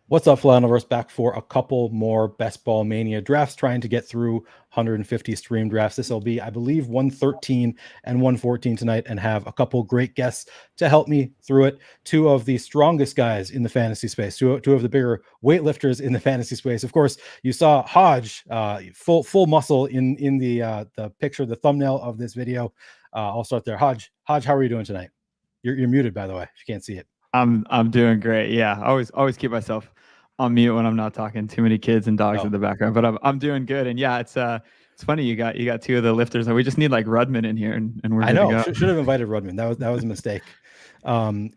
What's up, Flaniverse? Back for a couple more Best Ball Mania drafts, trying to get through 150 stream drafts. This will be, I believe, 113 and 114 tonight, and have a couple great guests to help me through it. Two of the strongest guys in the fantasy space, two of the bigger weightlifters in the fantasy space. Of course, you saw Hodge, full muscle in the picture, the thumbnail of this video. I'll start there. Hodge, how are you doing tonight? You're muted, by the way, if you can't see it. I'm doing great. Yeah, always keep myself on mute when I'm not talking. Too many kids and dogs in the background, but I'm doing good. And yeah, it's funny you got two of the lifters. We just need like Rudman in here, and we're good to go. Should have invited Rudman. That was a mistake.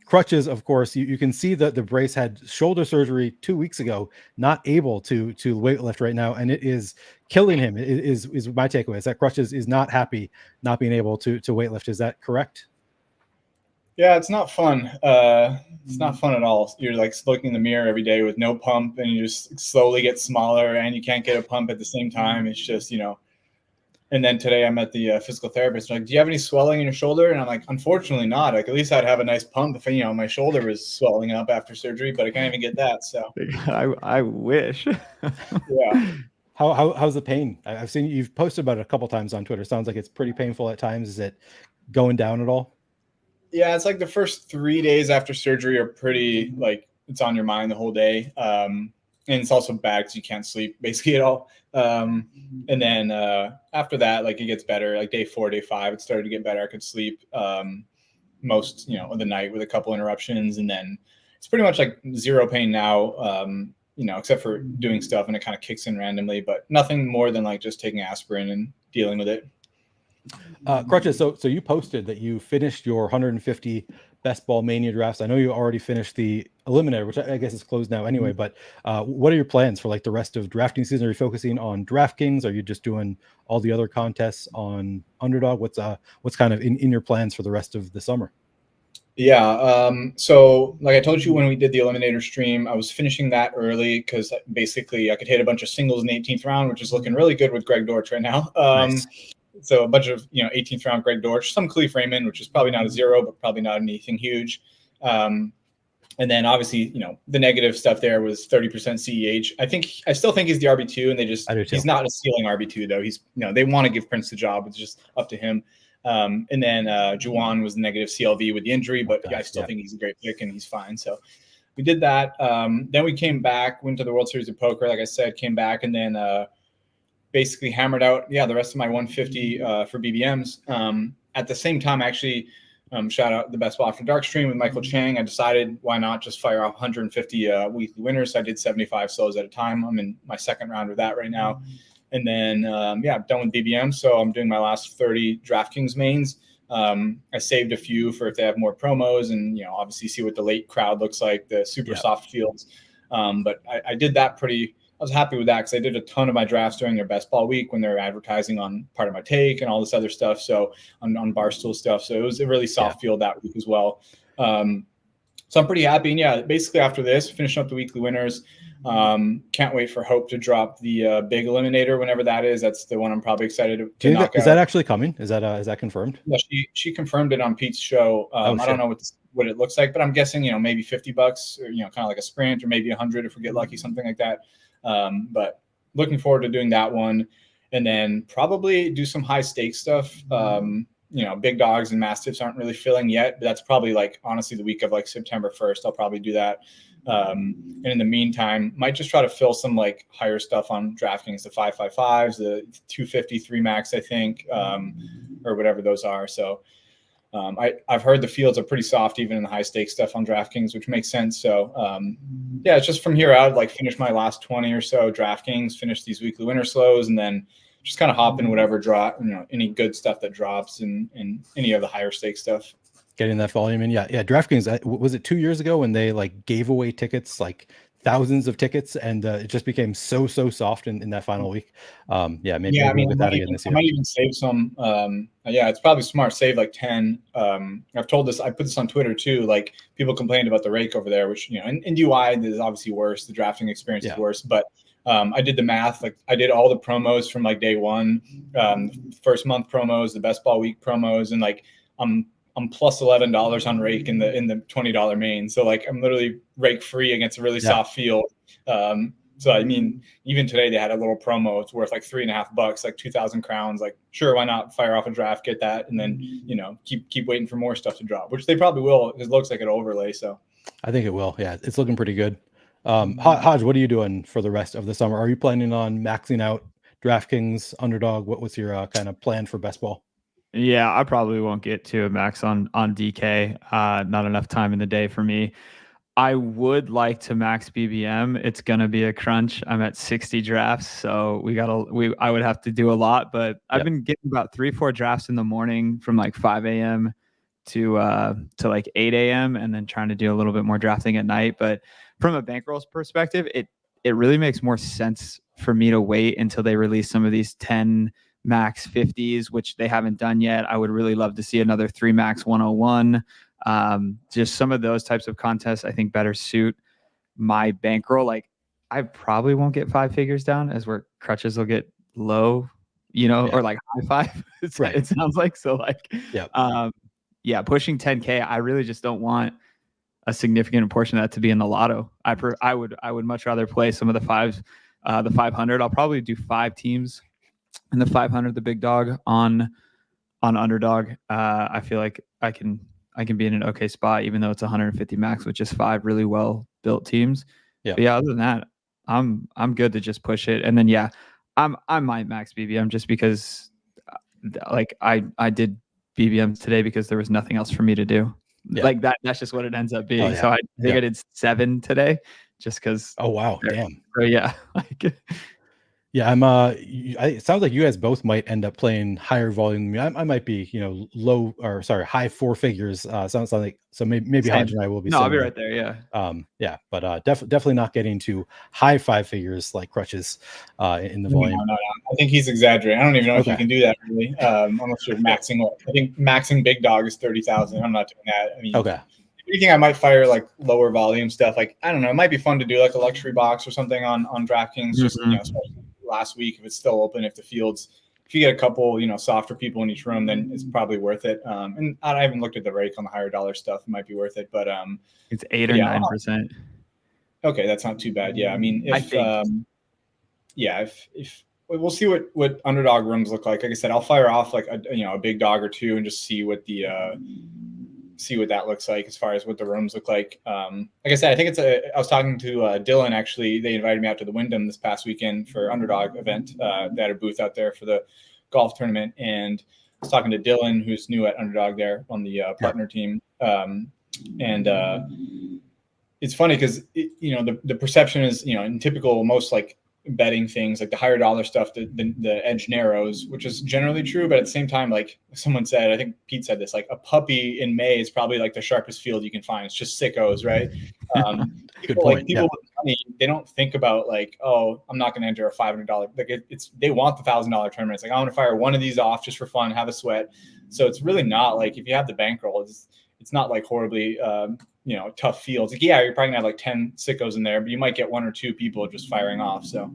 Crutches, of course, you can see that the brace had shoulder surgery 2 weeks ago, not able to weightlift right now, and it is killing him. It is my takeaway, is that Crutches is not happy not being able to weightlift. Is that correct? Yeah, it's not fun. It's not fun at all. You're like looking in the mirror every day with no pump, and you just slowly get smaller, and you can't get a pump at the same time. It's just, And then today I'm at the physical therapist. Like, do you have any swelling in your shoulder? And I'm like, unfortunately not. Like, at least I'd have a nice pump if, my shoulder was swelling up after surgery, but I can't even get that. So I wish. Yeah. How's the pain? I've seen you've posted about it a couple times on Twitter. Sounds like it's pretty painful at times. Is it going down at all? Yeah, it's like the first 3 days after surgery are pretty, like, it's on your mind the whole day. And it's also bad because you can't sleep basically at all. And then after that, like, it gets better. Like day 4, day 5, it started to get better. I could sleep most, of the night with a couple interruptions. And then it's pretty much like zero pain now, except for doing stuff, and it kind of kicks in randomly, but nothing more than like just taking aspirin and dealing with it. Crutches, so you posted that you finished your 150 Best Ball Mania drafts. I know you already finished the Eliminator, which I guess is closed now anyway, but what are your plans for like the rest of drafting season? Are you focusing on DraftKings? Are you just doing all the other contests on Underdog? What's kind of in your plans for the rest of the summer? Yeah. So like I told you, when we did the Eliminator stream, I was finishing that early because basically I could hit a bunch of singles in the 18th round, which is looking really good with Greg Dortch right now. Nice. So a bunch of, 18th round Greg Dortch, some Khalif Raymond, which is probably not a zero, but probably not anything huge. And then obviously, the negative stuff there was 30% CEH. I still think he's the RB2, and he's not a ceiling RB2 though. He's, they want to give Prince the job. It's just up to him. And then Juwan was negative CLV with the injury, but I still think he's a great pick and he's fine. So we did that. Then we came back, went to the World Series of Poker, like I said, came back, and then basically hammered out the rest of my 150 for BBMs. At the same time, actually, shout out the Best Ball After Dark stream with Michael Chang. I decided why not just fire off 150 weekly winners. So I did 75 slows at a time. I'm in my second round with that right now. And then, I'm done with BBM. So I'm doing my last 30 DraftKings mains. I saved a few for if they have more promos, and, obviously see what the late crowd looks like, the super soft fields. But I did that I was happy with that because I did a ton of my drafts during their Best Ball week when they were advertising on Part of My Take and all this other stuff. So on Barstool stuff. So it was a really soft field that week as well. So I'm pretty happy. And basically after this, finishing up the weekly winners. Can't wait for Hope to drop the big Eliminator whenever that is. That's the one I'm probably excited to knock out. Is that actually coming? Is that confirmed? Yeah, she confirmed it on Pete's show. I don't know what it looks like, but I'm guessing, maybe $50 or, kind of like a sprint, or maybe 100 if we get lucky, something like that. But looking forward to doing that one, and then probably do some high stakes stuff. Big dogs and mastiffs aren't really filling yet, but that's probably like honestly the week of like September 1st. I'll probably do that. And in the meantime, might just try to fill some like higher stuff on DraftKings, the 555s, the 253 max, I think, or whatever those are. So I've heard the fields are pretty soft, even in the high stakes stuff on DraftKings, which makes sense. So it's just from here out, like finish my last 20 or so DraftKings, finish these weekly winner slows, and then just kind of hop in whatever drop, any good stuff that drops and any of the higher stake stuff. Getting that volume in. Yeah. DraftKings, was it 2 years ago when they like gave away tickets, like thousands of tickets, and it just became so soft in that final week. Maybe we'll get that again this year. I might even save some. It's probably smart. Save like 10. I've told this. I put this on Twitter too. Like, people complained about the rake over there, which in DUI is obviously worse. The drafting experience is worse, but I did the math. Like, I did all the promos from like day one, first month promos, the Best Ball week promos, and like I'm plus $11 on rake in the $20 main. So like I'm literally rake free against a really soft field. So I mean, even today they had a little promo. It's worth like $3.50, like 2,000 crowns. Like, sure, why not fire off a draft, get that, and then keep waiting for more stuff to drop, which they probably will. It looks like an overlay. So I think it will. Yeah, it's looking pretty good. Hodge, what are you doing for the rest of the summer? Are you planning on maxing out DraftKings, Underdog? What's your kind of plan for best ball? Yeah, I probably won't get to a max on DK. Not enough time in the day for me. I would like to max BBM. It's gonna be a crunch. I'm at 60 drafts, so I would have to do a lot. But I've been getting about 3-4 drafts in the morning from like 5 a.m. to like 8 a.m. and then trying to do a little bit more drafting at night. But from a bankrolls perspective, it really makes more sense for me to wait until they release some of these 10 max 50s, which they haven't done yet. I would really love to see another 3 max 101. Just some of those types of contests I think better suit my bankroll. Like, I probably won't get 5 figures down, as where Krutches will get low, or like high 5. It sounds like. So like, pushing 10K, I really just don't want a significant portion of that to be in the lotto. I would much rather play some of the fives, the 500. I'll probably do 5 teams in the 500, the big dog on underdog. I feel like I can be in an okay spot, even though it's 150 max with just 5 really well built teams. But yeah, other than that, I'm good to just push it. And then I might max BBM just because like I did BBM today because there was nothing else for me to do. Like that's just what it ends up being. So I think I did 7 today just because. Oh wow, damn. So yeah, like. Yeah, it sounds like you guys both might end up playing higher volume. I might be, high 4 figures. Sounds like so. Maybe Hodge and I will be. No, I'll be right there. Yeah. But definitely not getting to high 5 figures like Krutches in the volume. No. I think he's exaggerating. I don't even know if you can do that really, unless you're maxing. I think maxing big dog is 30,000. I'm not doing that. I mean, okay. Anything I might fire like lower volume stuff. Like, I don't know. It might be fun to do like a luxury box or something on DraftKings. Just especially last week if it's still open, if you get a couple softer people in each room, then it's probably worth it. And I haven't looked at the rake on the higher dollar stuff. It might be worth it, but it's 8 or 9%. Okay, that's not too bad. Yeah, I mean, if we'll see what underdog rooms look like. Like I said, I'll fire off like a big dog or 2 and just see what that looks like as far as what the rooms look like. Like I said, I think I was talking to Dylan, actually. They invited me out to the Wyndham this past weekend for Underdog event. They had a booth out there for the golf tournament. And I was talking to Dylan, who's new at Underdog there on the partner team. And it's funny because, the perception is, in typical most like betting things, like the higher dollar stuff, the edge narrows, which is generally true. But at the same time, like someone said, I think Pete said this, like a puppy in May is probably like the sharpest field you can find. It's just sickos, right? Good point. Like people with money, they don't think about like, oh, I'm not going to enter a $500. Like they want the $1,000 tournament. It's like, I want to fire one of these off just for fun, have a sweat. So it's really not like, if you have the bankroll, it's not like horribly, tough fields. Like, you're probably gonna have like 10 sickos in there, but you might get 1 or 2 people just firing off. So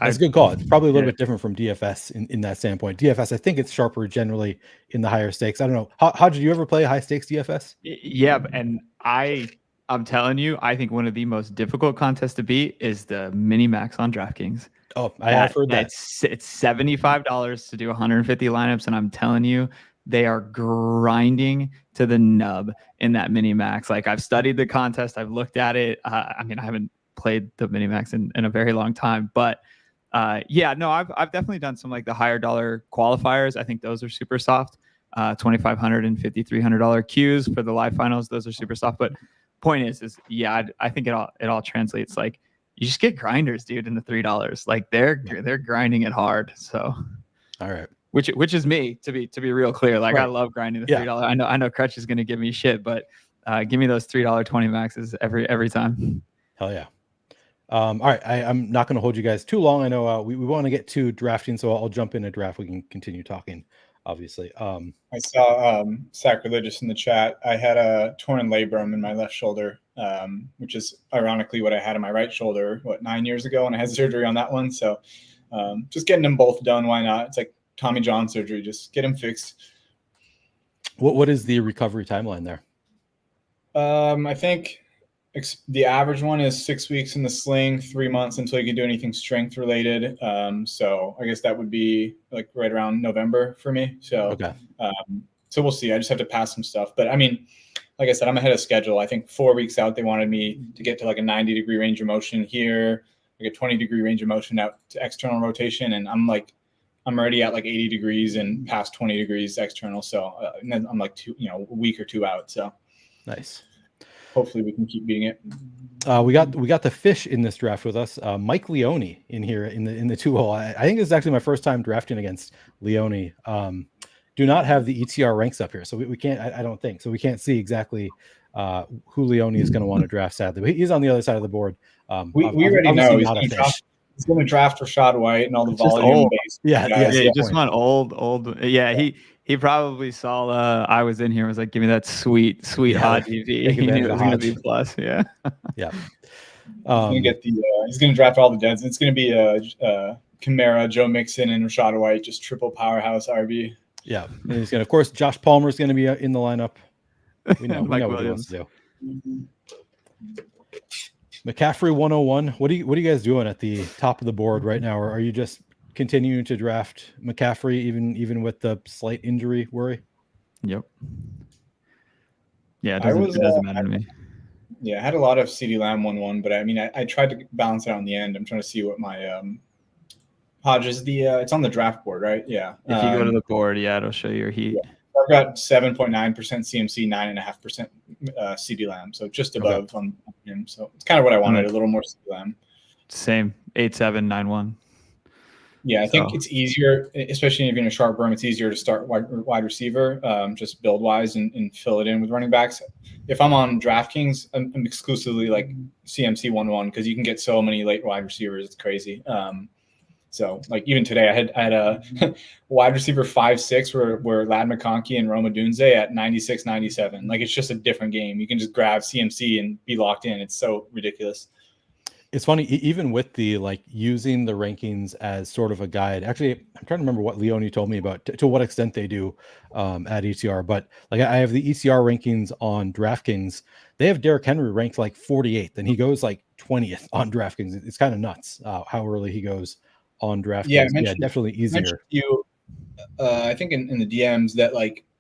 that's a good call. It's probably a little bit different from DFS in that standpoint. DFS, I think it's sharper generally in the higher stakes. I don't know. How did you ever play high stakes DFS? Yeah, and I'm telling you, I think one of the most difficult contests to beat is the mini max on DraftKings. Oh, I have heard that. It's $75 to do 150 lineups, and I'm telling you, they are grinding to the nub in that mini max. Like, I've studied the contest, I've looked at it. I haven't played the mini max in a very long time, but I've definitely done some like the higher dollar qualifiers. I think those are super soft. $2,500 and $5,300 queues for the live finals. Those are super soft. But point is I think it all translates. Like, you just get grinders, dude, in the $3. Like, they're grinding it hard. So, all right. Which is me, to be real clear. Like, right. I love grinding the $3. I know Krutch is going to give me shit, but give me those $3.20 maxes every time. Hell yeah. All right, I'm not going to hold you guys too long. I know we want to get to drafting, so I'll jump in a draft. We can continue talking, obviously. I saw Sacrilegious in the chat. I had a torn labrum in my left shoulder, which is ironically what I had in my right shoulder 9 years ago, and I had surgery on that one. So just getting them both done. Why not? It's like Tommy John surgery. Just get him fixed. What is the recovery timeline there? I think the average one is 6 weeks in the sling, 3 months until you can do anything strength related. So I guess that would be like right around November for me. So, Okay. So we'll see. I just have to pass some stuff. But I mean, like I said, I'm ahead of schedule. I think 4 weeks out, they wanted me to get to like a 90-degree range of motion here, like a 20-degree range of motion out to external rotation. And I'm already at like 80 degrees and past 20 degrees external. So and then I'm like a week or two out. So Nice. Hopefully we can keep beating it. We got the fish in this draft with us. Mike Leone in here in the 2-hole. I think this is actually my first time drafting against Leone. Do not have the ETR ranks up here, so we can't. I don't think so. We can't see exactly who Leone is going to want to draft. Sadly, but he's on the other side of the board. We already know not a fish. He's going to draft Rashad White and all the Just volume based. Yeah, guys. Yeah, just want old. Yeah, he probably saw I was in here and was like, give me that sweet Hodge EV. He knew it was going to be plus. Yeah. Yeah. He's going to draft all the deads. It's going to be Kamara, Joe Mixon, and Rashad White, just triple powerhouse RB. Yeah, and he's going to, of course, Josh Palmer is going to be in the lineup. We know what he wants to do. McCaffrey 101. What are you guys doing at the top of the board right now? Or are you just continuing to draft McCaffrey even with the slight injury worry? Yep. Yeah, it doesn't matter to me. Yeah, I had a lot of CeeDee Lamb 1-1, but I mean, I tried to balance it out in the end. I'm trying to see what my Hodge is. It's on the draft board, right? Yeah. If you go to the board, it'll show your heat. Yeah. I've got 7.9% CMC, 9.5% CeeDee Lamb, so just above on him. So it's kind of what I wanted, a little more CeeDee Lamb. Same, 8.791. Yeah, I think it's easier, especially if you're in a sharp berm. It's easier to start wide receiver, just build wise, and fill it in with running backs. If I'm on DraftKings, I'm exclusively like CMC 1-1 because you can get so many late wide receivers. It's crazy. So like even today, I had a wide receiver 5-6 where Lad McConkey and Roma Dunze at 96, 97. Like it's just a different game. You can just grab CMC and be locked in. It's so ridiculous. It's funny, even with the using the rankings as sort of a guide. Actually, I'm trying to remember what Leone told me about to what extent they do at ETR. But like I have the ETR rankings on DraftKings. They have Derrick Henry ranked like 48th, and he goes like 20th on DraftKings. It's kind of nuts how early he goes on DraftKings. Yeah, definitely easier. I think in the DMs that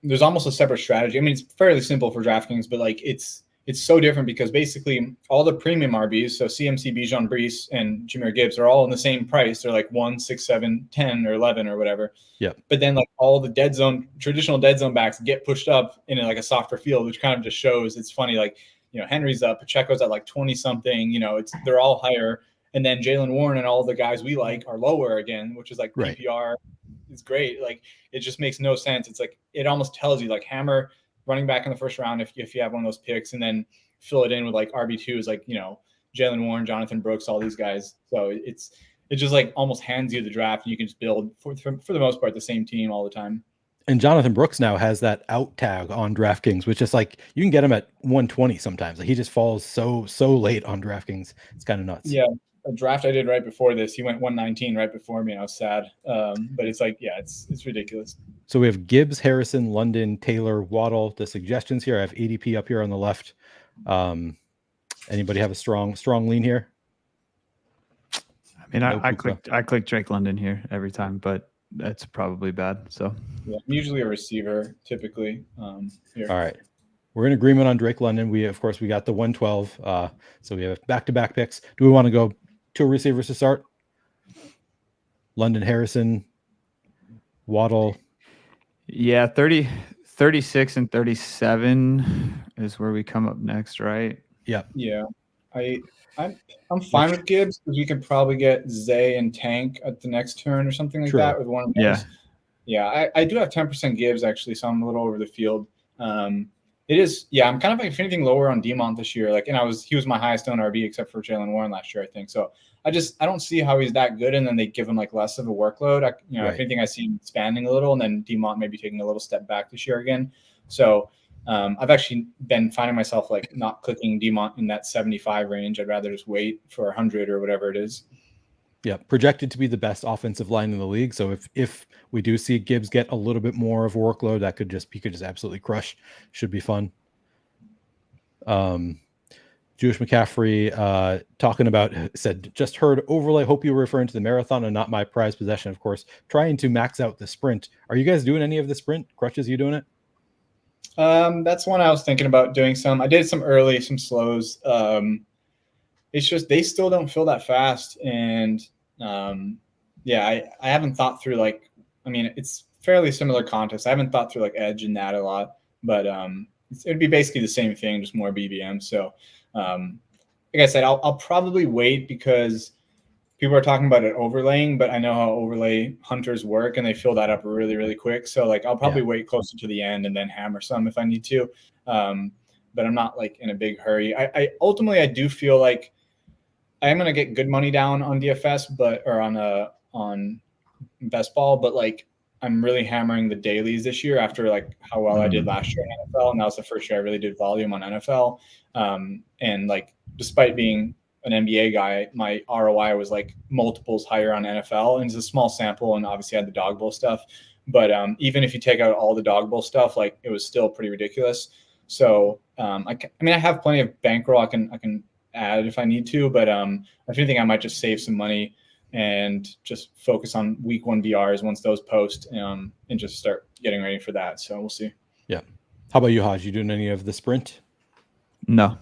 there's almost a separate strategy. I mean, it's fairly simple for DraftKings, but it's so different because basically all the premium RBs, so CMC, Bijan, Brees, and Jahmyr Gibbs are all in the same price. They're like 1, 6, 7, 10, or 11 or whatever. Yeah. But then all the traditional dead zone backs get pushed up in a softer field, which kind of just shows it's funny. Henry's up, Pacheco's at 20 something. They're all higher, and then Jalen Warren and all the guys we like are lower again, which is PPR is great. It just makes no sense. It's it almost tells you hammer running back in the first round if you have one of those picks, and then fill it in with RB2s Jalen Warren, Jonathan Brooks, all these guys. So it just almost hands you the draft, and you can just build for the most part the same team all the time. And Jonathan Brooks now has that out tag on DraftKings, which is you can get him at 120 sometimes. He just falls so late on DraftKings. It's kind of nuts. Yeah. A draft I did right before this, he went 119 right before me, and I was sad. But it's it's ridiculous. So we have Gibbs, Harrison, London, Taylor, Waddle. The suggestions here, I have ADP up here on the left. Anybody have a strong lean here? I mean, I click Drake London here every time, but that's probably bad. So yeah, I'm usually a receiver typically. Here. All right. We're in agreement on Drake London. We got the 112. So we have back-to-back picks. Do we want to go two receivers to start? London, Harrison, Waddle. Yeah, 36 and 37 is where we come up next, right? Yeah. Yeah. I'm fine with Gibbs because we can probably get Zay and Tank at the next turn or something like that with one of those. Yeah. Yeah, I do have 10% Gibbs actually, so I'm a little over the field. It is, yeah. I'm kind of if anything lower on Demont this year. He was my highest owned RB except for Jalen Warren last year, I think. So I don't see how he's that good, and then they give him less of a workload. If anything, I see him expanding a little, and then Demont maybe taking a little step back this year again. So I've actually been finding myself not clicking Demont in that 75 range. I'd rather just wait for 100 or whatever it is. Yeah, projected to be the best offensive line in the league. So if we do see Gibbs get a little bit more of a workload, he could just absolutely crush. Should be fun. Jewish McCaffrey talking about, said, just heard overlay. Hope you were referring to the marathon and not my prized possession, of course. Trying to max out the sprint. Are you guys doing any of the sprint? Krutches, you doing it? That's one I was thinking about doing some. I did some early, some slows. It's just they still don't feel that fast. And yeah, I haven't thought through like, I mean, it's fairly similar contest. I haven't thought through like edge and that a lot, but it'd be basically the same thing, just more BBM. So like I said, I'll probably wait because people are talking about it overlaying, but I know how overlay hunters work and they fill that up really, really quick. So like, I'll probably wait closer to the end and then hammer some if I need to. But I'm not like in a big hurry. I ultimately, I do feel like I am going to get good money down on DFS, or on best ball, but like I'm really hammering the dailies this year after like how well I did last year in NFL. And that was the first year I really did volume on NFL. And like, despite being an NBA guy, my ROI was like multiples higher on NFL, and it's a small sample, and obviously I had the dog bowl stuff. But even if you take out all the dog bowl stuff, like it was still pretty ridiculous. So I mean, I have plenty of bankroll I can add if I need to, but if anything, I might just save some money and just focus on week 1 BRs once those post, and just start getting ready for that. So we'll see. Yeah. How about you, Hodge? You doing any of the sprint? No.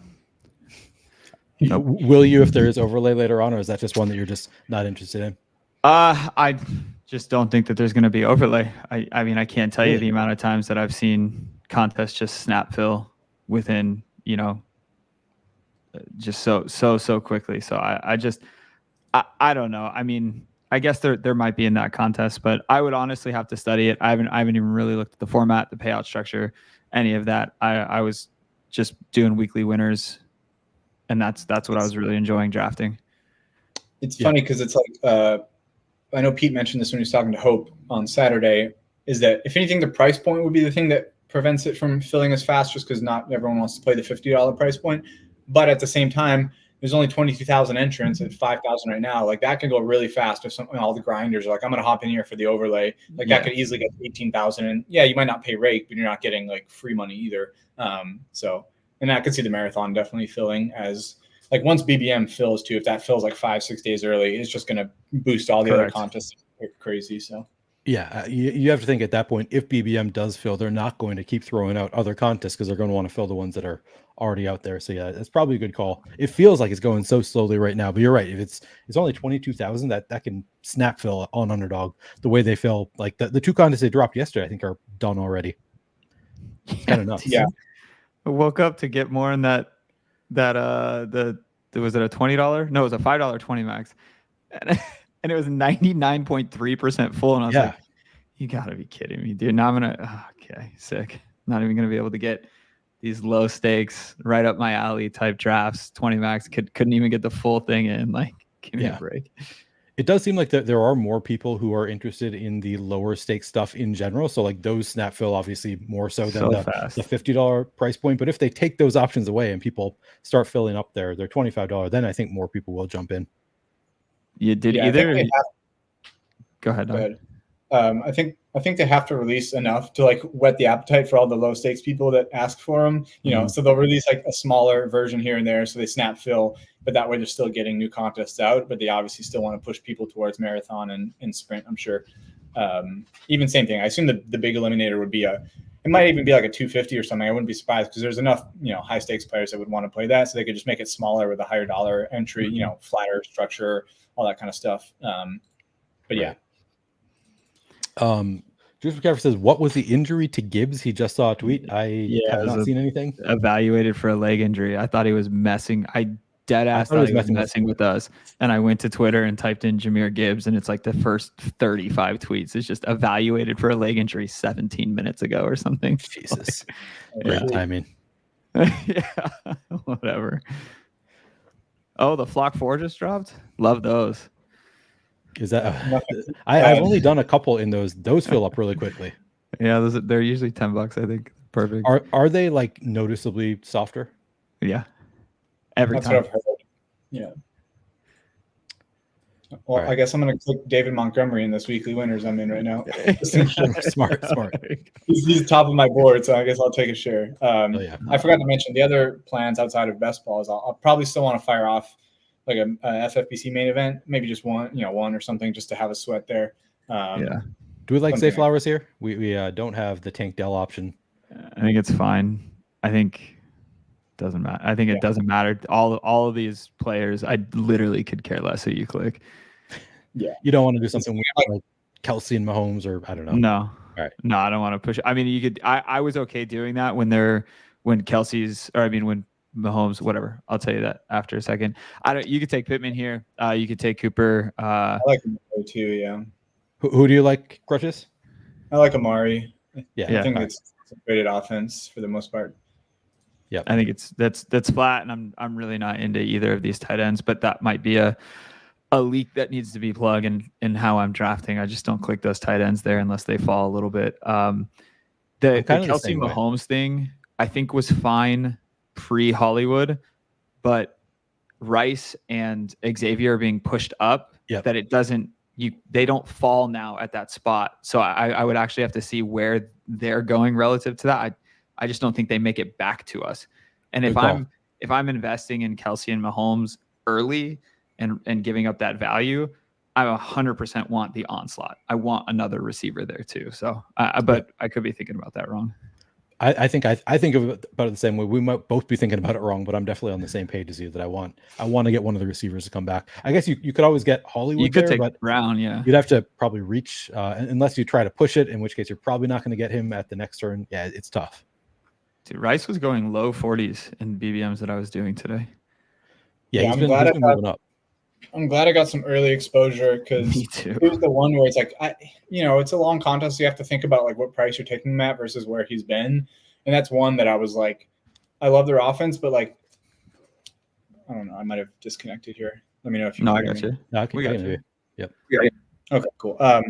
Will you if there is overlay later on, or is that just one that you're just not interested in? I just don't think that there's going to be overlay. I mean, I can't tell you the amount of times that I've seen contests just snap fill within, just so quickly. So I don't know. I mean, I guess there might be in that contest, but I would honestly have to study it. I haven't even really looked at the format, the payout structure, any of that. I was just doing weekly winners, and that's what I was really enjoying drafting. It's funny because it's like I know Pete mentioned this when he was talking to Hope on Saturday, is that if anything, the price point would be the thing that prevents it from filling as fast, just because not everyone wants to play the $50 price point. But at the same time, there's only 22,000 entrants at 5,000 right now. Like that can go really fast if all the grinders are like, I'm going to hop in here for the overlay. Like that could easily get 18,000. And yeah, you might not pay rake, but you're not getting like free money either. And I could see the marathon definitely filling as like once BBM fills too, if that fills like 5-6 days early, it's just going to boost all the other contests crazy. So yeah, you have to think at that point, if BBM does fill, they're not going to keep throwing out other contests because they're going to want to fill the ones that are already out there. So yeah, it's probably a good call. It feels like it's going so slowly right now, but you're right. If it's only 22,000, that can snap fill on underdog the way they fill. Like the 2 contests they dropped yesterday, I think are done already. It's kind of nuts. Yeah. I woke up to get more in that was it a $20? No, it was a $5 20 max. And it was 99.3% full. And I was like, you gotta be kidding me, dude. Now I'm gonna okay, sick. Not even gonna be able to get these low stakes right up my alley type drafts. 20 max couldn't even get the full thing in. Like, give me a break. It does seem like that there are more people who are interested in the lower stake stuff in general. So like those snap fill obviously more so than the $50 price point. But if they take those options away and people start filling up their $25, then I think more people will jump in. You did either. Go ahead. I think they have to release enough to like whet the appetite for all the low stakes people that ask for them. So they'll release like a smaller version here and there, so they snap fill, but that way they're still getting new contests out. But they obviously still want to push people towards marathon and sprint. I'm sure. Even same thing. I assume the big eliminator would be it might even be like a 250 or something. I wouldn't be surprised because there's enough high stakes players that would want to play that, so they could just make it smaller with a higher dollar entry, flatter structure, all that kind of stuff. But yeah. Drew McCaffrey says, what was the injury to Gibbs? He just saw a tweet. I have not seen anything. Evaluated for a leg injury. I thought he was messing. I dead ass thought he was messing with us. And I went to Twitter and typed in Jahmyr Gibbs, and it's like the first 35 tweets. It's just evaluated for a leg injury 17 minutes ago or something. Jesus. Great timing. Yeah, whatever. Oh, the Flock 4 just dropped? Love those. Is that I've only done a couple in those fill up really quickly. Yeah, they're usually $10, I think. Perfect. Are they like noticeably softer? Yeah. Every time. That's what I've heard. Yeah. Well, right. I guess I'm going to click David Montgomery in this weekly winners I'm in right now. Smart. He's top of my board, so I guess I'll take a share. Oh, yeah. I forgot to mention the other plans outside of best balls. I'll probably still want to fire off like a FFPC main event, maybe just one or something, just to have a sweat there. Yeah. Do we like Say Flowers here? We don't have the Tank Dell option. I think it's fine. I think doesn't matter. I think it doesn't matter. All of these players, I literally could care less who you click. Yeah. You don't want to do something like Kelsey and Mahomes, or I don't know. No. All right. No, I don't want to push it. I mean, you could. I was okay doing that when Kelsey's, or I mean when Mahomes, whatever. I'll tell you that after a second. You could take Pittman here. You could take Cooper. I like him too. Yeah. Who do you like, Krutches? I like Amari. Yeah. I think it's a graded offense for the most part. Yeah, I think that's flat, and I'm really not into either of these tight ends, but that might be a leak that needs to be plugged in how I'm drafting. I just don't click those tight ends there unless they fall a little bit. The Kelsey Mahomes thing I think was fine pre-Hollywood, but Rice and Xavier are being pushed up that it doesn't they don't fall now at that spot. So I would actually have to see where they're going relative to that. I just don't think they make it back to us. And if I'm investing in Kelsey and Mahomes early and giving up that value, I 100% want the onslaught. I want another receiver there too. So, but I could be thinking about that wrong. I think of it about it the same way. We might both be thinking about it wrong, but I'm definitely on the same page as you that I want to get one of the receivers to come back. I guess you could always get Hollywood. You could take but Brown, yeah. You'd have to probably reach unless you try to push it, in which case you're probably not going to get him at the next turn. Yeah, it's tough. Dude, Rice was going low 40s in BBMs that I was doing today. Yeah, he's been moving up. I'm glad I got some early exposure because it was the one where it's like, it's a long contest. So you have to think about like what price you're taking him at versus where he's been. And that's one that I was like, I love their offense, but like, I don't know. I might have disconnected here. Let me know if you I got you. No, we got you. Yep. Yeah. Okay, cool.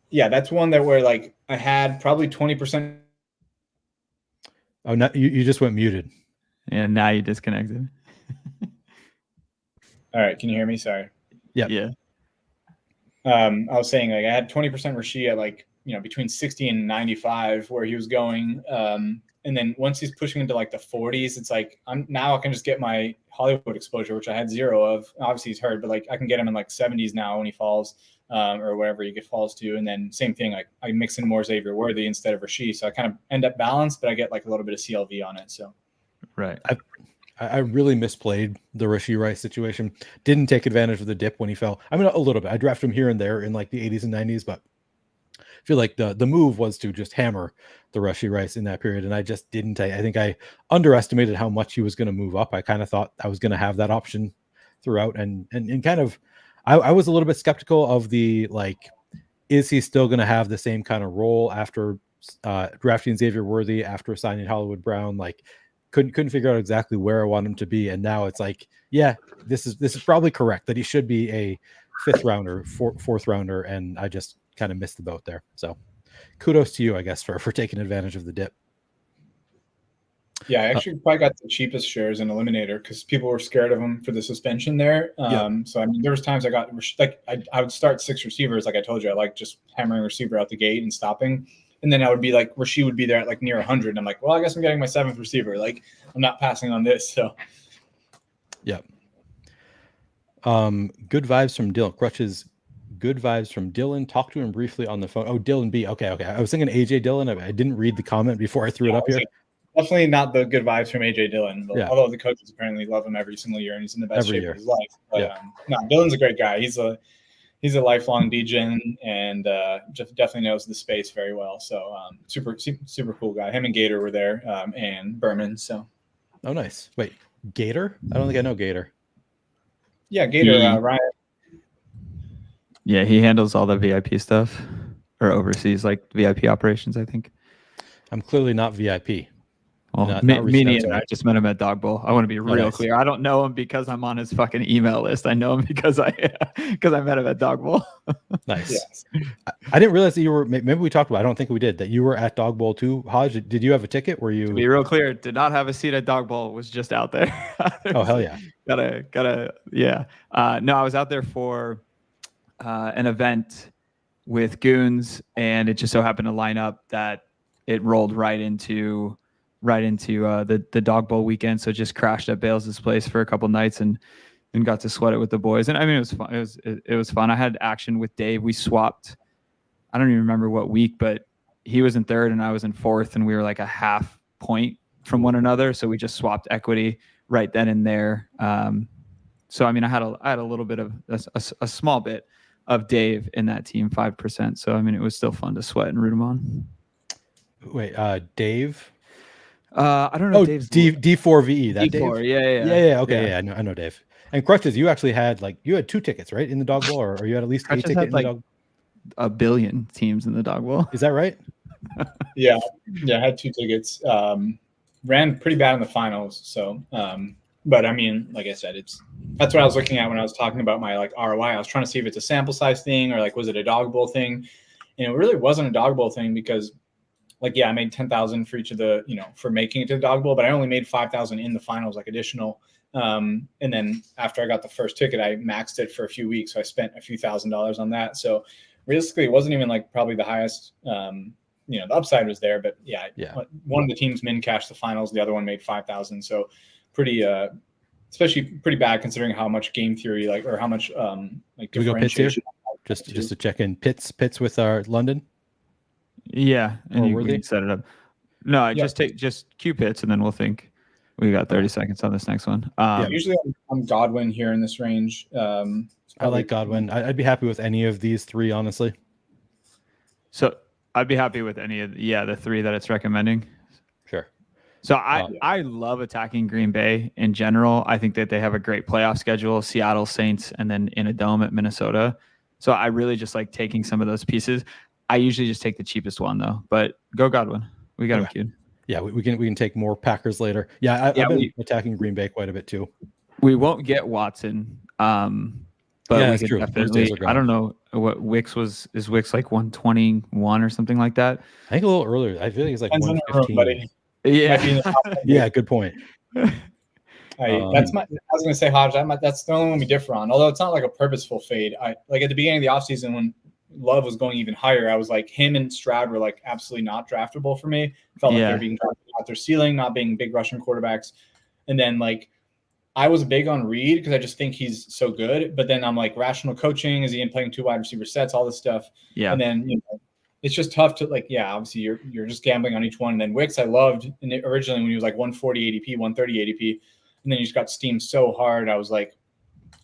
Yeah, that's one that where like I had probably 20%. Oh, no, you just went muted. And now you disconnected. All right, can you hear me? Sorry. Yeah. I was saying like I had 20% Rasheed at like between 60 and 95 where he was going, and then once he's pushing into like the 40s, it's like I can just get my Hollywood exposure, which I had 0 of. Obviously he's hurt, but like I can get him in like 70s now when he falls, or wherever he falls to, and then same thing, like I mix in more Xavier Worthy instead of Rasheed, so I kind of end up balanced, but I get like a little bit of CLV on it. So right. I really misplayed the Rashee Rice situation. Didn't take advantage of the dip when he fell. I mean, a little bit. I drafted him here and there in like the 80s and 90s, but I feel like the move was to just hammer the Rashee Rice in that period, and I just didn't. I think I underestimated how much he was going to move up. I kind of thought I was going to have that option throughout, and kind of I was a little bit skeptical of the like, is he still going to have the same kind of role after drafting Xavier Worthy, after signing Hollywood Brown? Like, couldn't figure out exactly where I want him to be, and now it's like, yeah, this is probably correct that he should be a 5th rounder, 4th rounder, and I just kind of missed the boat there. So kudos to you, I guess, for taking advantage of the dip. Yeah, I actually probably got the cheapest shares in Eliminator because people were scared of him for the suspension there. So I mean, there was times I got like I would start 6 receivers, like I told you, I like just hammering receiver out the gate and stopping. And then I would be like, Rasheed would be there at like near 100. And I'm like, well, I guess I'm getting my 7th receiver. Like, I'm not passing on this. So, yeah. Good vibes from Dylan. Krutches, good vibes from Dylan. Talk to him briefly on the phone. Oh, Dylan B. Okay. I was thinking AJ Dillon. I didn't read the comment before I threw it up here. Definitely not the good vibes from AJ Dillon. But although the coaches apparently love him every single year and he's in the best shape of his life. But no, Dylan's a great guy. He's a lifelong DGen and just definitely knows the space very well. So super cool guy. Him and Gator were there, and Berman. So, oh, nice. Wait, Gator? I don't think I know Gator. Yeah, Gator. Ryan. Yeah, he handles all the VIP stuff or oversees like VIP operations, I think. I'm clearly not VIP. Well, me neither. I just met him at Dog Bowl. I want to be real clear. I don't know him because I'm on his fucking email list. I know him because I met him at Dog Bowl. Nice. Yes. I didn't realize that you were. Maybe we talked about. I don't think we did. That you were at Dog Bowl too, Hodge. Did you have a ticket? Were you? To be real clear, did not have a seat at Dog Bowl. Was just out there. Oh hell yeah. Gotta yeah. No, I was out there for an event with goons, and it just so happened to line up that it rolled right into the dog bowl weekend. So just crashed at Bales's place for a couple nights and got to sweat it with the boys. And I mean, it was fun. It was fun. I had action with Dave. We swapped. I don't even remember what week, but he was in third and I was in fourth, and we were like a half point from one another. So we just swapped equity right then and there. So I mean, I had a little bit of a small bit of Dave in that team, 5%. So I mean, it was still fun to sweat and root him on. Wait, Dave? I don't know. Oh, Dave's D4VE. That D4, Dave? Yeah. Okay, yeah. I know Dave. And Krutches, you actually had you had 2 tickets, right, in the dog bowl, or you had at least a ticket in the dog? A billion teams in the dog bowl. Is that right? Yeah. I had 2 tickets. Ran pretty bad in the finals. So, but I mean, like I said, that's what I was looking at when I was talking about my ROI. I was trying to see if it's a sample size thing or was it a dog bowl thing, and it really wasn't a dog bowl thing because, I made 10,000 for each of the, for making it to the dog bowl, but I only made 5,000 in the finals, additional. And then after I got the first ticket, I maxed it for a few weeks, so I spent a few $1,000s on that. So realistically, it wasn't even probably the highest. The upside was there, but yeah. One of the teams min cashed the finals, the other one made 5,000. So pretty, especially pretty bad considering how much game theory or how much Can we go Pitts here? Just to check in Pitts with our London. Yeah, and we can set it up. No, just cue Pitts, and then we'll think. We got 30 seconds on this next one. Usually I'm Godwin here in this range. I like Godwin. I'd be happy with any of these 3, honestly. So I'd be happy with any of the 3 that it's recommending. Sure. So I love attacking Green Bay in general. I think that they have a great playoff schedule, Seattle Saints, and then in a dome at Minnesota. So I really just like taking some of those pieces. I usually just take the cheapest one though, but go Godwin. We got him queued. Yeah, we can take more Packers later. I've been attacking Green Bay quite a bit too. We won't get Watson, but we could definitely. I don't know what Wicks was. Is Wicks 121 or something like that? I think a little earlier. I feel like it's 115. Yeah, good point. I was going to say Hodge. That's the only one we differ on. Although it's not a purposeful fade. I at the beginning of the offseason when Love was going even higher, I was him and Stroud were absolutely not draftable for me. Felt they were being drafted at their ceiling, not being big Russian quarterbacks. And then I was big on Reed because I just think he's so good. But then I'm rational coaching, is he in playing 2 wide receiver sets, all this stuff. Yeah. And then it's just tough to obviously you're just gambling on each one. And then Wicks I loved originally when he was 140 ADP, 130 ADP, and then he just got steamed so hard. I was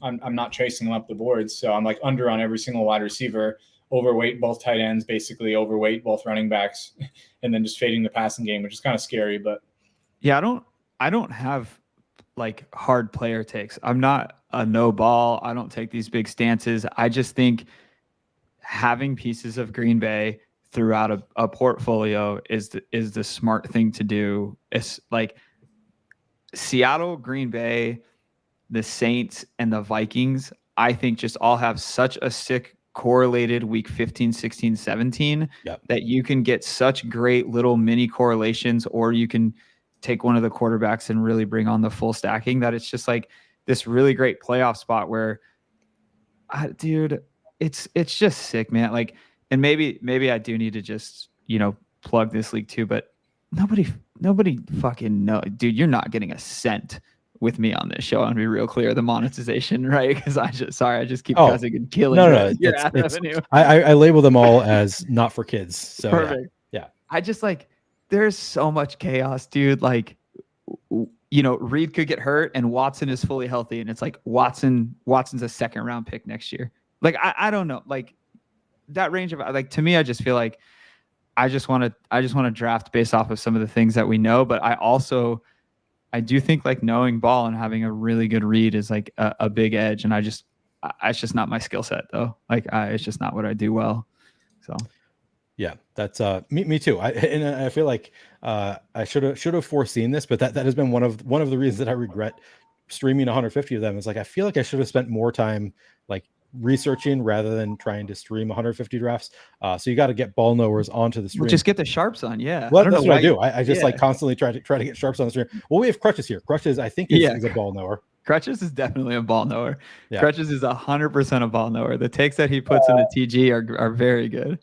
I'm not chasing him up the boards, so I'm under on every single wide receiver. Overweight both tight ends, basically overweight both running backs, and then just fading the passing game, which is kind of scary. But I don't have hard player takes. I'm not a no ball. I don't take these big stances. I just think having pieces of Green Bay throughout a portfolio is the smart thing to do. It's Seattle, Green Bay, the Saints, and the Vikings, I think just all have such a sick correlated week 15, 16, 17 that you can get such great little mini correlations, or you can take one of the quarterbacks and really bring on the full stacking, that it's just this really great playoff spot where dude, it's just sick, man. And maybe I do need to just, plug this league too, but nobody fucking know, dude, you're not getting a cent with me on this show. I want to be real clear, the monetization, right? Because I just keep cussing and killing. No, revenue. I label them all as not for kids. So perfect. Yeah. I just there's so much chaos, dude. Reed could get hurt and Watson is fully healthy, and it's Watson's a 2nd round pick next year. I don't know. That range of to me, I just feel I just want to draft based off of some of the things that we know, but I do think knowing ball and having a really good read is a big edge. And it's just not my skill set though. It's just not what I do well. So yeah, that's me too. I feel I should have foreseen this, but that has been one of the reasons that I regret streaming 150 of them. Is I feel I should have spent more time researching rather than trying to stream 150 drafts. So you got to get ball knowers onto the stream. Just get the sharps on. Yeah. Well, that's what I do. I just constantly try to get sharps on the stream. Well, we have Krutches here. Krutches, I think is a ball knower. Krutches is definitely a ball knower. Yeah. Krutches is 100% a ball knower. The takes that he puts in the TG are very good.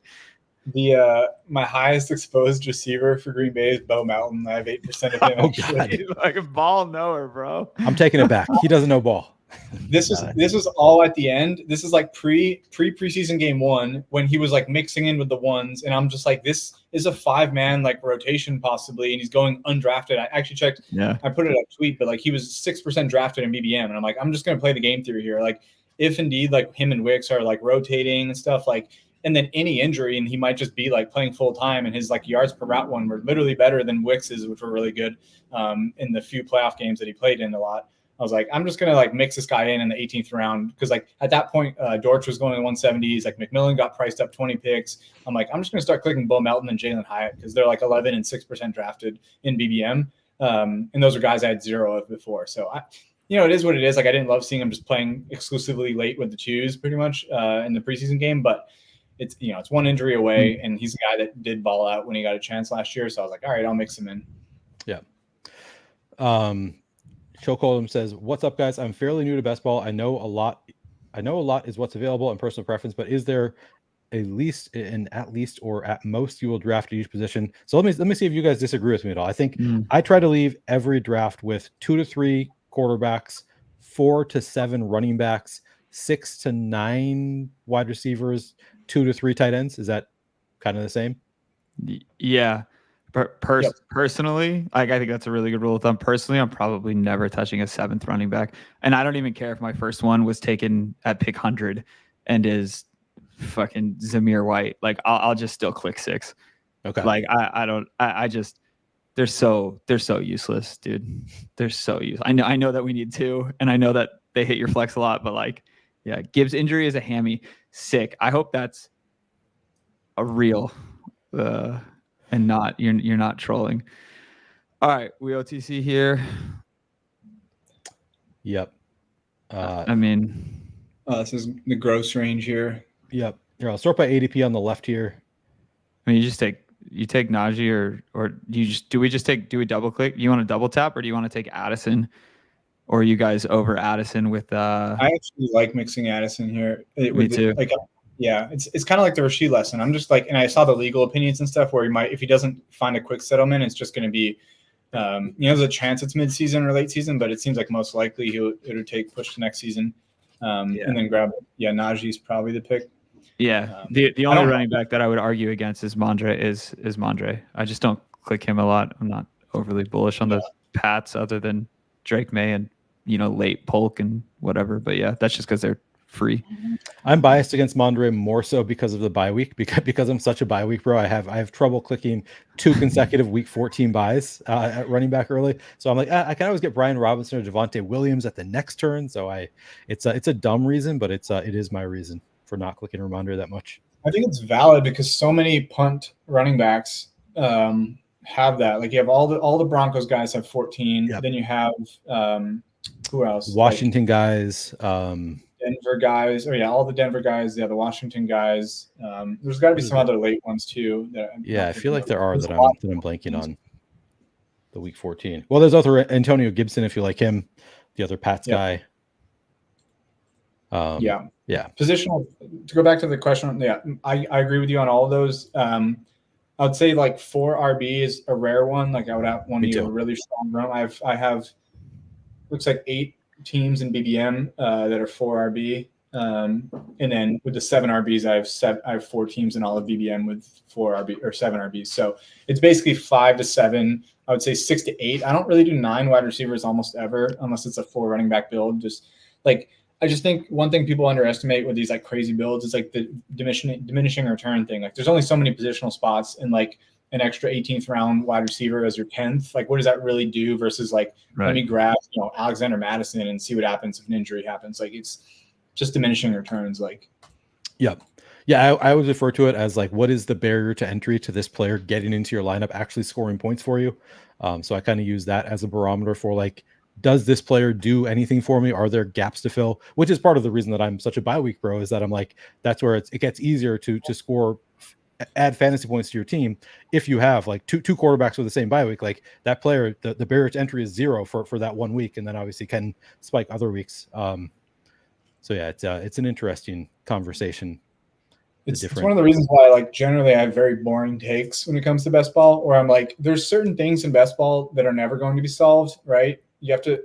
My highest exposed receiver for Green Bay is Bo Melton. I have 8% of him. He's like a ball knower, bro. I'm taking it back. He doesn't know ball. This was all at the end. This is like preseason game 1 when he was like mixing in with the ones, and I'm just like, this is a 5-man like rotation possibly, and he's going undrafted. I actually checked. Yeah, I put it a tweet, but like he was 6% drafted in BBM, and I'm like, I'm just gonna play the game theory here. Like, if indeed like him and Wicks are like rotating and stuff, like, and then any injury, and he might just be like playing full time, and his like yards per route one were literally better than Wicks's, which were really good in the few playoff games that he played in a lot. I was like, I'm just going to like mix this guy in the 18th round. Cause like at that point, Dortch was going in the 170s, like McMillan got priced up 20 picks. I'm like, I'm just going to start clicking Bo Melton and Jalen Hyatt, cause they're like 11 and 6% drafted in BBM. And those are guys I had 0 of before. So it is what it is. Like, I didn't love seeing him just playing exclusively late with the twos pretty much in the preseason game, but it's one injury away, and he's a guy that did ball out when he got a chance last year. So I was like, all right, I'll mix him in. Yeah. Chokehold'em says, "What's up, guys? I'm fairly new to best ball. I know a lot is what's available and personal preference, but is there at least or at most you will draft at each position?" So let me see if you guys disagree with me at all. I think I try to leave every draft with 2 to 3 quarterbacks, 4 to 7 running backs, 6 to 9 wide receivers, 2 to 3 tight ends. Is that kind of the same? Yeah. Personally, like, I think that's a really good rule of thumb. Personally, I'm probably never touching a 7th running back, and I don't even care if my first one was taken at pick 100 and is fucking Zamir White. Like, I'll just still click 6. Okay. Like, I just they're so useless, dude. They're so useless. I know that we need 2, and I know that they hit your flex a lot, but like, yeah, Gibbs injury is a hammy. Sick. I hope that's a real. And not you're not trolling. All right, we OTC here. Yep. This is the gross range here. Yep. Here, I'll start by ADP on the left here. I mean, you take Najee or do we double click? You want to double tap, or do you want to take Addison? Or are you guys over Addison with I actually like mixing Addison here. Me too. Yeah, it's kind of like the Rashid lesson. I'm just like, and I saw the legal opinions and stuff where he might, if he doesn't find a quick settlement, it's just going to be, there's a chance it's mid-season or late season, but it seems like most likely it'll take push to next season, and then grab it. Yeah, Najee's probably the pick. Yeah, the only running back that I would argue against is Mondre. Is Mondre. I just don't click him a lot. I'm not overly bullish on the Pats, other than Drake May and late Polk and whatever. But yeah, that's just because they're free. I'm biased against Mondre more so because of the bye week, because I'm such a bye week bro. I have trouble clicking 2 consecutive week 14 buys at running back early. So I'm like, I can always get Brian Robinson or Javonte Williams at the next turn. So it's a dumb reason, but it is my reason for not clicking Mondre that much. I think it's valid because so many punt running backs have that. Like, you have all the Broncos guys have 14. Yep. Then you have who else? Washington guys. Denver guys, all the Denver guys, the Washington guys. There's got to be some other late ones too. I feel like there are that I'm blanking on. The week 14. Well, there's other Antonio Gibson if you like him, the other Pats guy. Positional. To go back to the question, I agree with you on all of those. I would say like 4 RB is a rare one. Like, I would have one a really strong run. I have looks like 8 teams in BBM that are 4 RB, and then with the 7 RBs, I have 4 teams in all of BBM with 4 RB or 7 RBs. So it's basically 5 to 7. I would say 6 to 8. I don't really do 9 wide receivers almost ever, unless it's a 4 running back build. I just think one thing people underestimate with these like crazy builds is like the diminishing return thing. Like, there's only so many positional spots, and like an extra 18th round wide receiver as your 10th. Like, what does that really do versus like, let me grab, Alexander Madison and see what happens if an injury happens. Like, it's just diminishing returns. Like, yeah. I always refer to it as like, what is the barrier to entry to this player getting into your lineup, actually scoring points for you? So I kind of use that as a barometer for like, does this player do anything for me? Are there gaps to fill? Which is part of the reason that I'm such a bye week bro, is that I'm like, that's where it gets easier to score add fantasy points to your team if you have like two quarterbacks with the same bye week. Like that player, the barrier to entry is 0 for that 1 week, and then obviously can spike other weeks. So yeah, it's an interesting conversation. It's one of the reasons why, like, generally I have very boring takes when it comes to best ball, where I'm like, there's certain things in best ball that are never going to be solved, right? You have to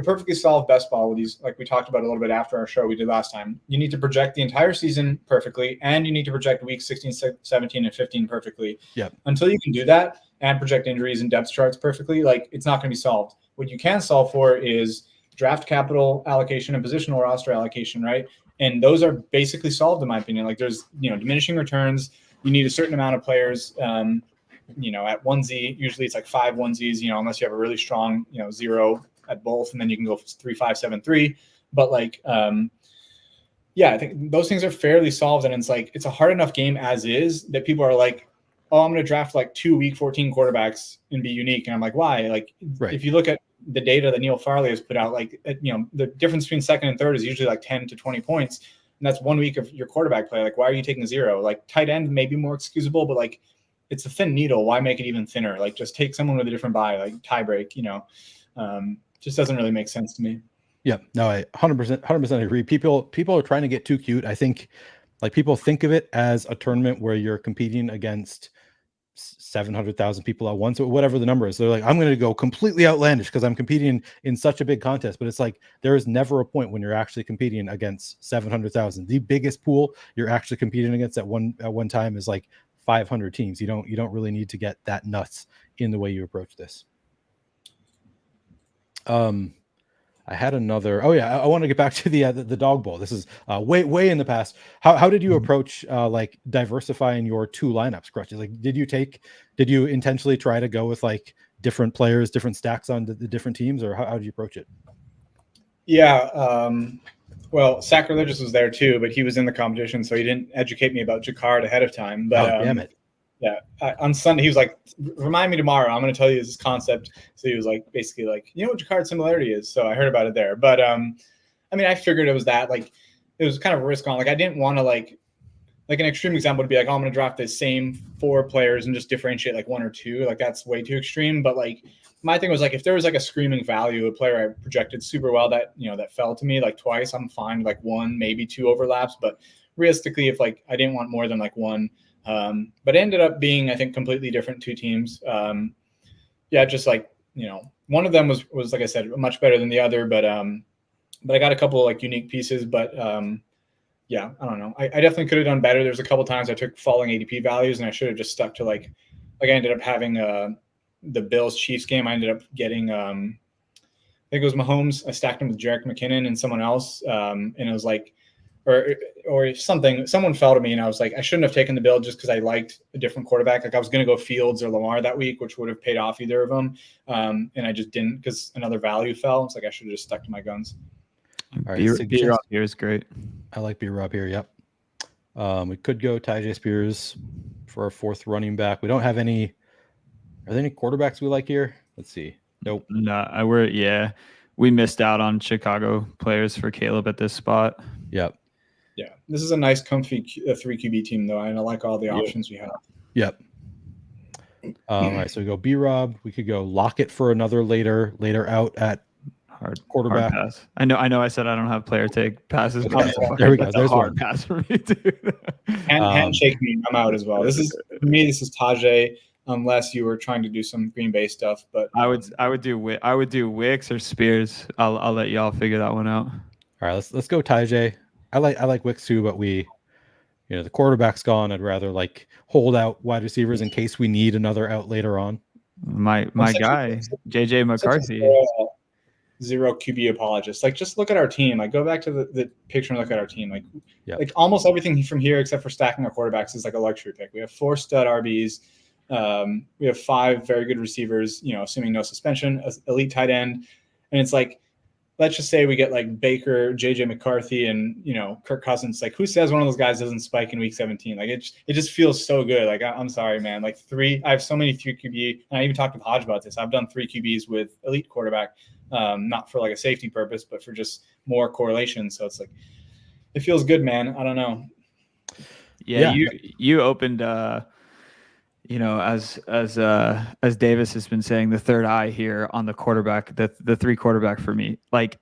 perfectly solve best ball with these, like we talked about a little bit after our show we did last time. You need to project the entire season perfectly, and you need to project weeks 16, 17, and 15 perfectly. Yeah. Until you can do that and project injuries and depth charts perfectly, like, it's not going to be solved. What you can solve for is draft capital allocation and positional roster allocation, right? And those are basically solved, in my opinion. Like, there's, diminishing returns. You need a certain amount of players, at 1Z. Usually it's like 5 1Zs, unless you have a really strong, 0 at both, and then you can go 3, 5, 7, 3. But like, I think those things are fairly solved, and it's like, it's a hard enough game as is that people are like, oh, I'm going to draft like 2 week 14 quarterbacks and be unique. And I'm like, why? Like, right. If you look at the data that Neil Farley has put out, like, the difference between second and third is usually like 10 to 20 points. And that's 1 week of your quarterback play. Like, why are you taking 0? Like, tight end may be more excusable, but like, it's a thin needle. Why make it even thinner? Like, just take someone with a different bye, like tie break, just doesn't really make sense to me. Yeah, no, I 100% agree. People are trying to get too cute. I think, like, people think of it as a tournament where you're competing against 700,000 people at once, or whatever the number is. They're like, I'm going to go completely outlandish because I'm competing in such a big contest. But it's like, there is never a point when you're actually competing against 700,000. The biggest pool you're actually competing against at one time is like 500 teams. You don't really need to get that nuts in the way you approach this. I had another. Oh yeah, I want to get back to the dog bowl. This is way in the past. How did you approach like diversifying your 2 lineups, Krutches? Like, did you intentionally try to go with like different players, different stacks on the different teams, or how did you approach it? Yeah, well, Sacrilegious was there too, but he was in the competition, so he didn't educate me about Jacquard ahead of time. But damn it. Yeah, on Sunday he was like, "Remind me tomorrow. I'm going to tell you this concept." So he was like, basically like, "You know what Jacquard similarity is?" So I heard about it there. But I mean, I figured it was that. Like, it was kind of a risk on. Like, I didn't want to like an extreme example would be like, "Oh, I'm going to draft the same 4 players and just differentiate like 1 or 2." Like, that's way too extreme. But like, my thing was like, if there was like a screaming value, a player I projected super well that that fell to me like twice, I'm fine with like 1, maybe 2 overlaps. But realistically, if like I didn't want more than like 1. But it ended up being, I think, completely different 2 teams. Just like, one of them was like I said, much better than the other, but I got a couple like unique pieces, but I don't know. I definitely could have done better. There's a couple times I took falling ADP values, and I should have just stuck to like I ended up having the Bills Chiefs game. I ended up getting I think it was Mahomes. I stacked him with Jerick McKinnon and someone else, and it was like, or something, someone fell to me, and I was like, I shouldn't have taken the Bill just because I liked a different quarterback. Like, I was going to go Fields or Lamar that week, which would have paid off either of them. And I just didn't because another value fell. It's like, I should have just stuck to my guns. All right. B-Rob here is great. I like B-Rob here. Yep. We could go Tyjae Spears for our 4th running back. We don't have any. Are there any quarterbacks we like here? Let's see. Nope. No, we missed out on Chicago players for Caleb at this spot. Yep. Yeah, this is a nice, comfy 3 QB team, though, and I like all the options we have. Yep. All right, so we go B-Rob. We could go Lockett for another later out at hard quarterback. Hard pass. I know. I said I don't have player take passes. There we go. There's hard one pass for me too. Handshake me. I'm out as well. This is for me. This is Tajay, unless you were trying to do some Green Bay stuff. But I would do Wicks or Spears. I'll let y'all figure that one out. All right, let's go Tajay. I like Wicks too, but the quarterback's gone. I'd rather like hold out wide receivers in case we need another out later on. My guy, JJ McCarthy. 0 QB apologist. Like, just look at our team. Like, go back to the picture and look at our team. Like, like almost everything from here except for stacking our quarterbacks is like a luxury pick. We have 4 stud RBs. We have 5 very good receivers, assuming no suspension, elite tight end. And it's like, let's just say we get like Baker, JJ McCarthy, and Kirk Cousins. Like, who says one of those guys doesn't spike in week 17? Like, it just feels so good. Like, I'm sorry, man. Like, 3. I have so many 3 QB, and I even talked with Hodge about this. I've done 3 QBs with elite quarterback, not for like a safety purpose, but for just more correlation. So it's like, it feels good, man. I don't know. Yeah, you opened you know, as Davis has been saying, the third eye here on the quarterback, the three quarterback for me. Like,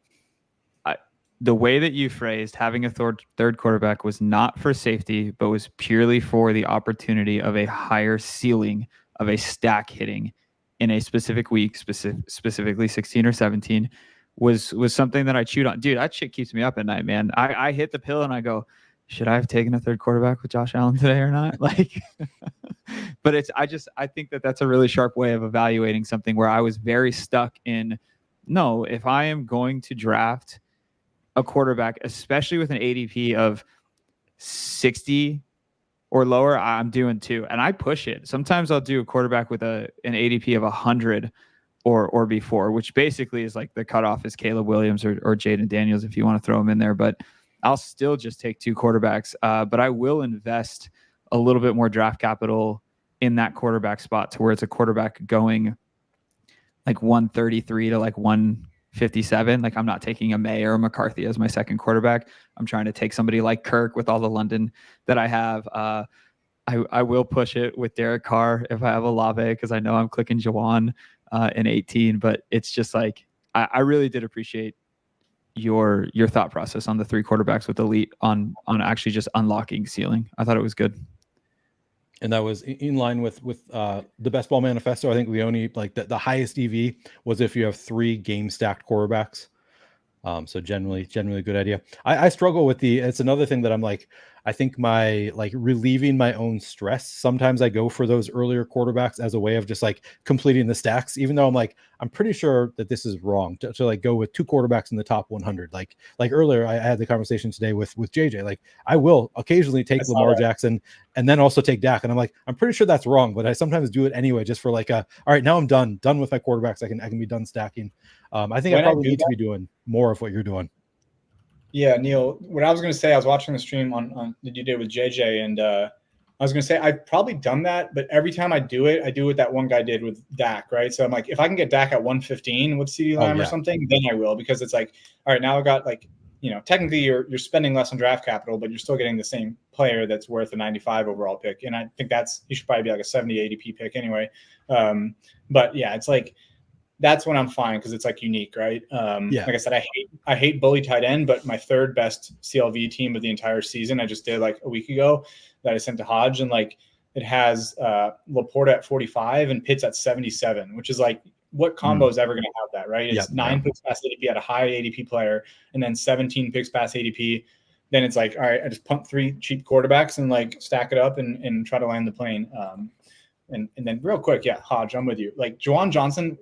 the way that you phrased having a third quarterback was not for safety, but was purely for the opportunity of a higher ceiling of a stack hitting in a specific week, specifically 16 or 17, was something that I chewed on. Dude, that shit keeps me up at night, man. I hit the pill and I go, should I have taken a third quarterback with Josh Allen today or not? Like, but I think that that's a really sharp way of evaluating something where I was very stuck in, no, if I am going to draft a quarterback, especially with an ADP of 60 or lower, I'm doing 2. And I push it. Sometimes I'll do a quarterback with an ADP of 100 or before, which basically is like the cutoff is Caleb Williams or Jaden Daniels if you want to throw him in there. But I'll still just take 2 quarterbacks. But I will invest a little bit more draft capital in that quarterback spot to where it's a quarterback going like 133 to like 157. Like, I'm not taking a May or a McCarthy as my second quarterback. I'm trying to take somebody like Kirk with all the London that I have. I will push it with Derek Carr if I have Olave, because I know I'm clicking Jawan in 18. But it's just like, I really did appreciate your thought process on the 3 quarterbacks with elite on actually just unlocking ceiling. I thought it was good. And that was in line with the Best Ball Manifesto. I think we only like the highest EV was if you have 3 game stacked quarterbacks. So generally a good idea. I struggle with it's another thing that I'm like, I think my like relieving my own stress. Sometimes I go for those earlier quarterbacks as a way of just like completing the stacks, even though I'm pretty sure that this is wrong to like go with 2 quarterbacks in the top 100. Like earlier I had the conversation today with JJ. Like, I will occasionally take Lamar Jackson and then also take Dak. And I'm like, I'm pretty sure that's wrong, but I sometimes do it anyway, just for like all right, now I'm done with my quarterbacks. I can be done stacking. I think I probably need to be doing more of what you're doing. Yeah, Neil, what I was going to say, I was watching the stream on that you did with JJ, and I was going to say I've probably done that, but every time I do it what that one guy did with Dak, right? So I'm like, if I can get Dak at 115 with CeeDee Lamb or something, then I will, because it's like, all right, now I've got like, you know, technically you're spending less on draft capital, but you're still getting the same player that's worth a 95 overall pick. And I think he should probably be like a 70 ADP pick anyway. But yeah, it's like, that's when I'm fine, because it's like unique, right? Like I said, I hate bully tight end, but my third best CLV team of the entire season, I just did like a week ago, that I sent to Hodge, and like it has Laporta at 45 and Pitts at 77, which is like, what combo is ever going to have that, right? It's 9 picks past ADP at a high ADP player, and then 17 picks past ADP. Then it's like, all right, I just pump 3 cheap quarterbacks and like stack it up and try to land the plane. And then real quick, Hodge, I'm with you. Like, Juwan Johnson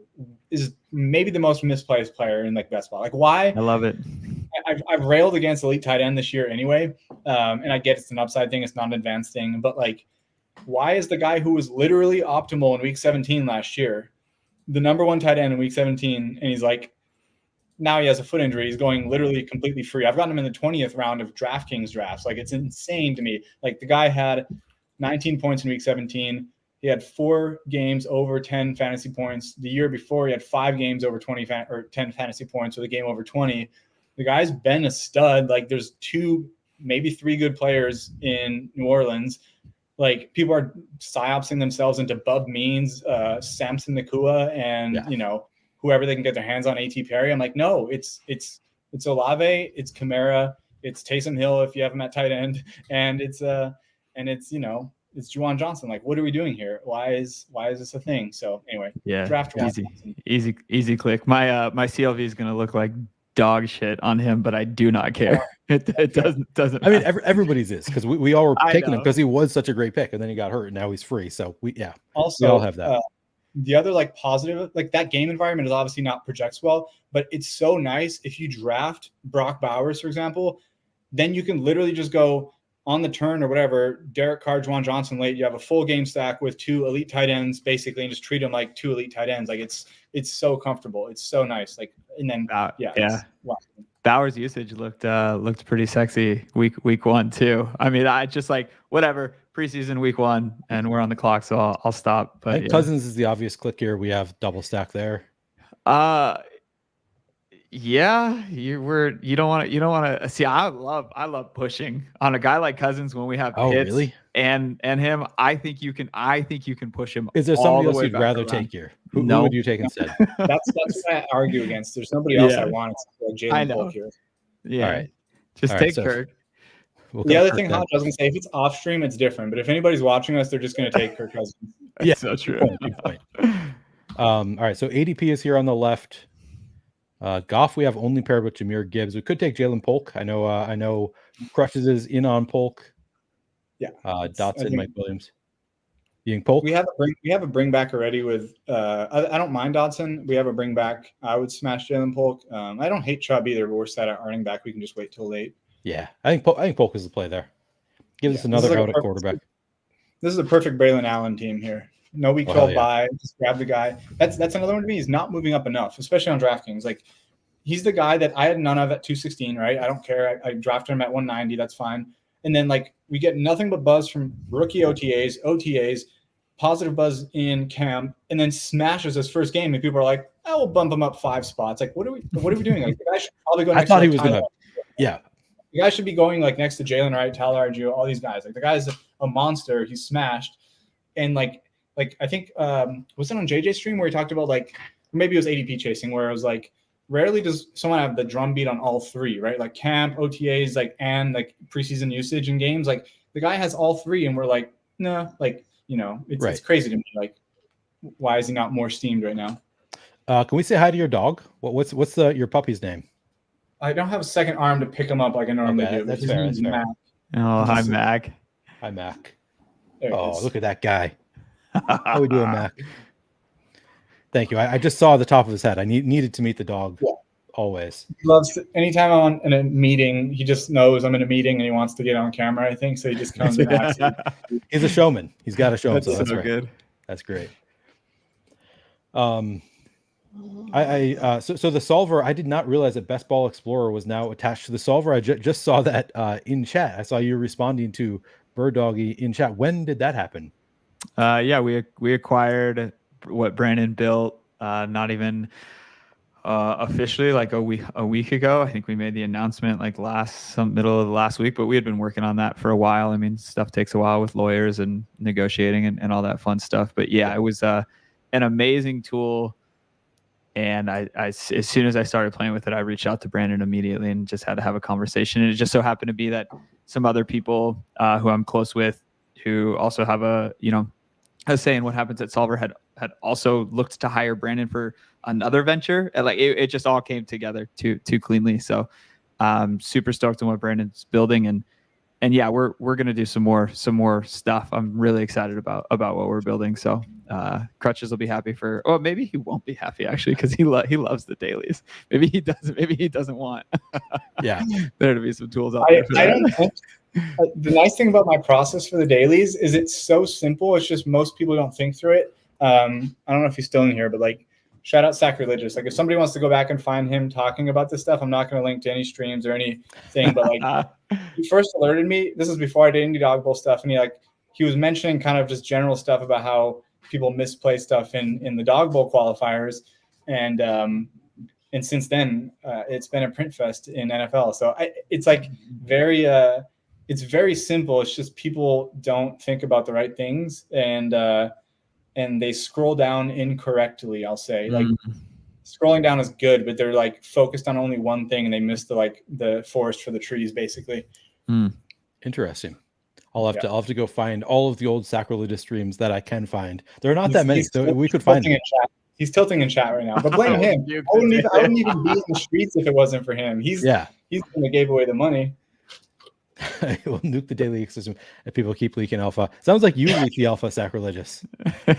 is maybe the most misplaced player in like best ball. Like, why? I love it. I've railed against elite tight end this year anyway. And I get it's an upside thing. It's not an advanced thing. But like, why is the guy who was literally optimal in week 17 last year the number 1 tight end in week 17? And he's like, now he has a foot injury. He's going literally completely free. I've gotten him in the 20th round of DraftKings drafts. Like, it's insane to me. Like, the guy had 19 points in week 17. He had 4 games over 10 fantasy points. The year before, he had 5 games over 10 fantasy points with a game over 20. The guy's been a stud. Like, there's 2, maybe 3 good players in New Orleans. Like, people are psyopsing themselves into Bub Means, Samson Nakua, and you know, whoever they can get their hands on, A.T. Perry. I'm like, no, it's Olave, it's Kamara, it's Taysom Hill if you have him at tight end, and it's you know, it's Juwan Johnson. Like, what are we doing here? Why is this a thing? So anyway, draft easy click. My CLV is going to look like dog shit on him, but I do not care. It doesn't. I mean, everybody's is, because we all were taking him because he was such a great pick, and then he got hurt, and now he's free. So we all have that. The other like positive, like that game environment is obviously not projects well, but it's so nice if you draft Brock Bowers, for example, then you can literally just go on the turn or whatever, Derek Carr, Juwan Johnson late. You have a full game stack with 2 elite tight ends basically, and just treat them like 2 elite tight ends. Like, it's so comfortable. It's so nice. Like, and then Bowers' usage looked pretty sexy week 1 too. I mean, I just like whatever preseason week 1, and we're on the clock, so I'll stop. But Cousins is the obvious click here. We have double stack there. Yeah, you don't want to see. I love pushing on a guy like Cousins when we have Oh, hits really? and him. I think you can push him. Is there all somebody the else way you'd back rather around. take here? Who No. would you take instead? That's what I argue against. There's nobody else I Yeah. want. It's like I Jalen know. Polk here. Yeah. All right. Just All right, take so Kirk. we'll The go other Kirk thing, then. Hodge, I was gonna say, if it's off stream, it's different. But if anybody's watching us, they're just gonna take Kirk Cousins. Yeah, so true. Good point. All right, so ADP is here on the left. Goff, we have only paired with Jahmyr Gibbs. We could take Jalen Polk. I know Krutches is in on Polk. Yeah. Dotson, Mike Williams. You think Polk? We have a bring back already with I don't mind Dotson. We have a bring back. I would smash Jalen Polk. I don't hate Chubb either, but we're set at running back. We can just wait till late. Yeah, I think Polk is the play there. Give us another out at quarterback. This is a perfect Braylon Allen team here. No week 12 bye. Just grab the guy. That's another one to me. He's not moving up enough, especially on DraftKings. Like, he's the guy that I had none of at 216, right? I don't care. I drafted him at 190. That's fine. And then, like, we get nothing but buzz from rookie OTAs, positive buzz in camp, and then smashes his first game. And people are like, "I will bump him up 5 spots." Like, what are we doing? Like, the guy should probably go next I thought to he was going to. Yeah. The guy should be going like next to Jalen Wright, Tyler Argio, all these guys. Like, the guy's a monster. He's smashed. And like I think was it on JJ stream where he talked about, like, maybe it was ADP chasing, where it was like, rarely does someone have the drum beat on all three, right? Like camp, OTAs, like, and like preseason usage in games. Like, the guy has all three, and we're like, nah, like, it's crazy to me. Like, why is he not more steamed right now? Can we say hi to your dog? What's your puppy's name? I don't have a second arm to pick him up like I normally do. That's fair. That's fair. Oh, hi, Mac. Hi, Mac. Oh, look at that guy. How we doing, Mac? Thank you. I just saw the top of his head. I needed to meet the dog. Yeah. Always. He loves anytime I'm in a meeting, he just knows I'm in a meeting and he wants to get on camera, I think. So he just comes and acts. He's a showman. He's got to show himself. That's so good. That's great. So the solver, I did not realize that Best Ball Explorer was now attached to the solver. I just saw that in chat. I saw you responding to Bird Doggy in chat. When did that happen? Yeah, we acquired what Brandon built. Not even officially, like a week ago. I think we made the announcement like middle of the last week, but we had been working on that for a while. I mean, stuff takes a while with lawyers and negotiating and all that fun stuff. But yeah, it was an amazing tool. And I as soon as I started playing with it, I reached out to Brandon immediately and just had to have a conversation. And it just so happened to be that some other people who I'm close with, who also have a say in what happens at Solver, had also looked to hire Brandon for another venture. And like it just all came together too cleanly. So super stoked on what Brandon's building, and yeah, we're gonna do some more stuff. I'm really excited about what we're building. So Krutches will be happy for. Oh, maybe he won't be happy actually, because he loves the dailies. Maybe he doesn't want. Yeah, there to be some tools out there. I don't think. The nice thing about my process for the dailies is it's so simple. It's just most people don't think through it. I don't know if he's still in here, but like, shout out Sacrilegious. Like, if somebody wants to go back and find him talking about this stuff, I'm not going to link to any streams or anything. But like, he first alerted me. This is before I did any Dog Bowl stuff, and he was mentioning kind of just general stuff about how people misplay stuff in the Dog Bowl qualifiers, and since then it's been a print fest in NFL. So it's like very. It's very simple. It's just people don't think about the right things, and they scroll down incorrectly. I'll say, like, scrolling down is good, but they're like focused on only one thing, and they miss the forest for the trees, basically. Interesting. I'll have to go find all of the old Sacrilegious streams that I can find. There are not that many, so we could find them. He's tilting in chat right now, but blame him. I wouldn't even be in the streets if it wasn't for him. He's the one that gave away the money. We'll nuke the daily system if people keep leaking alpha. Sounds like you leak the alpha, Sacrilegious. That's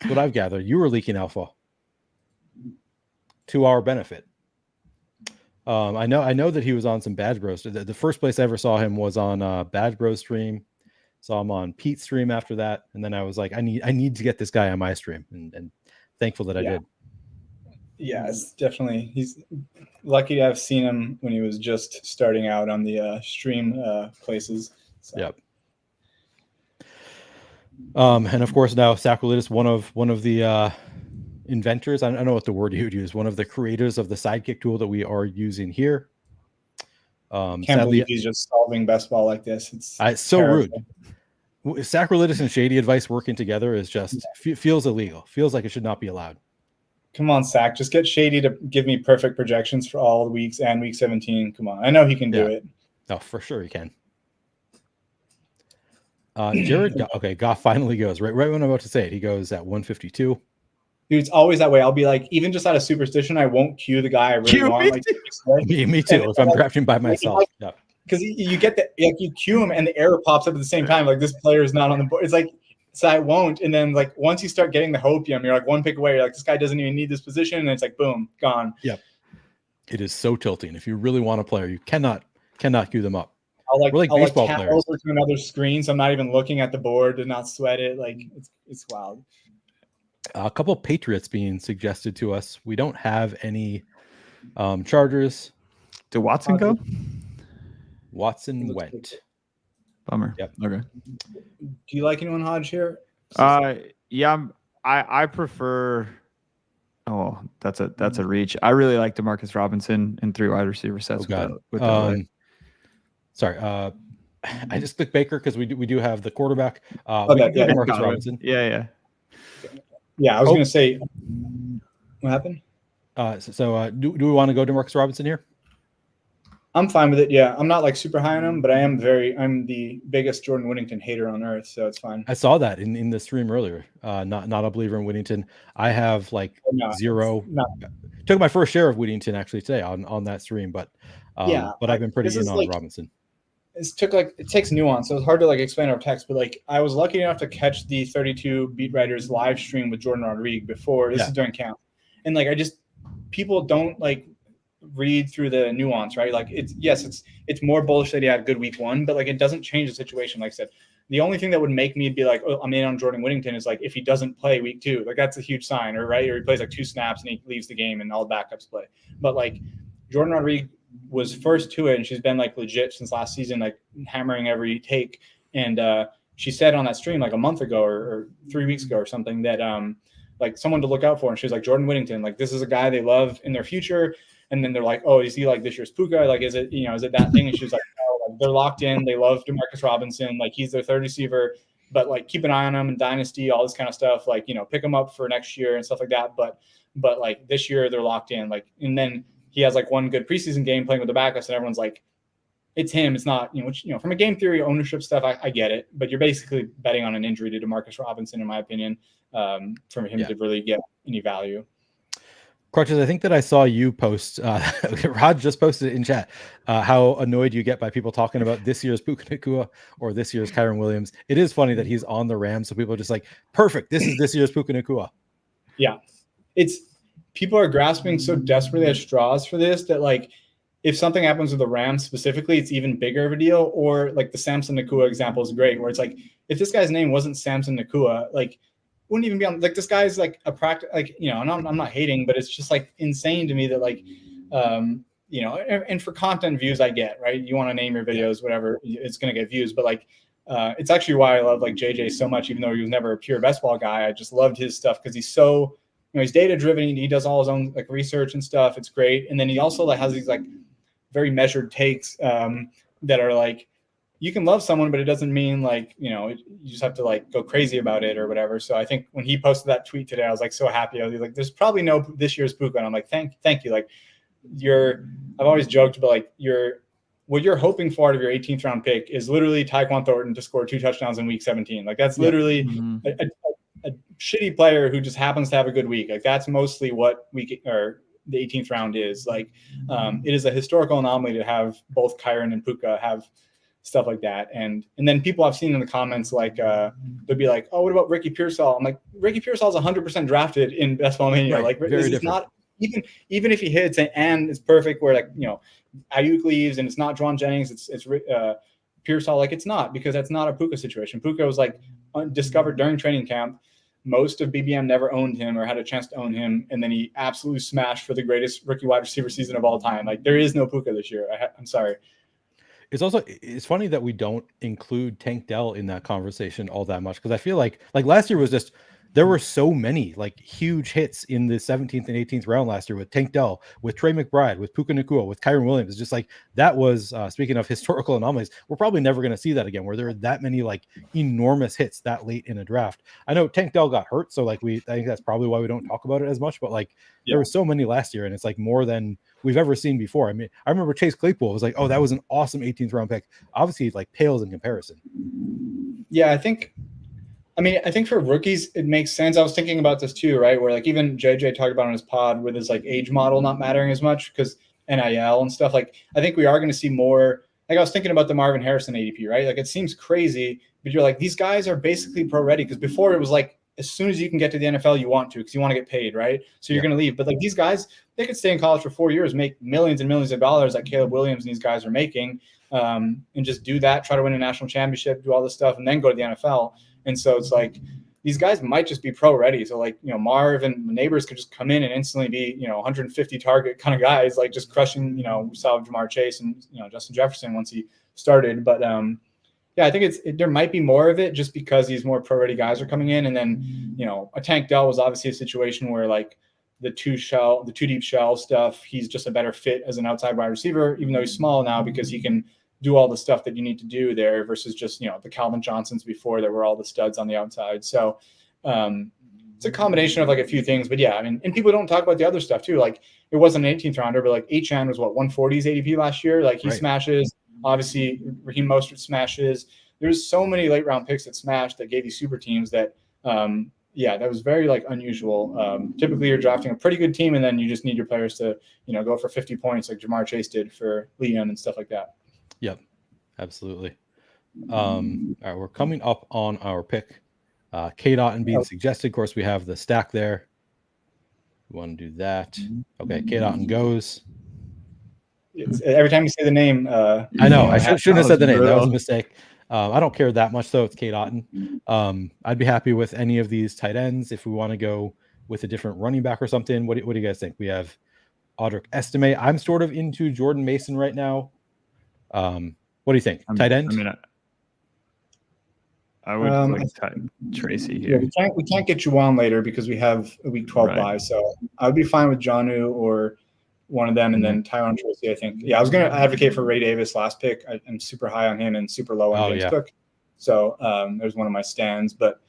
what I've gathered. You were leaking alpha to our benefit. I know that he was on some Badge Bros. The first place I ever saw him was on Badge Bros stream. Saw him on Pete's stream after that, and then I was like, I need to get this guy on my stream, and thankful that I did. Yeah, it's definitely, he's lucky to have seen him when he was just starting out on the stream places. So. Yep. And of course now Sacrilegious, one of the inventors. I don't know what the word you would use. One of the creators of the sidekick tool that we are using here. Can't Sadly, believe he's just solving best ball like this. It's so terrible. rude. Sacrilegious and shady advice working together is just feels illegal. Feels like it should not be allowed. Come on, Sack. Just get Shady to give me perfect projections for all the weeks and week 17. Come on. I know he can do it. Oh, for sure he can. Jared, Goff finally goes. Right when I'm about to say it, he goes at 152. Dude, it's always that way. I'll be like, even just out of superstition, I won't cue the guy I really want. Like, me too. If I'm drafting by myself. Because you get the you cue him and the error pops up at the same time. Like, this player is not on the board. It's like, so I won't. And then, like, once you start getting the hopium, you're like one pick away. You're like, this guy doesn't even need this position. And it's like, boom, gone. Yep. It is so tilting. If you really want a player, you cannot cue them up. I'll baseball players. Over to another screen, so I'm not even looking at the board to not sweat it. Like, it's wild. A couple of Patriots being suggested to us. We don't have any Chargers. Did Watson go? Watson went. Bummer. Yep. Okay. Do you like anyone, Hodge, here? Yeah, I prefer. Oh, that's a reach. I really like DeMarcus Robinson in 3 wide receiver sets. Sorry, I just clicked Baker because we do have the quarterback. DeMarcus Robinson. Yeah. I was going to say, what happened? Do we want to go DeMarcus Robinson here? I'm fine with it. Yeah, I'm not like super high on him, but I'm the biggest Jordan Whittington hater on earth, so it's fine. I saw that in the stream earlier. Not a believer in Whittington. I have zero. Took my first share of Whittington actually today on that stream, but I've been pretty in on Robinson. It takes nuance, so it's hard to explain our text. But I was lucky enough to catch the 32 Beat Writers live stream with Jordan Rodriguez before. This is during camp, and people don't read through the nuance, right? It's more bullish that he had a good week 1, but it doesn't change the situation. Like I said, the only thing that would make me be like, oh, I'm in on Jordan Whittington is if he doesn't play week 2, that's a huge sign, or he plays 2 snaps and he leaves the game and all the backups play. But Jordan Rodriguez was first to it, and she's been legit since last season, hammering every take. And she said on that stream a month ago or 3 weeks ago or something that someone to look out for. And she was like, Jordan Whittington, this is a guy they love in their future. And then they're like, oh, is he this year's Puka? Is it that thing? And she's like, no, they're locked in. They love DeMarcus Robinson. He's their third receiver, but keep an eye on him in dynasty, all this kind of stuff. Pick him up for next year and stuff like that. But this year they're locked in. And then he has one good preseason game playing with the backups, and everyone's like, it's him. It's not, from a game theory ownership stuff, I get it. But you're basically betting on an injury to DeMarcus Robinson, in my opinion, for him to really get any value. Krutches, I think that I saw you post, Rod just posted it in chat, how annoyed you get by people talking about this year's Puka Nacua or this year's Kyren Williams. It is funny that he's on the Rams, so people are just perfect, this is this year's Puka Nacua. Yeah. People are grasping so desperately at straws for this that if something happens with the Rams specifically, it's even bigger of a deal. Or the Samson Nacua example is great, where it's if this guy's name wasn't Samson Nacua, wouldn't even be on this guy's a practice, I'm not hating, but it's just insane to me that and for content views, I get, right? You want to name your videos, whatever, it's going to get views, but it's actually why I love JJ so much, even though he was never a pure best ball guy. I just loved his stuff because he's so, he's data driven. He does all his own research and stuff. It's great. And then he also has these very measured takes that are you can love someone, but it doesn't mean you just have to go crazy about it or whatever. So I think when he posted that tweet today, I was so happy. I was there's probably no this year's Puka. And I'm thank you. I've always joked, but what you're hoping for out of your 18th round pick is literally Tyquan Thornton to score 2 touchdowns in week 17. That's literally a shitty player who just happens to have a good week. That's mostly what the 18th round is. It is a historical anomaly to have both Kyren and Puka have stuff like that. And then people I've seen in the comments, they'll be like, oh, what about Ricky Pearsall? I'm Ricky Pearsall is 100% drafted in Best Ball Mania. This is not, even if he hits and it's perfect where Ayuk leaves and it's not Juwan Jennings, it's Pearsall, it's not, because that's not a Puka situation. Puka was discovered during training camp. Most of BBM never owned him or had a chance to own him, and then he absolutely smashed for the greatest rookie wide receiver season of all time. There is no Puka this year. I'm sorry. It's funny that we don't include Tank Dell in that conversation all that much, because I feel like last year was just there were so many like huge hits in the 17th and 18th round last year with Tank Dell, with Trey McBride, with Puka Nacua, with Kyron Williams. Just like that was speaking of historical anomalies, we're probably never going to see that again, where there are that many like enormous hits that late in a draft. I know Tank Dell got hurt, so like I think that's probably why we don't talk about it as much. But like there were so many last year, and it's like more than we've ever seen before. I mean, I remember Chase Claypool was like, oh, that was an awesome 18th round pick. Obviously, it like pales in comparison. Yeah, I think for rookies, it makes sense. I was thinking about this too, right? Where like even JJ talked about on his pod with his like age model not mattering as much because NIL and stuff. Like I think we are going to see more. Like I was thinking about the Marvin Harrison ADP, right? Like it seems crazy, but you're like, these guys are basically pro ready, because before it was like, as soon as you can get to the NFL, you want to, because you want to get paid, right? So you're going to leave. But like these guys, they could stay in college for 4 years, make millions and millions of dollars like Caleb Williams and these guys are making, and just do that, try to win a national championship, do all this stuff, and then go to the NFL. And so it's like these guys might just be pro ready. So like, Marv and Neighbors could just come in and instantly be, 150 target kind of guys, like just crushing, we saw Jamar Chase and, Justin Jefferson once he started. But yeah, I think there might be more of it just because these more pro ready guys are coming in. And then, a Tank Dell was obviously a situation where like the two deep shell stuff, he's just a better fit as an outside wide receiver, even though he's small now, because he can do all the stuff that you need to do there versus just, the Calvin Johnsons before there were all the studs on the outside. So it's a combination of like a few things, but yeah, I mean, and people don't talk about the other stuff too. Like it wasn't an 18th rounder, but like Achan was 140s ADP last year. Like he smashes. Obviously, Raheem Mostert smashes. There's so many late round picks that smashed that gave you super teams that, that was very like unusual. Typically, you're drafting a pretty good team, and then you just need your players to, go for 50 points like Jamar Chase did for Liam and stuff like that. Yep, absolutely. All right, we're coming up on our pick. K-Dot and being suggested. Of course, we have the stack there. We want to do that. Okay, K-Dot and goes. Every time you say the name, I know I shouldn't have said the name. That was a mistake. I don't care that much though. It's K-Dot. I'd be happy with any of these tight ends if we want to go with a different running back or something. What do you guys think? We have Audric Estime. I'm sort of into Jordan Mason right now. What do you think? Tight end? I mean, I would like Tracy here. Yeah, we can't get Juwan later because we have a week 12 bye. So I would be fine with Jonnu or one of them, and then Tyron Tracy, I think. Yeah, I was going to advocate for Ray Davis last pick. I'm super high on him and super low on James Cook. So there's one of my stands. But,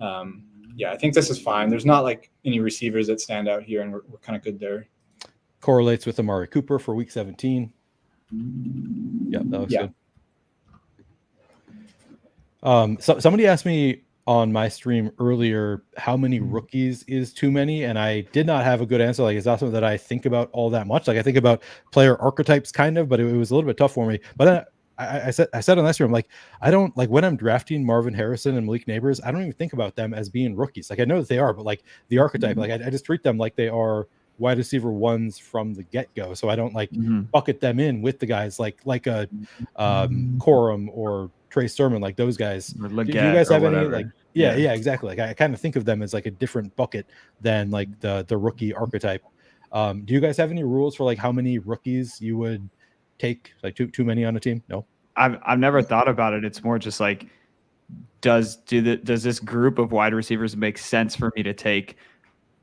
I think this is fine. There's not like any receivers that stand out here, and we're kind of good there. Correlates with Amari Cooper for week 17. Yeah, that looks good. So somebody asked me on my stream earlier how many rookies is too many, and I did not have a good answer. Like, it's not something that I think about all that much. Like, I think about player archetypes kind of, but it was a little bit tough for me. But then I said on that stream, like, I don't like when I'm drafting Marvin Harrison and Malik Neighbors, I don't even think about them as being rookies. Like, I know that they are, but like the archetype, like I just treat them like they are wide receiver ones from the get-go. So I don't like bucket them in with the guys like a Corum or Trey Sermon, like those guys. Do you guys have any like yeah, exactly. Like I kind of think of them as like a different bucket than like the rookie archetype. Do you guys have any rules for like how many rookies you would take? Like too many on a team? No. I've never thought about it. It's more just like does this group of wide receivers make sense for me to take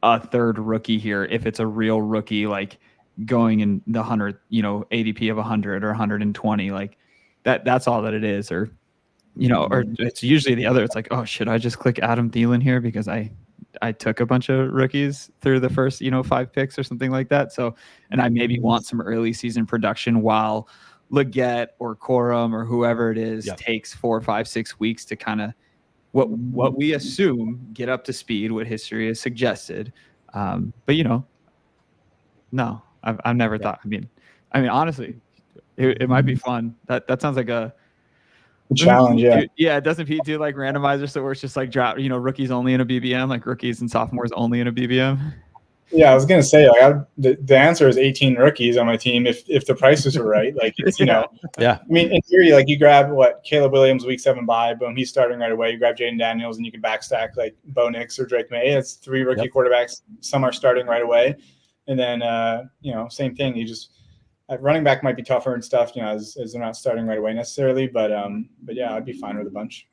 a third rookie here if it's a real rookie, like going in the 100, ADP of 100 or 120, like that's all that it is. Or or it's usually the other. It's like, oh, should I just click Adam Thielen here because I took a bunch of rookies through the first 5 picks or something like that. So, and I maybe want some early season production while Leggett or Corum or whoever it is takes 4, 5, 6 weeks to kind of what we assume get up to speed, what history has suggested. But no, I've never thought. I mean, honestly, it might be fun. That sounds like a challenge. Yeah. It doesn't Pete do like randomizer, so where it's just like draft, rookies only in a BBM, like rookies and sophomores only in a BBM. Yeah, I was gonna say like the answer is 18 rookies on my team if the prices are right. Like it's Yeah. I mean, in theory, like you grab Caleb Williams week 7 bye, boom, he's starting right away. You grab Jaden Daniels and you can backstack like Bo Nix or Drake May. It's 3 rookie quarterbacks. Some are starting right away, and then same thing. You just running back might be tougher and stuff, as they're not starting right away necessarily. But yeah, I'd be fine with a bunch.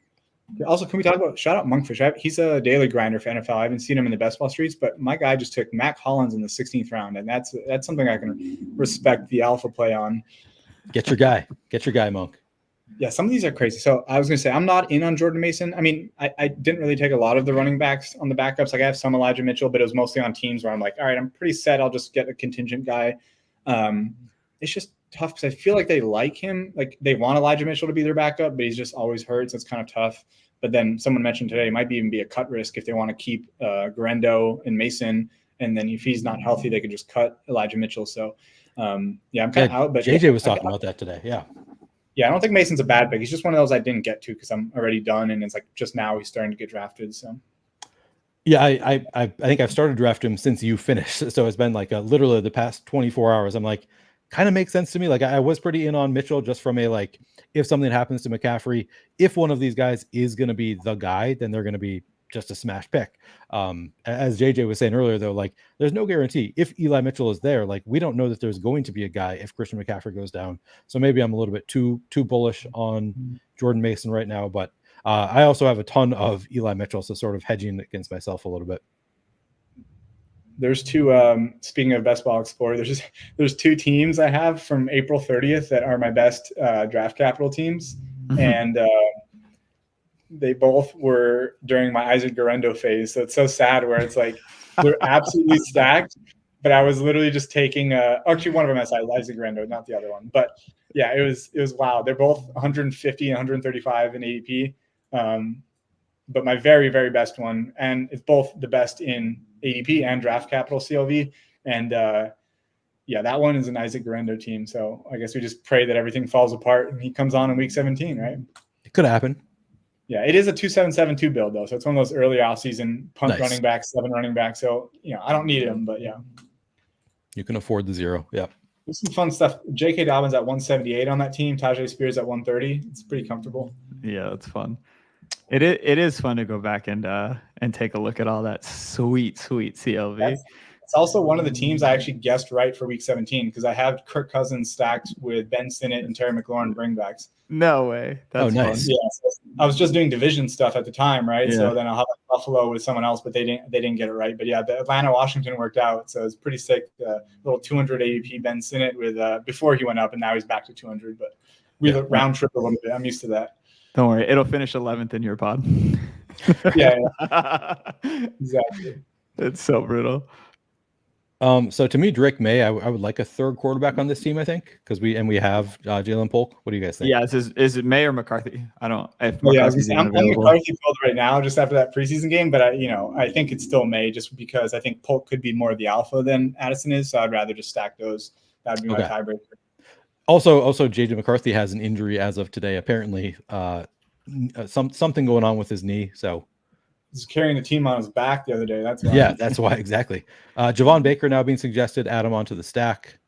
Also, can we talk about shout out Monkfish? He's a daily grinder for NFL. I haven't seen him in the best ball streets, but my guy just took Mac Hollins in the 16th round, and that's something I can respect the alpha play on. Get your guy, Monk. Yeah, some of these are crazy. So I was going to say, I'm not in on Jordan Mason. I mean, I didn't really take a lot of the running backs on the backups. Like I have some Elijah Mitchell, but it was mostly on teams where I'm like, all right, I'm pretty set. I'll just get a contingent guy. It's just tough because I feel like they like him. Like they want Elijah Mitchell to be their backup, but he's just always hurt. So it's kind of tough. But then someone mentioned today, it might even be a cut risk if they want to keep Garendo and Mason. And then if he's not healthy, they could just cut Elijah Mitchell. So I'm kind of out. But JJ was talking about that today. Yeah. Yeah, I don't think Mason's a bad pick. He's just one of those I didn't get to because I'm already done, and it's like just now he's starting to get drafted. So, yeah, I think I've started drafting him since you finished. So it's been like literally the past 24 hours. I'm like, kind of makes sense to me. Like I was pretty in on Mitchell just from a like, if something happens to McCaffrey, if one of these guys is going to be the guy, then they're going to be just a smash pick. As JJ was saying earlier, though, like there's no guarantee if Eli Mitchell is there. Like we don't know that there's going to be a guy if Christian McCaffrey goes down. So maybe I'm a little bit too bullish on Jordan Mason right now. But I also have a ton of Eli Mitchell, so sort of hedging against myself a little bit. There's two. Speaking of Best Ball Explorer, there's two teams I have from April 30th that are my best draft capital teams, and they both were during my Isaac Garendo phase. So it's so sad where it's like they're absolutely stacked. But I was literally just taking actually one of them as Isaac Garendo, not the other one. But yeah, it was wow. They're both 150 and 135 in ADP. But my very, very best one, and it's both the best in ADP and draft capital CLV. And yeah, that one is an Isaac Garendo team. So I guess we just pray that everything falls apart and he comes on in week 17, right? It could happen. Yeah, it is a 2-7-7-2 build though, so it's one of those early offseason punt running backs, 7 running backs. So I don't need him, but yeah, you can afford the 0. Yeah, there's some fun stuff. J.K. Dobbins at 178 on that team. Tajay Spears at 130. It's pretty comfortable. Yeah, that's fun. It is fun to go back and take a look at all that sweet CLV. It's also one of the teams I actually guessed right for week 17 because I have Kirk Cousins stacked with Ben Sinnott and Terry McLaurin bringbacks. No way. That's nice. Yeah, so I was just doing division stuff at the time, right? Yeah. So then I'll have Buffalo with someone else, but they didn't get it right. But yeah, the Atlanta Washington worked out, so it's pretty sick. Little 200 ADP Ben Sinnott with before he went up, and now he's back to 200. But we round trip a little bit. I'm used to that. Don't worry, it'll finish 11th in your pod. yeah, exactly. It's so brutal. So to me, Drake May, I would like a third quarterback on this team, I think, because we have Jalen Polk. What do you guys think? Yeah, is it May or McCarthy? I don't. If I'm McCarthy filled right now, just after that preseason game, but I think it's still May, just because I think Polk could be more of the alpha than Addison is, so I'd rather just stack those. That would be my tiebreaker. Also, JJ McCarthy has an injury as of today. Apparently, something going on with his knee. So. He's carrying the team on his back the other day. That's why. Yeah, that's why exactly. Javon Baker now being suggested. Add him onto the stack.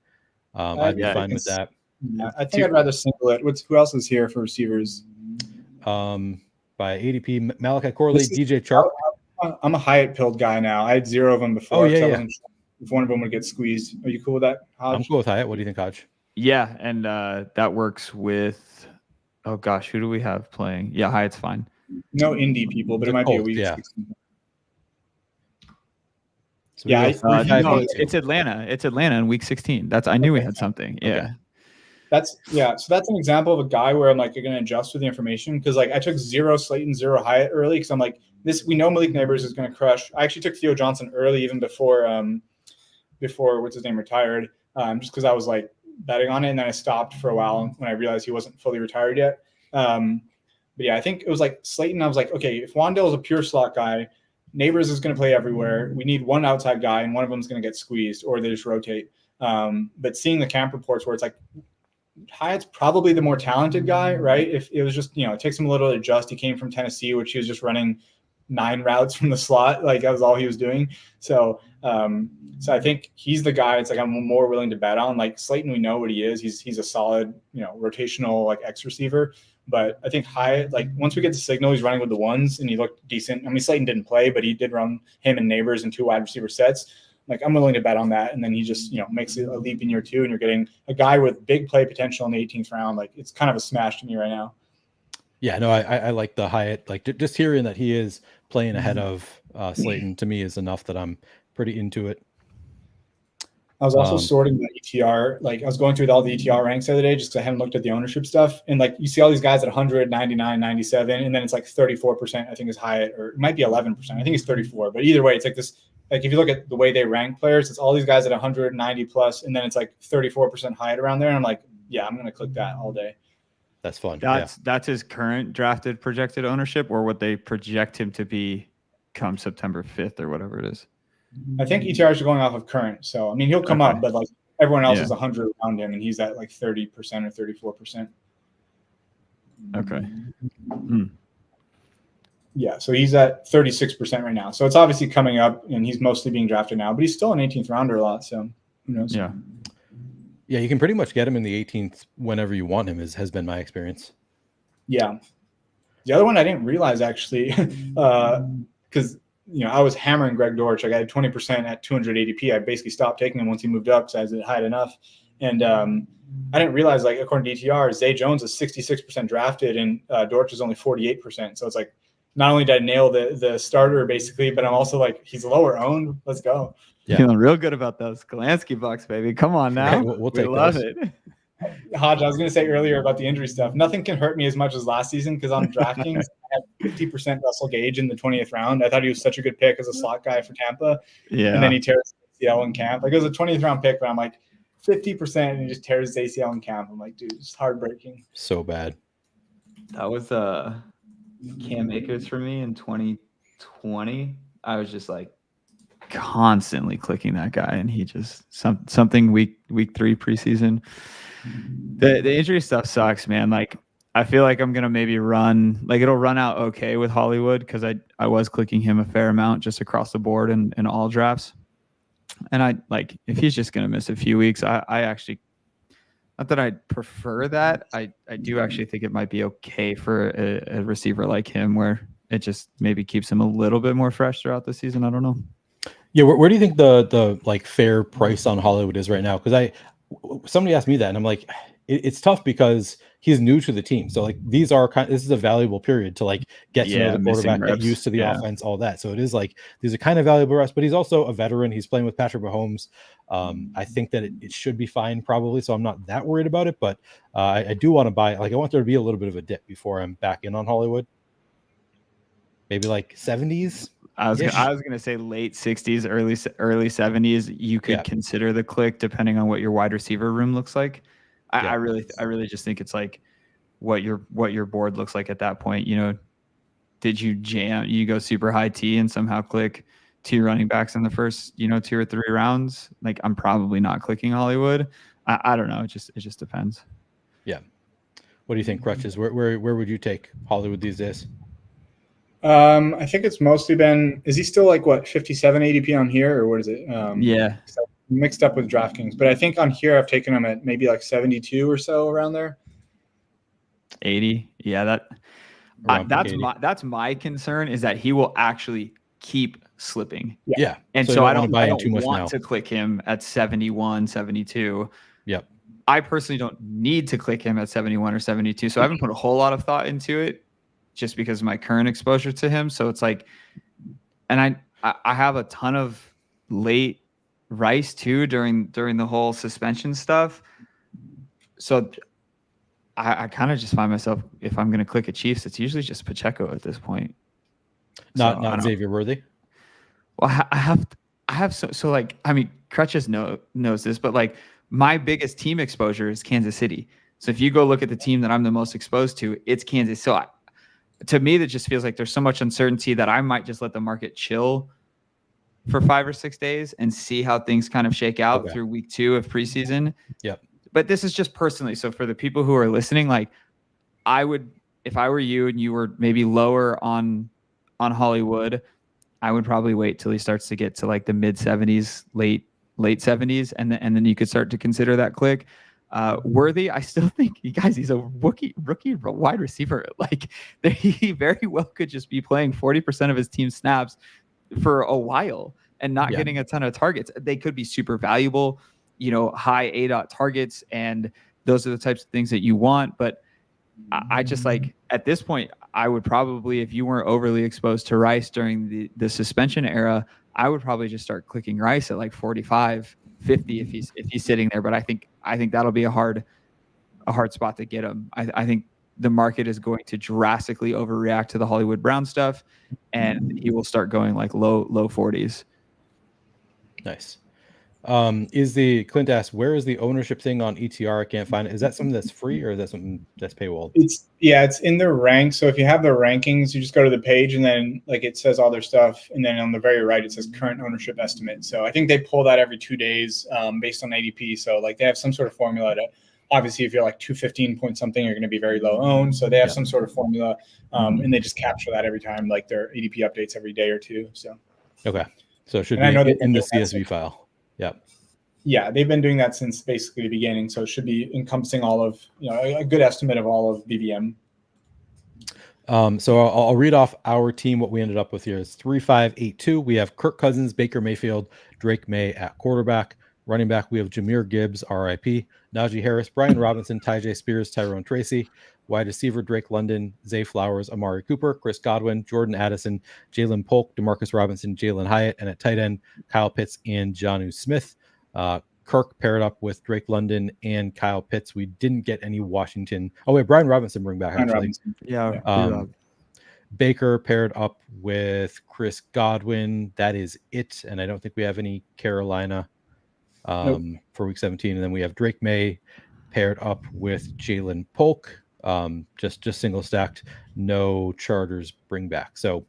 I'd be fine with that. Yeah, I think I'd rather single it. Who else is here for receivers? By ADP, Malachi Corley, DJ Chark. I'm a Hyatt pilled guy now. I had 0 of them before. Oh yeah. If one of them would get squeezed, are you cool with that, Hodge? I'm cool with Hyatt. What do you think, Hodge? Yeah, and that works with. Oh gosh, who do we have playing? Yeah, Hyatt's fine. No indie people, but it might be a week. Yeah. So no, it's Atlanta. It's Atlanta in week 16. I knew we had something. Yeah. Okay. So that's an example of a guy where I'm like, you're going to adjust with the information. Cause like I took 0 Slayton, 0 Hyatt early. Cause I'm like we know Malik Neighbors is going to crush. I actually took Theo Johnson early, even before what's his name retired. Just cause I was like betting on it. And then I stopped for a while when I realized he wasn't fully retired yet. But yeah, I think it was like Slayton. I was like, okay, if Wandale is a pure slot guy, Neighbors is going to play everywhere. We need one outside guy, and one of them is going to get squeezed, or they just rotate. But seeing the camp reports where it's like Hyatt's probably the more talented guy, right? If it was just, it takes him a little to adjust. He came from Tennessee, which he was just running 9 routes from the slot. Like that was all he was doing. So I think he's the guy. It's like I'm more willing to bet on. Like Slayton, we know what he is. He's a solid, rotational like X receiver. But I think Hyatt, like once we get the signal, he's running with the ones and he looked decent. I mean, Slayton didn't play, but he did run him and Neighbors in 2 wide receiver sets. Like I'm willing to bet on that. And then he just, makes a leap in year 2 and you're getting a guy with big play potential in the 18th round. Like it's kind of a smash to me right now. Yeah, no, I like the Hyatt. Like just hearing that he is playing ahead of Slayton to me is enough that I'm pretty into it. I was also sorting the ETR. Like I was going through all the ETR ranks the other day just because I hadn't looked at the ownership stuff. And like you see all these guys at 100, 99, 97, and then it's like 34%, I think is Hyatt, or it might be 11%. I think it's 34. But either way, it's like this, like if you look at the way they rank players, it's all these guys at 190 plus, and then it's like 34% Hyatt around there. And I'm like, yeah, I'm going to click that all day. That's fun. That's his current drafted projected ownership, or what they project him to be come September 5th or whatever it is. I think ETRs are going off of current. So, I mean, he'll come up, but like everyone else is 100 around him, and he's at like 30% or 34%. Okay. Yeah, so he's at 36% right now. So it's obviously coming up, and he's mostly being drafted now, but he's still an 18th rounder a lot. So who knows? Yeah. Yeah, you can pretty much get him in the 18th whenever you want him, has been my experience. Yeah. The other one I didn't realize actually, because I was hammering Greg Dortch. Like I had 20% at 200 ADP. I basically stopped taking him once he moved up because I was high enough. And I didn't realize, like, according to ETR, Zay Jones is 66% drafted and Dortch is only 48%. So it's like, not only did I nail the starter basically, but I'm also like, he's lower owned. Let's go. Yeah. Feeling real good about those Skolansky bucks, baby. Come on now. Right, we'll take love those. it. Hodge, I was going to say earlier about the injury stuff. Nothing can hurt me as much as last season because on DraftKings, I had 50% Russell Gage in the 20th round. I thought he was such a good pick as a slot guy for Tampa. Yeah. And then he tears ACL in camp. Like, it was a 20th round pick, but I'm like 50% and he just tears his ACL in camp. I'm like, dude, it's heartbreaking. So bad. That was Cam Akers for me in 2020. I was just like constantly clicking that guy, and he just something week 3 preseason. The injury stuff sucks, man. Like I feel like I'm gonna maybe it'll run out okay with Hollywood because I was clicking him a fair amount just across the board in all drafts. And I like if he's just gonna miss a few weeks, I actually, not that I'd prefer that. I do actually think it might be okay for a receiver like him where it just maybe keeps him a little bit more fresh throughout the season. I don't know. Yeah, where do you think the like fair price on Hollywood is right now? Because somebody asked me that, and I'm like, it's tough because he's new to the team. So like this is a valuable period to like get to know the quarterback, get used to the offense, all that. So it is like these are kind of valuable reps, but he's also a veteran. He's playing with Patrick Mahomes. I think that it should be fine probably. So I'm not that worried about it, but I do want to buy. Like I want there to be a little bit of a dip before I'm back in on Hollywood. Maybe like 70s. I was gonna say late 60s, early 70s. You could consider the click depending on what your wide receiver room looks like. I really just think it's like what your board looks like at that point. Did you go super high T and somehow click 2 running backs in the first 2 or 3 rounds? Like I'm probably not clicking Hollywood. I don't know. It just depends. Yeah. What do you think, Krutches? Where would you take Hollywood these days? I think it's mostly been. Is he still like 57 ADP on here, or what is it? Yeah, mixed up with DraftKings, but I think on here I've taken him at maybe like 72 or so around there. 80, yeah. That's my concern is that he will actually keep slipping. Yeah, and so I don't want to click him at 71, 72. Yep. I personally don't need to click him at 71 or 72, so I haven't put a whole lot of thought into it, just because of my current exposure to him. So it's like, and I have a ton of late Rice too during the whole suspension stuff. So I kind of just find myself, if I'm going to click a Chiefs, it's usually just Pacheco at this point. Not Xavier Worthy. Well, I have so like, I mean, Krutches knows this, but like my biggest team exposure is Kansas City. So if you go look at the team that I'm the most exposed to, it's Kansas. So to me, that just feels like there's so much uncertainty that I might just let the market chill for 5 or 6 days and see how things kind of shake out through week 2 of preseason. Yep. But this is just personally. So for the people who are listening, like I would, if I were you and you were maybe lower on Hollywood, I would probably wait till he starts to get to like the mid 70s, late 70s. And then you could start to consider that click. Worthy, I still think he's a rookie wide receiver. Like he very well could just be playing 40% of his team snaps for a while and not getting a ton of targets. They could be super valuable, high ADOT targets, and those are the types of things that you want. But I just like at this point, I would probably, if you weren't overly exposed to Rice during the suspension era, I would probably just start clicking Rice at like 45, 50 if he's sitting there. But I think that'll be a hard spot to get him. I think the market is going to drastically overreact to the Hollywood Brown stuff, and he will start going like low 40s. Nice. Clint asked, where is the ownership thing on ETR? I can't find it. Is that something that's free or is that something that's paywalled? It's in their ranks. So if you have the rankings, you just go to the page and then like it says all their stuff. And then on the very right, it says current ownership estimate. So I think they pull that every 2 days based on ADP. So like they have some sort of formula to, obviously if you're like 215 point something, you're going to be very low owned. So they have some sort of formula and they just capture that every time, like their ADP updates every day or two. So, okay. So it should be in the CSV file. Yeah, they've been doing that since basically the beginning, so it should be encompassing all of, a good estimate of all of BVM. So I'll read off our team. What we ended up with here is 3-5-8-2. We have Kirk Cousins, Baker Mayfield, Drake May at quarterback. Running back, we have Jahmyr Gibbs, RIP, Najee Harris, Brian Robinson, Tyjae Spears, Tyrone Tracy. Wide receiver, Drake London, Zay Flowers, Amari Cooper, Chris Godwin, Jordan Addison, Jalen Polk, Demarcus Robinson, Jalen Hyatt, and at tight end, Kyle Pitts and Jonnu Smith. Kirk paired up with Drake London and Kyle Pitts. We didn't get any Washington. Oh, wait, Brian Robinson bring back, actually. Yeah. Baker paired up with Chris Godwin. That is it. And I don't think we have any Carolina for week 17. And then we have Drake May paired up with Jalen Polk. Just single stacked, no Chargers bring back. So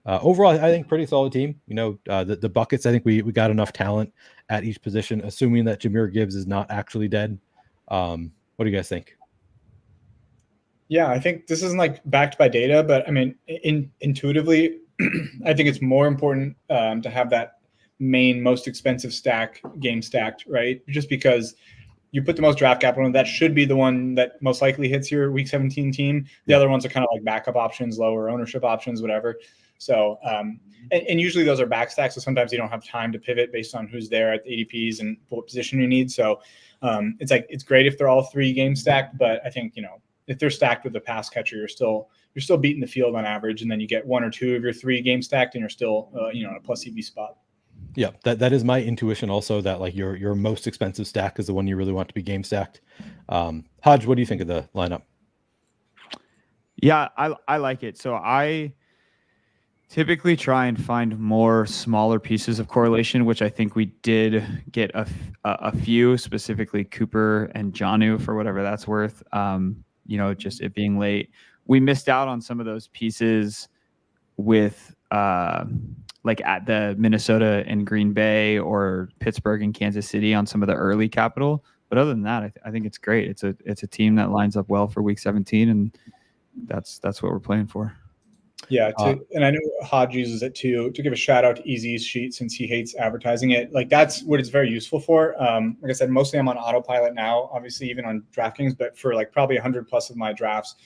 overall, I think pretty solid team. The buckets, I think we got enough talent at each position, assuming that Jahmyr Gibbs is not actually dead. What do you guys think? Yeah, I think this isn't like backed by data, but I mean, intuitively, I think it's more important to have that main most expensive game stacked, right? Just because you put the most draft capital in, that should be the one that most likely hits your week 17 team. The other ones are kind of like backup options, lower ownership options, whatever. So, and usually those are backstacks. So sometimes you don't have time to pivot based on who's there at the ADPs and what position you need. So it's great if they're all 3 game stacked, but I think, if they're stacked with the pass catcher, you're still beating the field on average. And then you get 1 or 2 of your 3 game stacked and you're still, in a plus EV spot. Yeah, that is my intuition also, that like your most expensive stack is the one you really want to be game stacked. Hodge, what do you think of the lineup? Yeah, I like it. So I typically try and find more smaller pieces of correlation, which I think we did get a few, specifically Cooper and Jonnu for whatever that's worth. Just it being late. We missed out on some of those pieces with like at the Minnesota and Green Bay or Pittsburgh and Kansas City on some of the early capital. But other than that, I think it's great. It's a team that lines up well for week 17, and that's what we're playing for. Yeah, and I know Hodge uses it too, to give a shout out to Easy's sheet, since he hates advertising it. Like that's what it's very useful for. Like I said, mostly I'm on autopilot now, obviously even on DraftKings, but for like probably 100 plus of my drafts,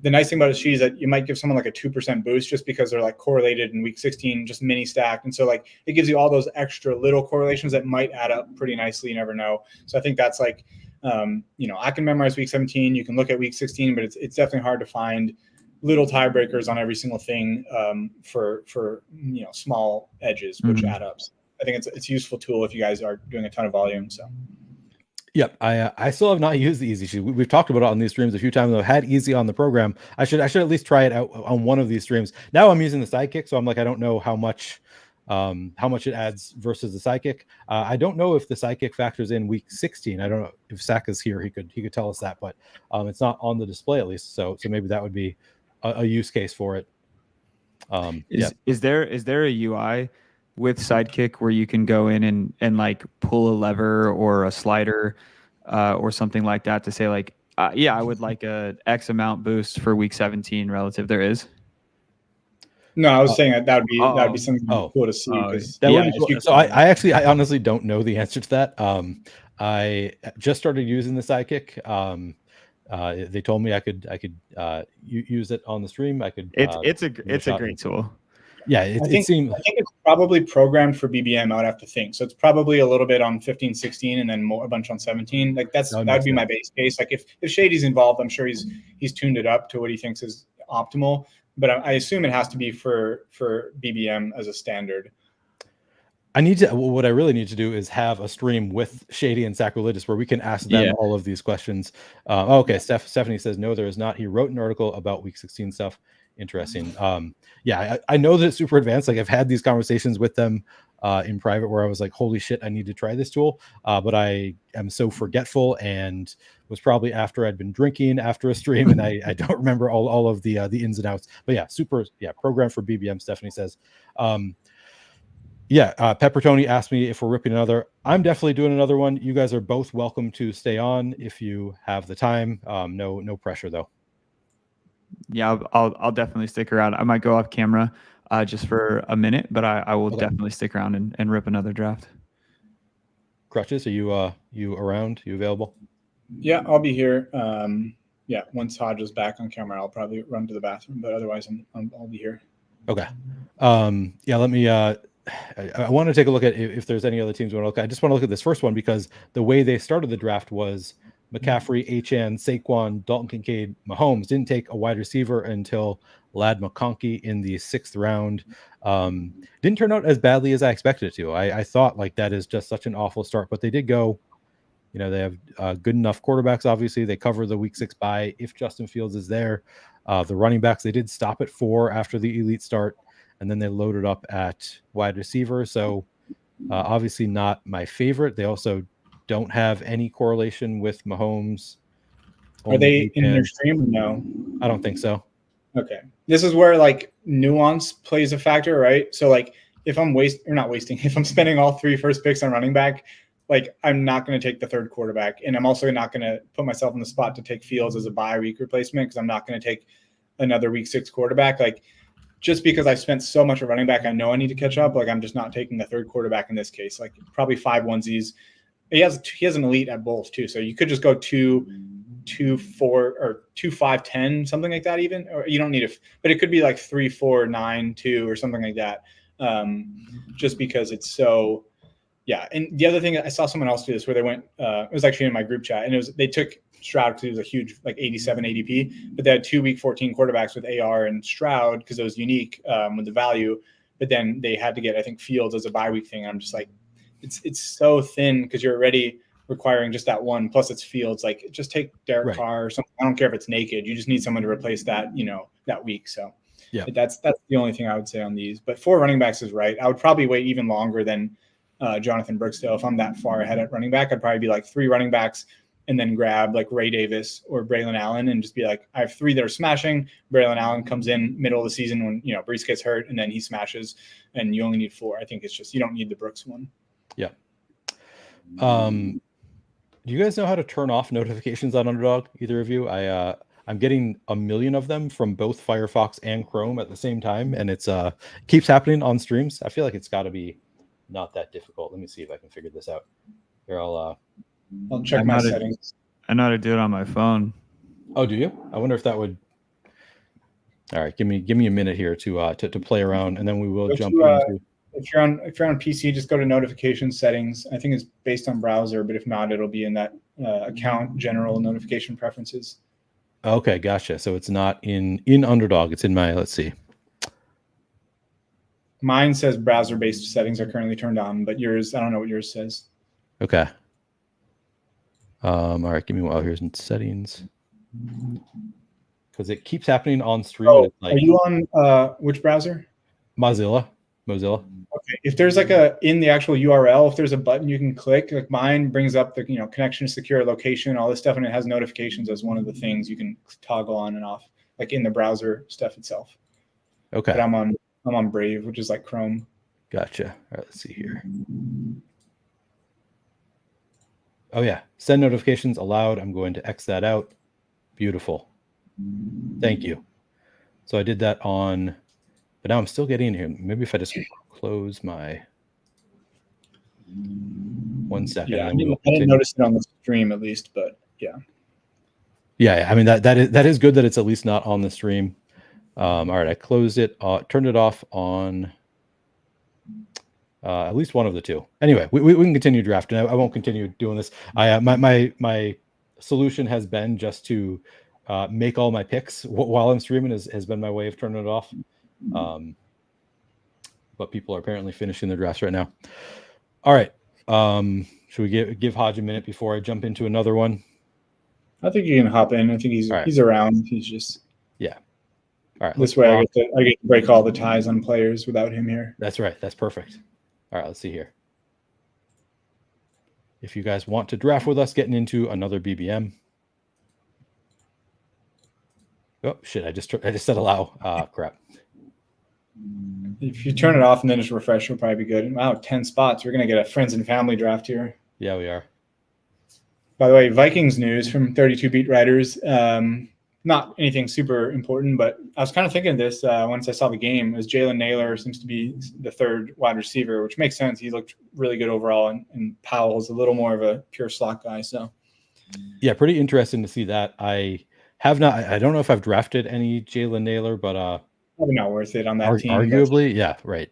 the nice thing about his sheet is that you might give someone like a 2% boost just because they're like correlated in week 16, just mini stacked. And so like it gives you all those extra little correlations that might add up pretty nicely. You never know. So I think that's like, I can memorize week 17. You can look at week 16, but it's definitely hard to find little tiebreakers on every single thing for small edges, which add up. So I think it's a useful tool if you guys are doing a ton of volume. So. Yep, I still have not used the Easy sheet. We've talked about it on these streams a few times. I've had Easy on the program. I should at least try it out on one of these streams. Now I'm using the Sidekick, so I'm like, I don't know how much it adds versus the Sidekick. I don't know if the Sidekick factors in week 16. I don't know if Zach is here. He could tell us that, but it's not on the display at least. So maybe that would be a use case for it. Is there a UI with Sidekick where you can go in and like pull a lever or a slider or something like that to say like, I would like a X amount boost for week 17 relative? There is. No, I was saying that would be something cool to see. I honestly don't know the answer to that. I just started using the Sidekick. They told me I could use it on the stream. I could. It's a great tool. Yeah, I it seems. I think it's probably programmed for BBM. I would have to think. So it's probably a little bit on 15, 16, and then a bunch on 17. Like that would be my base case. Like if Shady's involved, I'm sure he's tuned it up to what he thinks is optimal. But I assume it has to be for BBM as a standard. What I really need to do is have a stream with Shady and Sacrilegious where we can ask them all of these questions. Okay, Stephanie says no, there is not. He wrote an article about week 16 stuff. Interesting. I know that it's super advanced. Like I've had these conversations with them in private where I was like, holy shit, I need to try this tool. But I am so forgetful, and was probably after I'd been drinking after a stream, and I don't remember all of the ins and outs. But program for BBM, Stephanie says. Pepper Tony asked me if we're ripping another. I'm definitely doing another one. You guys are both welcome to stay on if you have the time. No pressure though. Yeah, I'll definitely stick around. I might go off camera just for a minute, but I will definitely stick around and rip another draft. Krutches, are you around? You available? Yeah, I'll be here. Once Hodge is back on camera, I'll probably run to the bathroom, but otherwise I'll be here. Okay. Let me I want to take a look at if there's any other teams we want to look at. I just want to look at this first one because the way they started the draft was McCaffrey, Achane, Saquon, Dalton Kincaid, Mahomes. Didn't take a wide receiver until Ladd McConkey in the 6th round. Didn't turn out as badly as I expected it to. I thought like that is just such an awful start, but they did go. They have good enough quarterbacks. Obviously, they cover the week 6 bye if Justin Fields is there. The running backs, they did stop at 4 after the elite start. And then they loaded up at wide receiver. So obviously not my favorite. They also don't have any correlation with Mahomes. Are they in their stream or no? I don't think so. Okay. This is where like nuance plays a factor, right? So like if I'm if I'm spending all 3 first picks on running back, like I'm not going to take the 3rd quarterback. And I'm also not going to put myself in the spot to take Fields as a bye week replacement because I'm not going to take another week 6 quarterback. Like, just because I've spent so much of running back, I know I need to catch up. Like I'm just not taking the 3rd quarterback in this case. Like probably 5 onesies. He has an elite at both too, so you could just go 2, 4, or 2, 5, 10, something like that. Even, or you don't need but it could be like 3, 4, 9, 2, or something like that. Just because it's so. Yeah, and the other thing I saw someone else do this where they went. It was actually in my group chat, and they took Stroud because he was a huge like 87 ADP, but they had 2 week 14 quarterbacks with AR and Stroud because it was unique with the value. But then they had to get I think Fields as a bye week thing. And I'm just like, it's so thin because you're already requiring just that one. Plus it's Fields. Like just take Derek Carr or something. I don't care if it's naked. You just need someone to replace that that week. So yeah, that's the only thing I would say on these. But 4 running backs is right. I would probably wait even longer than Jonathan Brookstill. If I'm that far ahead at running back, I'd probably be like 3 running backs and then grab like Ray Davis or Braylon Allen and just be like, I have 3 that are smashing. Braylon Allen comes in middle of the season when, Brees gets hurt and then he smashes and you only need 4. I think it's just, you don't need the Brooks one. Yeah. Do you guys know how to turn off notifications on Underdog? Either of you? I'm getting a million of them from both Firefox and Chrome at the same time. And it's keeps happening on streams. I feel like it's gotta be not that difficult. Let me see if I can figure this out. Here, I'll check my settings. I know how to do it on my phone. Oh, do you? I wonder if that would. All right, give me a minute here to play around, and then we will jump into. If you're on PC, just go to notification settings. I think it's based on browser, but if not, it'll be in that account general notification preferences. Okay, gotcha. So it's not in Underdog. It's in my. Let's see. Mine says browser-based settings are currently turned on, but yours, I don't know what yours says. Okay. All right, give me a while. Here's in settings. Because it keeps happening on stream. Oh, are you on which browser? Mozilla. Okay. If there's like in the actual URL, if there's a button you can click, like mine brings up the connection secure location, all this stuff, and it has notifications as one of the things you can toggle on and off, like in the browser stuff itself. Okay. But I'm on Brave, which is like Chrome. Gotcha. All right, let's see here. Oh yeah, send notifications allowed. I'm going to X that out. Beautiful. Thank you. So I did that on, but now I'm still getting in here. Maybe if I just close my 1 second. Yeah, I didn't notice it on the stream at least, but yeah. Yeah, I mean that is good that it's at least not on the stream. All right, I closed it, turned it off on at least one of the two. Anyway, we can continue drafting. I won't continue doing this. My solution has been just to make all my picks while I'm streaming has been my way of turning it off. But people are apparently finishing their drafts right now. All right. Should we give Hodge a minute before I jump into another one? I think you can hop in. I think he's around. He's just all right. This way I get to break all the ties on players without him here. That's right. That's perfect. All right, let's see here. If you guys want to draft with us, getting into another BBM. Oh shit! I just said allow. Crap. If you turn it off and then just refresh, you'll probably be good. Wow, 10 spots. We're gonna get a friends and family draft here. Yeah, we are. By the way, Vikings news from 32 beat writers. Not anything super important, but I was kind of thinking this once I saw the game. As Jalen Naylor seems to be the third wide receiver, which makes sense. He looked really good overall, and Powell's a little more of a pure slot guy. So, yeah, pretty interesting to see that. I have not. I don't know if I've drafted any Jalen Naylor, but probably not worth it on that team. Arguably, yeah, right.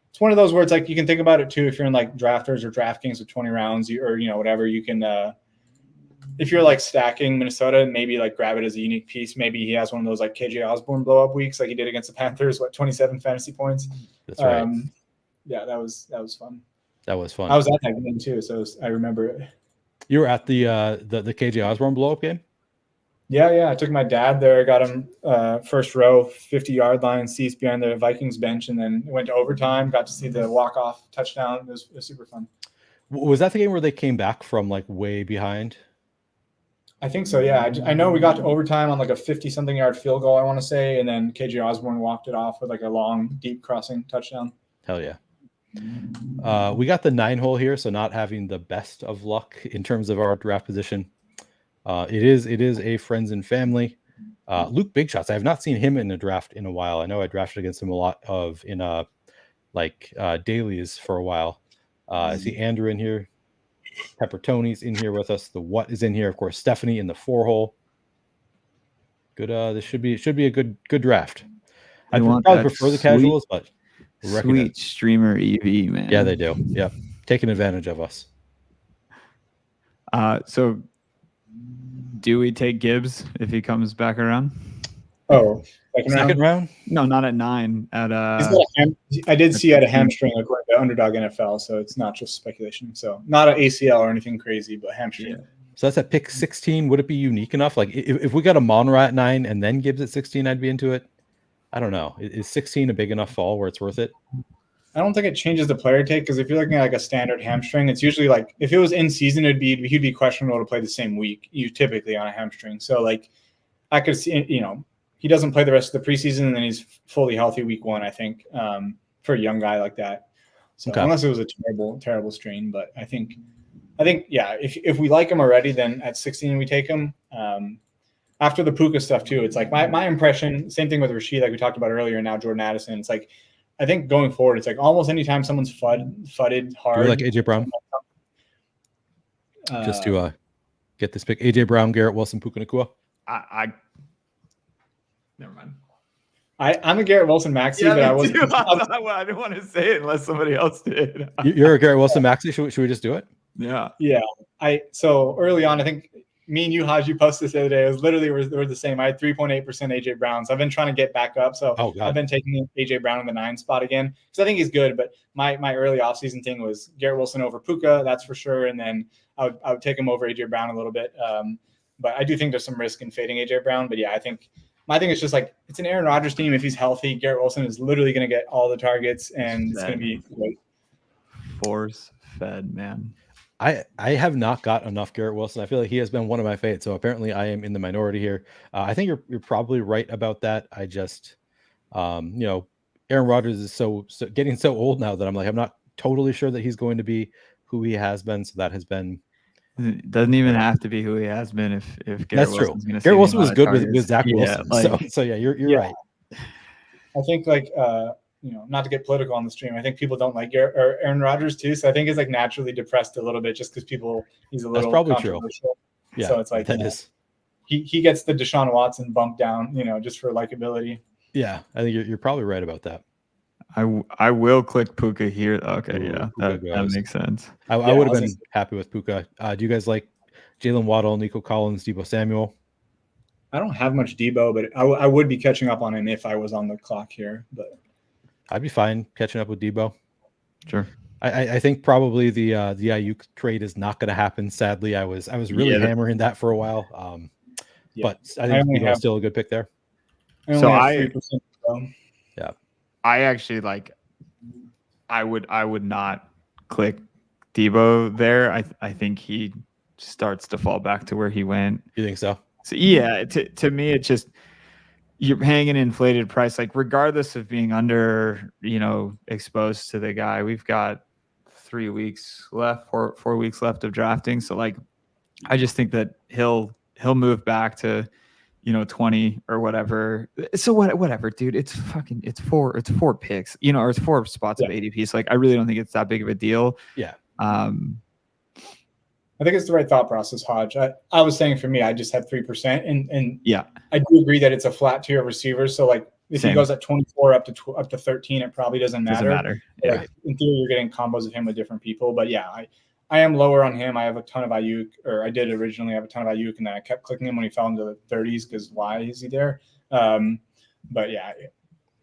It's one of those where it's like you can think about it too. If you're in like drafters or DraftKings with 20 rounds, or whatever, you can. If you're like stacking Minnesota, maybe like grab it as a unique piece. Maybe he has one of those like KJ Osborne blow up weeks, like he did against the Panthers. 27 fantasy points. That's right. Yeah, that was fun. That was fun. I was at that game too, so I remember it. You were at the KJ Osborne blow up game. Yeah. I took my dad there. Got him first row, 50-yard line seats behind the Vikings bench, and then went to overtime. Got to see the walk-off touchdown. It was super fun. Was that the game where they came back from like way behind? I think so, yeah. I know we got to overtime on like a 50-something yard field goal, I want to say, and then KJ Osborne walked it off with like a long, deep crossing touchdown. Hell yeah. We got the 9 hole here, so not having the best of luck in terms of our draft position. It is a friends and family. Luke Big Shots. I have not seen him in a draft in a while. I know I drafted against him a lot in dailies for a while. I see Andrew in here. Pepper Tony's in here with us. The What is in here, of course. Stephanie in the 4 hole. Good. This should be a good draft. I probably prefer the casuals, but sweet streamer EV, man. Yeah, they do. Yep, taking advantage of us. So do we take Gibbs if he comes back around? Oh, second round? No, not at 9. At I did see at a hamstring according to Underdog NFL, so it's not just speculation. So not an ACL or anything crazy, but hamstring. Yeah. So that's at pick 16. Would it be unique enough? Like if we got a Monra at 9 and then Gibbs at 16, I'd be into it. I don't know. Is 16 a big enough fall where it's worth it? I don't think it changes the player take, because if you're looking at like a standard hamstring, it's usually like if it was in season, he'd be questionable to play the same week. You typically on a hamstring. So like I could see, he doesn't play the rest of the preseason, and then he's fully healthy week 1, I think, for a young guy like that. So unless it was a terrible strain, but I think, yeah, if we like him already, then at 16 we take him. After the Puka stuff too, it's like my impression, same thing with Rashid, like we talked about earlier, and now Jordan Addison. It's like, I think going forward, it's like almost anytime someone's fudded hard. Like AJ Brown. Just to get this pick, AJ Brown, Garrett Wilson, Puka Nacua. Never mind. I'm a Garrett Wilson maxi, but I wasn't. I didn't want to say it unless somebody else did. You're a Garrett Wilson maxi. Should we just do it? Yeah. So early on, I think me and you, Hodge, you posted this the other day. It was literally we're the same. I had 3.8% AJ Brown. So I've been trying to get back up. So I've been taking AJ Brown in the 9 spot again because I think he's good. But my early offseason thing was Garrett Wilson over Puka, that's for sure. And then I would take him over AJ Brown a little bit. But I do think there's some risk in fading AJ Brown. But yeah, I think my thing is just like it's an Aaron Rodgers team. If he's healthy, Garrett Wilson is literally going to get all the targets, and it's going to be great. Force fed, man. I have not got enough Garrett Wilson. I feel like he has been one of my faves. So apparently I am in the minority here. I think you're probably right about that. I just, Aaron Rodgers is so getting so old now that I'm not totally sure that he's going to be who he has been. So that has been. It doesn't even have to be who he has been if Garrett that's Wilson's true. Garrett Wilson was good with Zach Wilson. So yeah, you're right. I think not to get political on the stream, I think people don't like Aaron Rodgers too. So I think he's like naturally depressed a little bit just because he's a little probably true. Yeah, so it's like he gets the Deshaun Watson bump down, just for likability. Yeah, I think you're probably right about that. I will click Puka here. Okay, Ooh, yeah, Puka that makes sense. I would have been happy with Puka. Do you guys like Jalen Waddle, Nico Collins, Deebo Samuel? I don't have much Debo, but I would be catching up on him if I was on the clock here. But I'd be fine catching up with Debo. Sure. I think probably the Ayuk trade is not going to happen. Sadly, I was really hammering that for a while. But I think Debo's still a good pick there. I only have 3%. Yeah, I actually I would not click Debo there. I think he starts to fall back to where he went. You think so? So yeah, to me, it's just you're paying an inflated price. Like regardless of being under, exposed to the guy, we've got 3 weeks left, 4 weeks left of drafting. So like, I just think that he'll move back to, 20 or whatever. So whatever, dude. It's four picks, or it's 4 spots of ADP. So like, I really don't think it's that big of a deal. Yeah. I think it's the right thought process, Hodge. I was saying for me, I just have 3%, and yeah, I do agree that it's a flat tier of receivers. So like, if he goes at 24 up to 13, it probably doesn't matter. Yeah. Like, in theory, you're getting combos of him with different people. But yeah, I am lower on him. I have a ton of Ayuk, or I did originally have a ton of Ayuk, and then I kept clicking him when he fell into the 30s because why is he there? But yeah,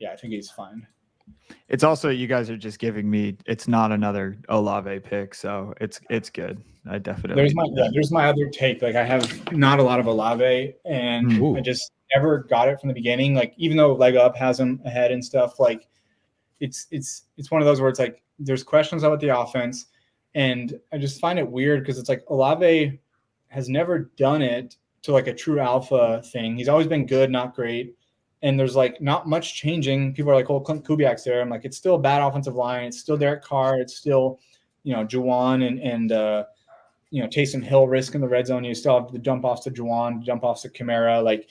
I think he's fine. It's also, you guys are just giving me, it's not another Olave pick, so it's good. I definitely there's my other take. Like, I have not a lot of Olave, and I just never got it from the beginning. Like, even though Leg Up has him ahead and stuff, like it's one of those where it's like there's questions about the offense, and I just find it weird because it's like Olave has never done it to like a true alpha thing. He's always been good, not great. And there's like not much changing. People are like, "Oh, Clint Kubiak's there." I'm like, it's still a bad offensive line. It's still Derek Carr. It's still, Juwan and Taysom Hill risk in the red zone. You still have the jump offs to Juwan, jump offs to Kamara,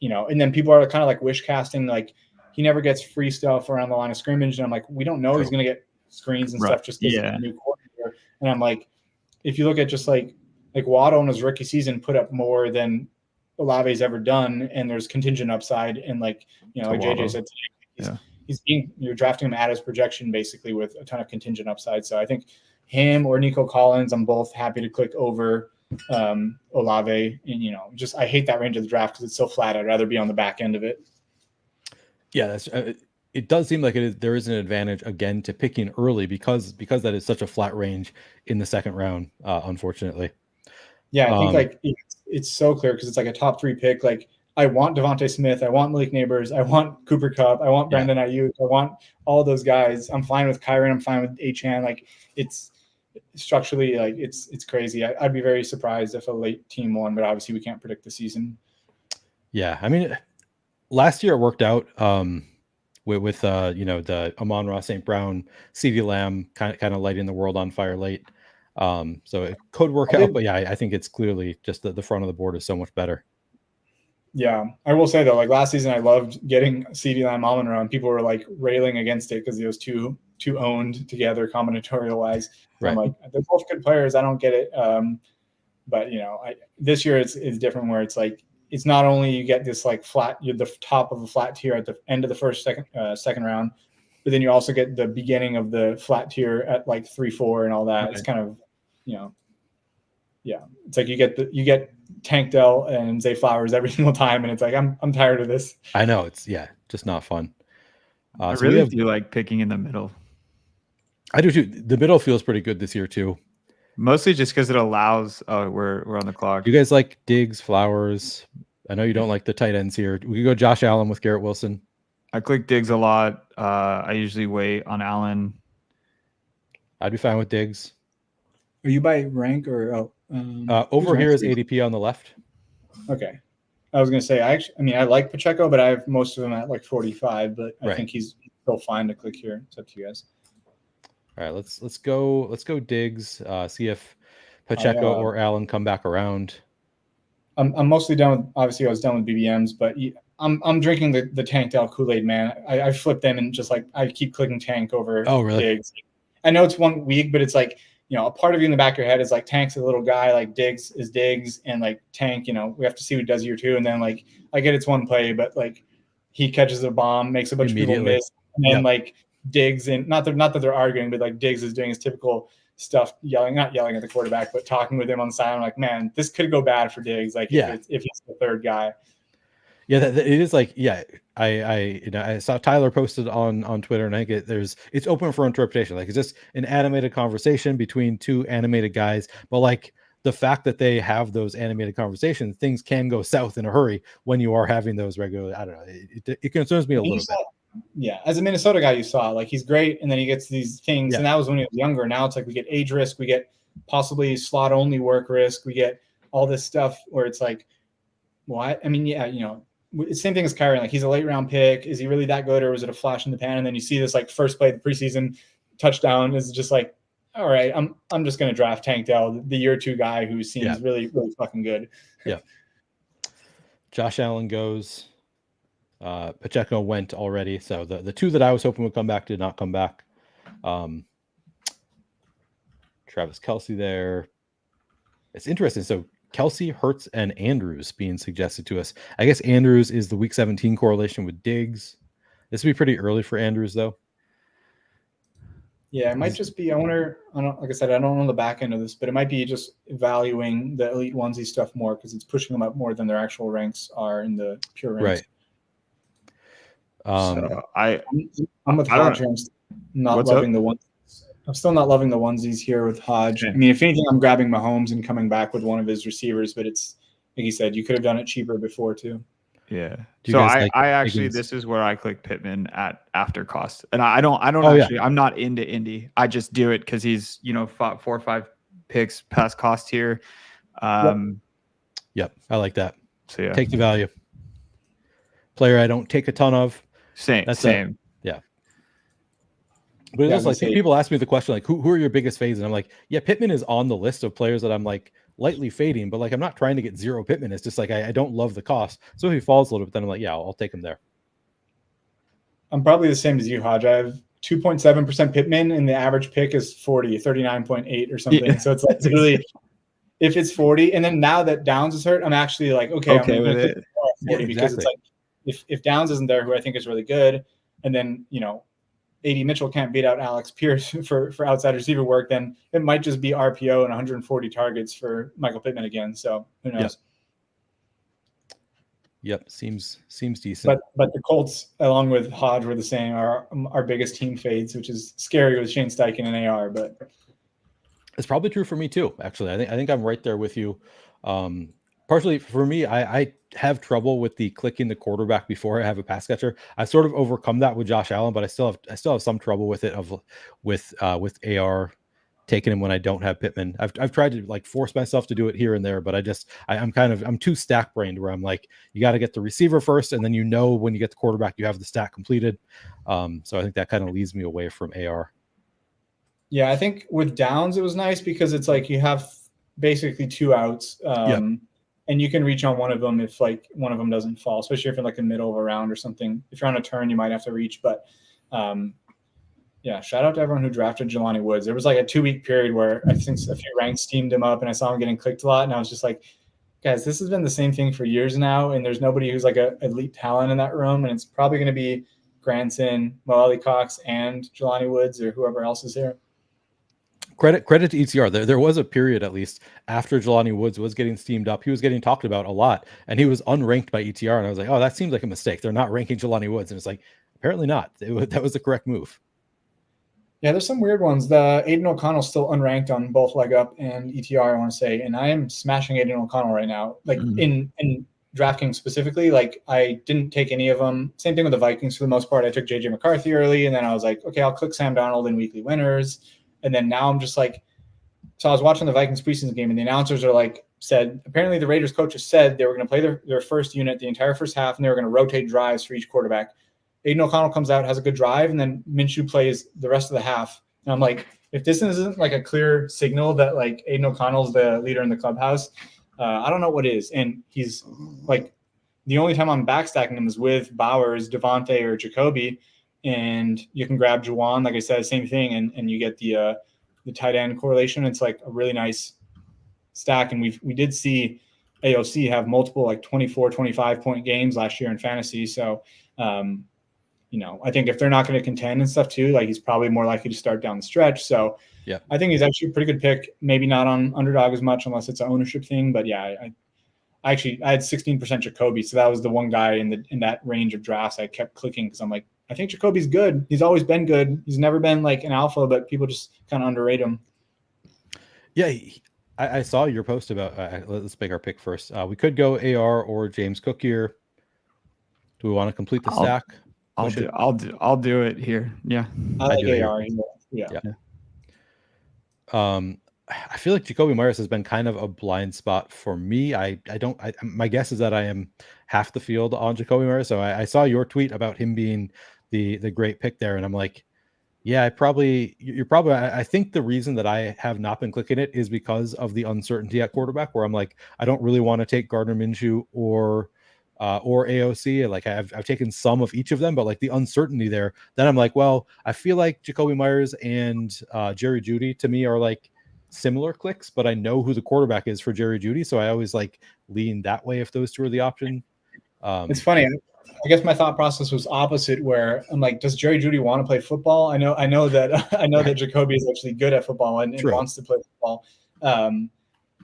and then people are kind of like wish casting, like he never gets free stuff around the line of scrimmage. And I'm like, we don't know he's going to get screens and stuff just because he's a new coordinator. And I'm like, if you look at just like Waddle in his rookie season put up more than Olave's ever done, and there's contingent upside, and like JJ said today, you're drafting him at his projection basically with a ton of contingent upside. So I think him or Nico Collins, I'm both happy to click over Olave, and just I hate that range of the draft because it's so flat. I'd rather be on the back end of it. Yeah, that's it does seem like there is an advantage again to picking early because that is such a flat range in the second round, unfortunately. Yeah, I think like it's so clear because it's like a top 3 pick. Like, I want Devontae Smith, I want Malik Neighbors, I want Cooper Kupp, I want Brandon Ayuk, I want all those guys. I'm fine with Kyron, I'm fine with Achane. Like, it's structurally, like it's crazy. I'd be very surprised if a late team won, but obviously we can't predict the season. Yeah, I mean, last year it worked out with the Amon-Ra St. Brown, CeeDee Lamb kind of lighting the world on fire late. So it could work out, but yeah, I think it's clearly just the front of the board is so much better. Yeah, I will say though, like last season, I loved getting CeeDee Lamb, Amon-Ra, and people were like railing against it because it was too owned together combinatorial wise. Right. I'm like, they're both good players. I don't get it. But this year it's different where it's like it's not only you get this like flat, you're the top of a flat tier at the end of the second round, but then you also get the beginning of the flat tier at like 3-4 and all that. Right. It's kind of, it's like you get Tank Dell and Zay Flowers every single time, and it's like I'm tired of this. I know, it's just not fun. I really do like picking in the middle. I do too. The middle feels pretty good this year too. Mostly just because it allows. Oh, we're on the clock. You guys like Diggs, Flowers? I know you don't like the tight ends here. We could go Josh Allen with Garrett Wilson. I click Diggs a lot. I usually wait on Allen. I'd be fine with Diggs. Are you by rank or over here is ADP on the left? Okay. I was going to say, I like Pacheco, but I have most of them at like 45, but I think he's still fine to click here. It's up to you guys. All right, let's go Diggs, see if Pacheco or Allen come back around. I'm mostly done with, obviously I was done with BBMs, but I'm drinking the Tank Dell Kool-Aid, man. I flip them and just like I keep clicking Tank over Diggs. I know it's 1 week, but it's like, a part of you in the back of your head is like Tank's a little guy, like Diggs is Diggs, and like Tank, we have to see what he does year 2. And then like I get it's one play, but like he catches a bomb, makes a bunch of people miss, and then like Diggs, and not that they're arguing, but like Diggs is doing his typical stuff, not yelling at the quarterback, but talking with him on the side. I'm like, man, this could go bad for Diggs. Like if he's the third guy. Yeah, it is like, I saw Tyler posted on Twitter, and I think it's open for interpretation. Like, it's just an animated conversation between two animated guys, but like the fact that they have those animated conversations, things can go south in a hurry when you are having those regularly. I don't know. It concerns me a little bit. Yeah, as a Minnesota guy, you saw like he's great, and then he gets these things, and that was when he was younger. Now it's like we get age risk, we get possibly slot only work risk, we get all this stuff where it's like, well, I mean, same thing as Kyrie. Like, he's a late round pick. Is he really that good, or was it a flash in the pan? And then you see this like first play of the preseason touchdown is just like, all right, I'm just gonna draft Tank Dell, the year 2 guy who seems really, really fucking good. Yeah. Josh Allen goes. Pacheco went already. So the 2 that I was hoping would come back did not come back. Travis Kelce there. It's interesting. So Kelce, Hurts, and Andrews being suggested to us. I guess Andrews is the week 17 correlation with Diggs. This would be pretty early for Andrews, though. Yeah, it might just be, like I said, I don't know the back end of this, but it might be just valuing the elite onesie stuff more because it's pushing them up more than their actual ranks are in the pure ranks. Right. So I'm with Hodge. I'm not loving the ones. I'm still not loving the onesies here with Hodge. I mean, if anything, I'm grabbing Mahomes and coming back with one of his receivers, but it's like you said, you could have done it cheaper before too. Yeah. So I actually, this is where I click Pittman at after cost, and I don't I'm not into Indy. I just do it because he's 4 or 5 picks past cost here. Yep, I like that. So yeah, take the value. Player I don't take a ton of. Same. But it's like people ask me the question like, who are your biggest fades? And I'm like, yeah, Pittman is on the list of players that I'm like lightly fading, but like I'm not trying to get 0 Pittman. It's just like I don't love the cost. So if he falls a little bit, then I'm like, yeah, I'll take him there. I'm probably the same as you, Hodge. I have 2.7% Pittman, and the average pick is 39.8 or something. Yeah. So it's like really, if it's 40, and then now that Downs is hurt, I'm actually like, okay I'm with it. 40 because it's like if Downs isn't there, who I think is really good, and then AD Mitchell can't beat out Alex Pierce for outside receiver work, then it might just be RPO and 140 targets for Michael Pittman again. So who knows? Yep. Seems decent. But the Colts, along with Hodge, were the same, are our biggest team fades, which is scary with Shane Steichen and AR. But it's probably true for me too. Actually, I think I'm right there with you. Partially for me, I have trouble with the clicking the quarterback before I have a pass catcher. I sort of overcome that with Josh Allen, but I still have some trouble with it with AR taking him when I don't have Pittman. I've tried to like force myself to do it here and there, but I'm too stack brained where I'm like, you got to get the receiver first, and then when you get the quarterback, you have the stack completed. So I think that kind of leads me away from AR. Yeah, I think with Downs it was nice because it's like you have basically 2 outs. And you can reach on one of them if like one of them doesn't fall, especially if you're like in the middle of a round or something. If you're on a turn, you might have to reach. But shout out to everyone who drafted Jelani Woods. There was like a 2-week period where I think a few ranks steamed him up, and I saw him getting clicked a lot. And I was just like, guys, this has been the same thing for years now, and there's nobody who's like an elite talent in that room. And it's probably going to be Granson, Mo Cox, and Jelani Woods or whoever else is here. Credit to ETR. There was a period, at least, after Jelani Woods was getting steamed up. He was getting talked about a lot, and he was unranked by ETR. And I was like, oh, that seems like a mistake. They're not ranking Jelani Woods. And it's like, apparently not. That was the correct move. Yeah, there's some weird ones. The Aiden O'Connell's still unranked on both Leg Up and ETR, I want to say. And I am smashing Aiden O'Connell right now. Like in DraftKings specifically, like I didn't take any of them. Same thing with the Vikings for the most part. I took JJ McCarthy early, and then I was like, okay, I'll click Sam Darnold in weekly winners. And then now I'm just like, so I was watching the Vikings preseason game, and the announcers are like, apparently the Raiders coaches said they were going to play their first unit the entire first half, and they were going to rotate drives for each quarterback. Aiden O'Connell comes out, has a good drive, and then Minshew plays the rest of the half. And I'm like, if this isn't like a clear signal that like Aiden O'Connell's the leader in the clubhouse, I don't know what is. And he's like, the only time I'm backstacking him is with Bowers, Devontae, or Jacoby. And you can grab Juwan, like I said, same thing, and you get the tight end correlation. It's like a really nice stack, and we did see AOC have multiple like 24, 25 point games last year in fantasy. So I think if they're not going to contend and stuff too, like he's probably more likely to start down the stretch. So yeah, I think he's actually a pretty good pick. Maybe not on underdog as much unless it's an ownership thing. But yeah, I had 16% Jacoby, so that was the one guy in that range of drafts I kept clicking because I'm like, I think Jacoby's good. He's always been good. He's never been like an alpha, but people just kind of underrate him. Yeah, I saw your post about. Let's make our pick first. We could go AR or James Cook here. Do we want to complete the stack? I'll do it here. Yeah, I like AR. Yeah. I feel like Jacoby Myers has been kind of a blind spot for me. My guess is that I am half the field on Jacoby Myers. So I saw your tweet about him being the great pick there, and I'm like, yeah, I think the reason that I have not been clicking it is because of the uncertainty at quarterback, where I'm like, I don't really want to take Gardner Minshew or AOC. Like I've taken some of each of them, but like the uncertainty there, then I'm like, well, I feel like Jacoby Myers and Jerry Jeudy to me are like similar clicks, but I know who the quarterback is for Jerry Jeudy, so I always like lean that way if those two are the option. It's funny. I guess my thought process was opposite, where I'm like, does Jerry Jeudy want to play football? I know that that Jacoby is actually good at football and wants to play football.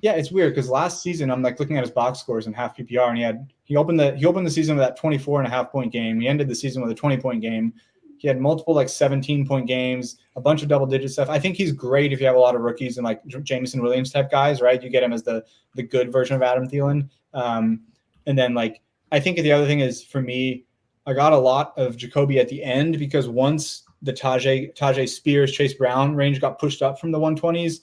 Yeah, it's weird because last season I'm like looking at his box scores in half PPR, and he opened the season with that 24.5 point game. He ended the season with a 20-point game. He had multiple like 17-point games, a bunch of double-digit stuff. I think he's great if you have a lot of rookies and like Jameson Williams type guys, right? You get him as the good version of Adam Thielen. And then like I think the other thing is for me, I got a lot of Jacoby at the end because once the Tajay Spears, Chase Brown range got pushed up from the 120s,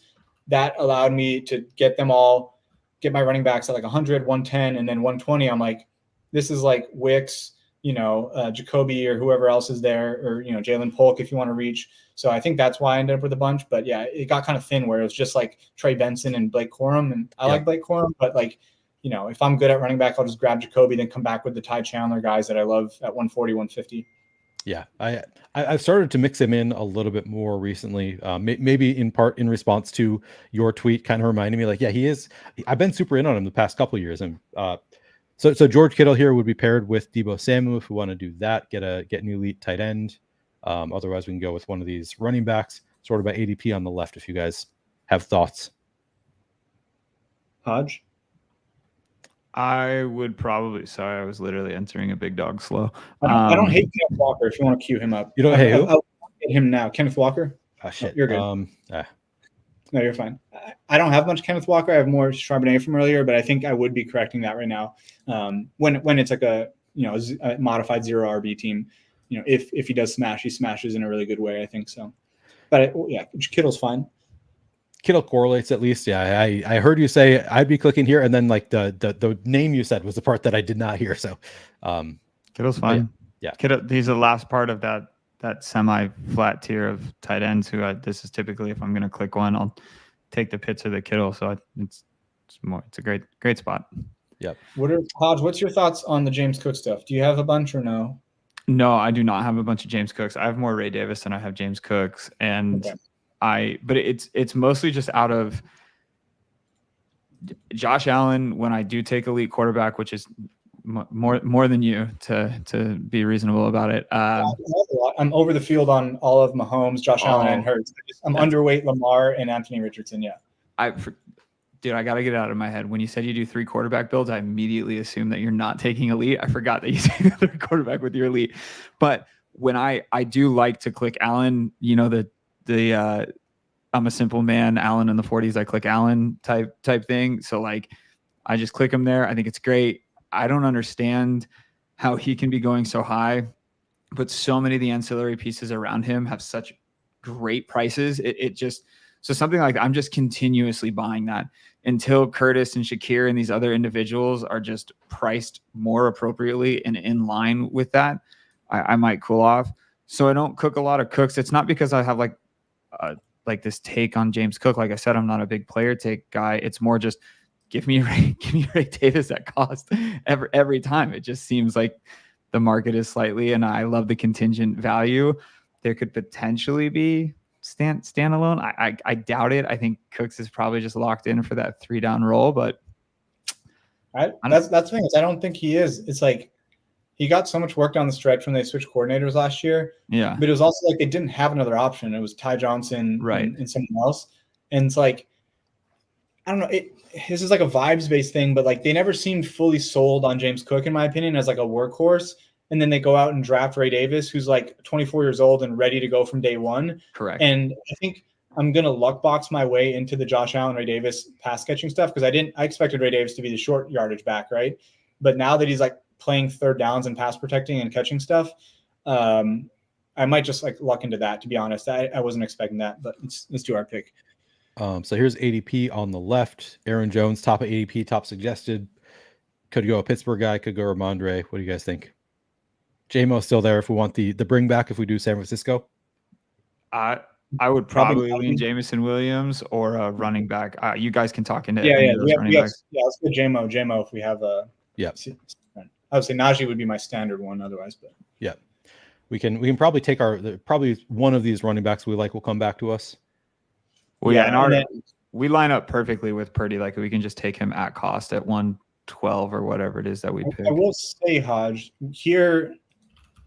that allowed me to get my running backs at like 100, 110, and then 120. I'm like, this is like Wicks, Jacoby or whoever else is there, or Jalen Polk if you want to reach. So I think that's why I ended up with a bunch. But yeah, it got kind of thin where it was just like Trey Benson and Blake Corum, and I like Blake Corum, but like if I'm good at running back, I'll just grab Jacoby, then come back with the Ty Chandler guys that I love at 140, 150. Yeah, I've started to mix him in a little bit more recently, maybe in part in response to your tweet, kind of reminding me like, yeah, I've been super in on him the past couple of years, and so George Kittle here would be paired with Deebo Samuel if we want to do that, get an elite tight end. Otherwise, we can go with one of these running backs, sort of by ADP on the left. If you guys have thoughts, Hodge. I would probably. Sorry, I was literally entering a big dog slow. I don't hate Kenneth Walker. If you want to cue him up, you don't hate who? I'll hit him now. Kenneth Walker. Oh shit, you're good. No, you're fine. I don't have much Kenneth Walker. I have more Charbonnet from earlier, but I think I would be correcting that right now. When it's like a modified zero RB team, if he does smash, he smashes in a really good way. I think so. But Kittle's fine. Kittle correlates at least. Yeah, I heard you say I'd be clicking here, and then like the name you said was the part that I did not hear. So Kittle's fine. Yeah. Kittle, he's the last part of that semi-flat tier of tight ends who this is typically, if I'm going to click one, I'll take the Pitts or the Kittle. So it's a great spot. Yep. Hodge, what's your thoughts on the James Cook stuff? Do you have a bunch or no? No, I do not have a bunch of James Cooks. I have more Ray Davis than I have James Cooks. And but it's mostly just out of Josh Allen. When I do take elite quarterback, which is more than you to be reasonable about it. I'm over the field on all of Mahomes, Josh Allen, and Hurts. I'm underweight Lamar and Anthony Richardson. Yeah. Dude, I got to get it out of my head. When you said you do 3 quarterback builds, I immediately assumed that you're not taking elite. I forgot that you take the 3rd quarterback with your elite. But when I do like to click Allen, I'm a simple man, Allen in the 40s, I click Allen type thing. So like, I just click him there. I think it's great. I don't understand how he can be going so high, but so many of the ancillary pieces around him have such great prices. So something like that, I'm just continuously buying that until Curtis and Shakir and these other individuals are just priced more appropriately and in line with that. I might cool off. So I don't cook a lot of Cooks. It's not because I have like this take on James Cook. Like I said, I'm not a big player take guy. It's more just give me Ray Davis at cost every time. It just seems like the market is slightly, and I love the contingent value. There could potentially be standalone. I doubt it. I think Cooks is probably just locked in for that 3-down role, but that's the thing is I don't think he is. It's like he got so much work down the stretch when they switched coordinators last year. Yeah. But it was also like they didn't have another option. It was Ty Johnson and someone else. And it's like, I don't know. This is like a vibes-based thing, but like they never seemed fully sold on James Cook, in my opinion, as like a workhorse. And then they go out and draft Ray Davis, who's like 24 years old and ready to go from day one. Correct. And I think I'm going to luck box my way into the Josh Allen, Ray Davis pass catching stuff because I expected Ray Davis to be the short yardage back, right? But now that he's like playing third downs and pass protecting and catching stuff, I might just like luck into that, to be honest. I wasn't expecting that, but let's do our pick. So here's ADP on the left. Aaron Jones, top of ADP, top suggested. Could go a Pittsburgh guy, could go Ramondre. What do you guys think? JMO's still there if we want the bring back if we do San Francisco. I would probably lean Jameson Williams or a running back. You guys can talk into let's go JMO if we have a I would say Najee would be my standard one otherwise, but yeah. We can probably take probably one of these running backs we like will come back to us. Well, and we line up perfectly with Purdy. Like we can just take him at cost at 112 or whatever it is that we pick. I will say, Hodge, here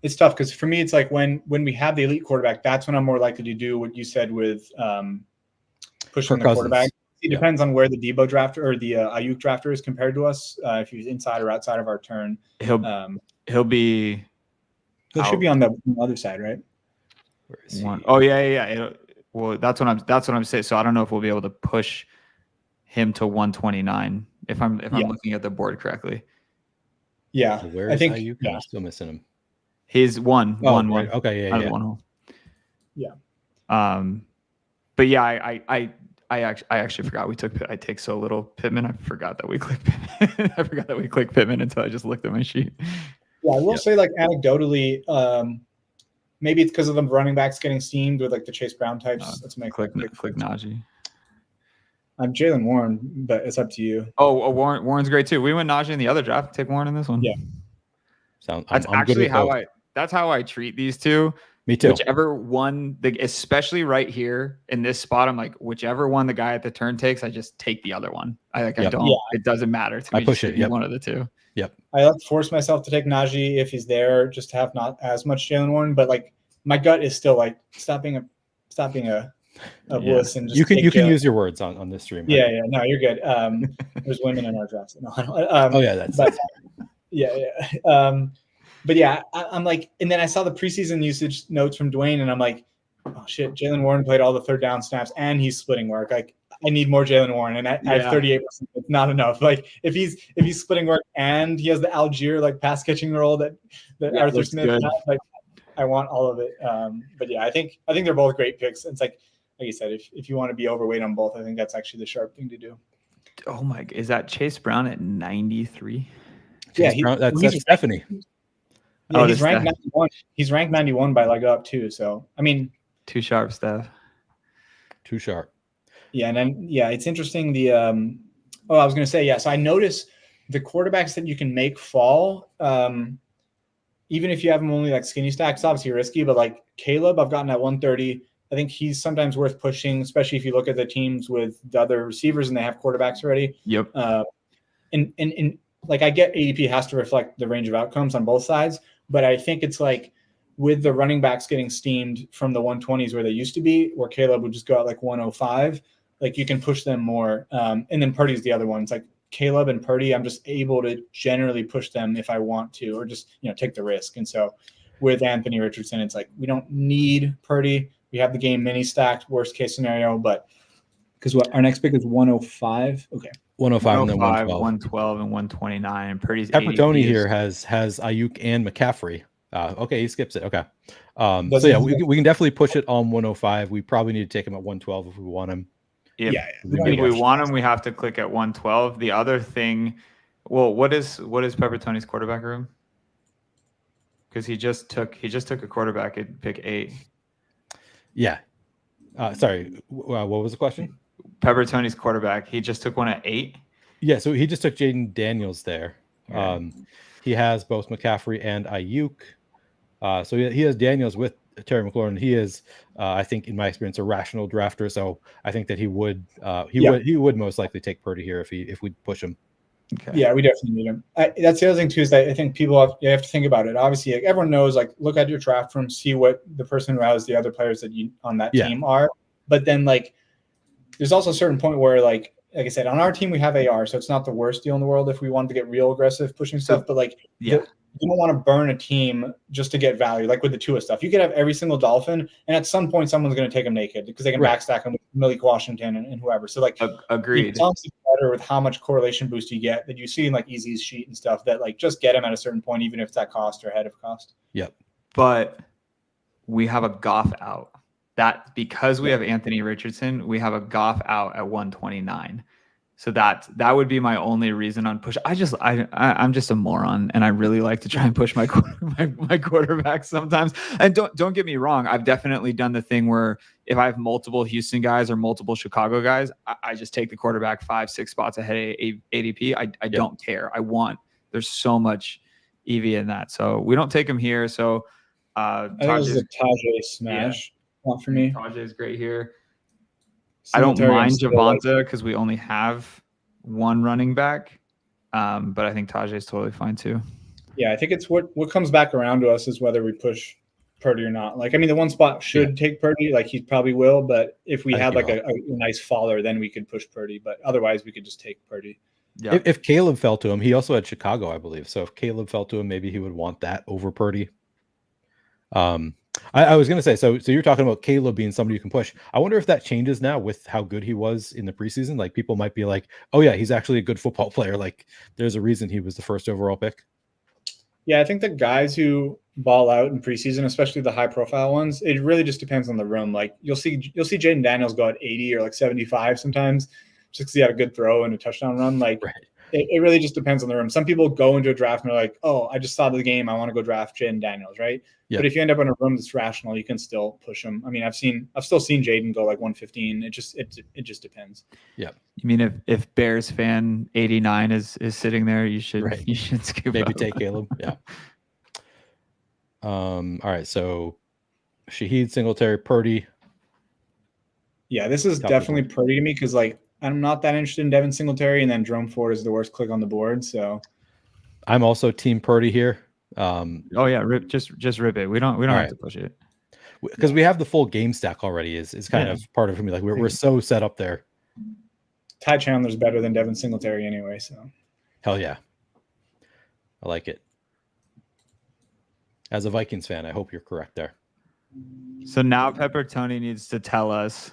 it's tough because for me it's like when we have the elite quarterback, that's when I'm more likely to do what you said with pushing the quarterback. It depends on where the Debo drafter or the Ayuk drafter is compared to us. If he's inside or outside of our turn, he'll be. He should be on the other side, right? Where is he? Oh yeah. Well, that's what I'm saying. So I don't know if we'll be able to push him to 129 if I'm looking at the board correctly. Yeah, so where is Ayuk? I'm still missing him. He's one. Right. Okay, yeah. One hole. Yeah. But yeah, I actually forgot I take so little Pittman. I forgot that we clicked Pittman. I forgot that we clicked Pittman until I just looked at my sheet. Yeah, I will say like anecdotally, maybe it's because of the running backs getting steamed with like the Chase Brown types. Let's make click Najee. I'm Jalen Warren, but it's up to you. Oh, Warren's great too. We went Najee in the other draft. Take Warren in this one. Yeah. That's actually how I treat these two. Me too. Whichever one, especially right here in this spot, I'm like, whichever one the guy at the turn takes, I just take the other one. I don't. Yeah. It doesn't matter to me. I push it. One of the two. Yep. I like to force myself to take Najee if he's there, just to have not as much Jalen Warren. But like my gut is still like stop being a wuss and just you can use your words on this stream. Yeah, yeah. No, you're good. There's women in our drafts. No, but yeah, I'm like, and then I saw the preseason usage notes from Dwayne, and I'm like, oh shit, Jalen Warren played all the third down snaps, and he's splitting work. Like, I need more Jalen Warren, and I have 38%. It's not enough. Like, if he's splitting work and he has the Algier like pass catching role that Arthur Smith has, like, I want all of it. But yeah, I think they're both great picks. It's like you said, if you want to be overweight on both, I think that's actually the sharp thing to do. Oh my, is that Chase Brown at 93? Brown, that's Stephanie. Yeah, he's ranked 91. He's ranked 91 by leg up too. So I mean, too sharp, Steph. Too sharp. Yeah, and then it's interesting. I was gonna say so I notice the quarterbacks that you can make fall, even if you have them only like skinny stacks, obviously risky. But like Caleb, I've gotten at 130. I think he's sometimes worth pushing, especially if you look at the teams with the other receivers and they have quarterbacks already. Yep. And like I get ADP has to reflect the range of outcomes on both sides. But I think it's like with the running backs getting steamed from the 120s where they used to be, where Caleb would just go out like 105, like you can push them more. And then Purdy's the other one. It's like Caleb and Purdy, I'm just able to generally push them if I want to, or just, take the risk. And so with Anthony Richardson, it's like we don't need Purdy. We have the game mini stacked, worst case scenario, but because our next pick is 105. Okay. 105 and then 112. 112 and 129. And Purdy's Peppertoni here has Ayuk and McCaffrey. Okay, he skips it. Okay. We can definitely push it on 105. We probably need to take him at 112 if we want him. If we want him, we have to click at 112. The other thing, well, what is Peppertoni's quarterback room? Because he just took a quarterback at pick 8. Yeah. Sorry. What was the question? Peppertoni's quarterback. He just took one at 8. Yeah, so he just took Jaden Daniels there. Okay. He has both McCaffrey and Ayuk. So he has Daniels with Terry McLaurin. He is, I think, in my experience, a rational drafter. So I think that he would most likely take Purdy here if we push him. Okay. Yeah, we definitely need him. That's the other thing too, is that I think you have to think about it. Obviously, like, everyone knows, like, look at your draft room, see what the person who has the other players that you on that team are. But then, like, there's also a certain point where, like I said, on our team we have AR, so it's not the worst deal in the world if we wanted to get real aggressive pushing stuff. But like, you don't want to burn a team just to get value. Like with the Tua stuff, you could have every single Dolphin, and at some point someone's going to take them naked because they can backstack them with Malik Washington and whoever. So like, agreed. It's honestly better with how much correlation boost you get that you see in like Easy's sheet and stuff, that like just get him at a certain point, even if it's at cost or ahead of cost. Yep. But we have a Goff out. That because we have Anthony Richardson, we have a Goff out at 129. So that would be my only reason on push. I'm just a moron, and I really like to try and push my quarterback sometimes. And don't get me wrong, I've definitely done the thing where if I have multiple Houston guys or multiple Chicago guys, I just take the quarterback 5-6 spots ahead of ADP. I don't care. There's so much EV in that, so we don't take him here. So I think this is a Tajay smash. Not for me. Tajay is great here. I don't mind Javonta because we only have one running back, but I think Tajay is totally fine too. Yeah, I think it's what comes back around to us is whether we push Purdy or not. Like, I mean, the one spot should take Purdy, like he probably will, but if we had like a nice faller, then we could push Purdy. But otherwise, we could just take Purdy. Yeah. If Caleb fell to him, he also had Chicago, I believe. So if Caleb fell to him, maybe he would want that over Purdy. I was going to say, so you're talking about Caleb being somebody you can push. I wonder if that changes now with how good he was in the preseason. Like, people might be like, oh yeah, he's actually a good football player. Like, there's a reason he was the first overall pick. Yeah, I think the guys who ball out in preseason, especially the high profile ones, it really just depends on the room. Like, you'll see Jaden Daniels go at 80 or like 75 sometimes just because he had a good throw and a touchdown run. Like, it really just depends on the room. Some people go into a draft and they're like, oh, I just saw the game, I want to go draft Jaden Daniels, right? Yeah. But if you end up in a room that's rational, you can still push him. I mean, I've still seen Jaden go like 115. It just depends. Yeah. You mean if Bears fan 89 is sitting there, you should scoop maybe up. Take Caleb. Yeah. All right. So Shaheed, Singletary, Purdy. Yeah, this is definitely Purdy to me because like I'm not that interested in Devin Singletary, and then Jerome Ford is the worst click on the board. So I'm also team Purdy here. Oh yeah, just rip it. We don't have to push it because we have the full game stack already. Is kind of part of me. Like we're so set up there. Ty Chandler's better than Devin Singletary anyway. So hell yeah, I like it. As a Vikings fan, I hope you're correct there. So now Pepper Tony needs to tell us,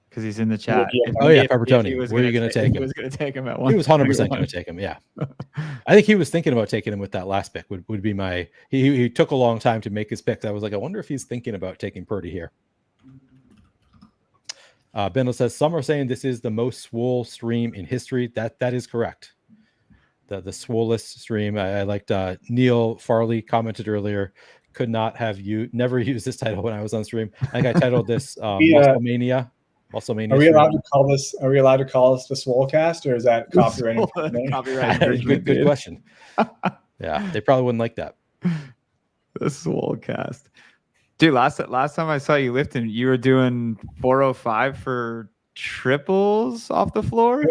because he's in the chat. Pepper Tony. Where are you going to take him? He was going to take him at one. He was 100% going to take him. Yeah, I think he was thinking about taking him with that last pick. Would be my. He took a long time to make his picks. I was like, I wonder if he's thinking about taking Purdy here. Bendel says some are saying this is the most swole stream in history. That is correct. The swollest stream. I liked Neil Farley commented earlier. Could not have never used this title when I was on stream. I think I titled this Muscle Mania. Muscle Mania. Are we allowed to call this? Are we allowed to call this the Swolecast, or is that copyright? Good question. Yeah, they probably wouldn't like that. The Swolecast, dude. Last time I saw you lifting, you were doing 405 for triples off the floor.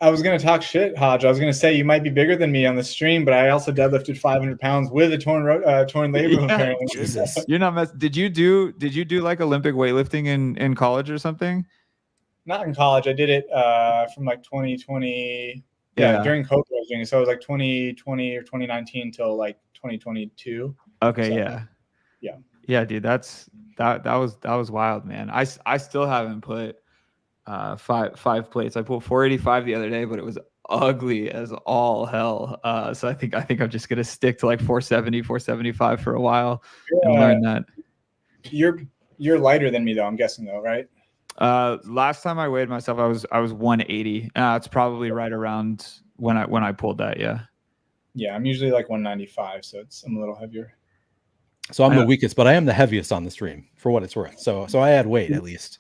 I was going to talk shit, Hodge. I was going to say you might be bigger than me on the stream, but I also deadlifted 500 pounds with a torn labrum. Apparently, Jesus. You're not Did you do like Olympic weightlifting in college or something? Not in college. I did it from like 2020. Yeah, during COVID, I was doing it. So it was like 2020 or 2019 till like 2022. Okay, so, yeah, dude. That was wild, man. I still haven't put five plates. I pulled 485 the other day, but it was ugly as all hell. So I think I'm just gonna stick to like 470, 475 for a while and learn that. You're lighter than me though, I'm guessing though, right? Last time I weighed myself, I was 180. It's probably right around when I pulled that. Yeah, I'm usually like 195, so I'm a little heavier. So I'm the weakest, but I am the heaviest on the stream for what it's worth. So I add weight at least.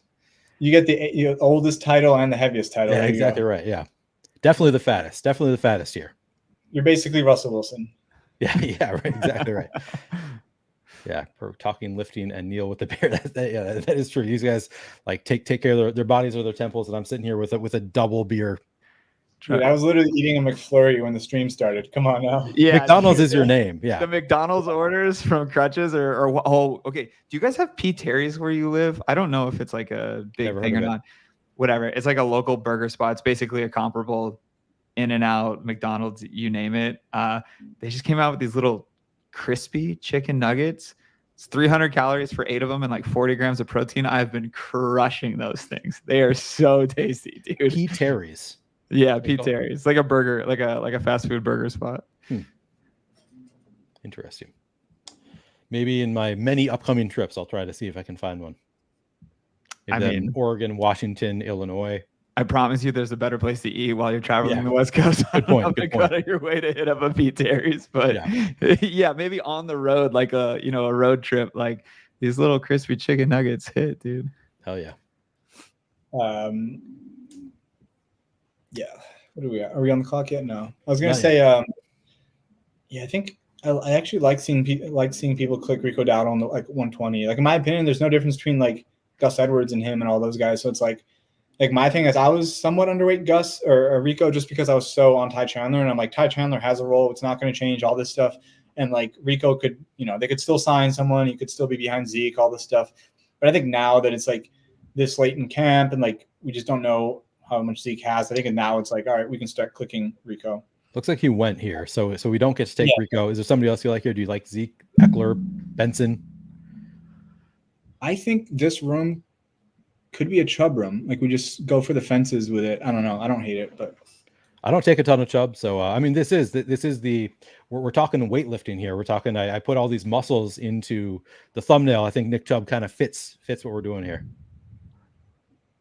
You get the oldest title and the heaviest title. Yeah, exactly right. Yeah, definitely the fattest. Definitely the fattest here. You're basically Russell Wilson. Yeah, right. Exactly right. Yeah, for talking lifting and Neil with the beer. That is true. These guys like take care of their bodies or their temples, and I'm sitting here with a double beer. Dude, I was literally eating a McFlurry when the stream started. Come on now. Yeah, McDonald's is your name. Yeah. The McDonald's orders from Krutches okay. Do you guys have P. Terry's where you live? I don't know if it's like a big thing or not. Whatever. It's like a local burger spot. It's basically a comparable In-N-Out, McDonald's, you name it. They just came out with these little crispy chicken nuggets. It's 300 calories for 8 of them and like 40 grams of protein. I've been crushing those things. They are so tasty, dude. P. Terry's. Yeah, P. Terry's. Like a burger, like a fast food burger spot. Interesting. Maybe in my many upcoming trips, I'll try to see if I can find one. Maybe Oregon, Washington, Illinois. I promise you there's a better place to eat while you're traveling the West Coast. Good point. Go out of your way to hit up a P. Terry's. But yeah, maybe on the road, like a road trip, like these little crispy chicken nuggets hit, dude. Hell yeah. Yeah. What are we at? Are we on the clock yet? No. I was gonna say, I think I actually like seeing people click Rico Dowdle on the 120. Like in my opinion, there's no difference between like Gus Edwards and him and all those guys. So it's like my thing is I was somewhat underweight Gus or Rico just because I was so on Ty Chandler, and I'm like, Ty Chandler has a role. It's not going to change all this stuff. And like Rico could, they could still sign someone. He could still be behind Zeke, all this stuff. But I think now that it's like this late in camp and like we just don't know how much Zeke has, I think now it's like, all right, we can start clicking Rico. Looks like he went here. So we don't get to take Rico. Is there somebody else you like here? Do you like Zeke, Eckler, Benson? I think this room could be a Chubb room. Like we just go for the fences with it. I don't know. I don't hate it, but I don't take a ton of Chubb. So, I mean, this is we're talking weightlifting here. We're talking, I put all these muscles into the thumbnail. I think Nick Chubb kind of fits what we're doing here.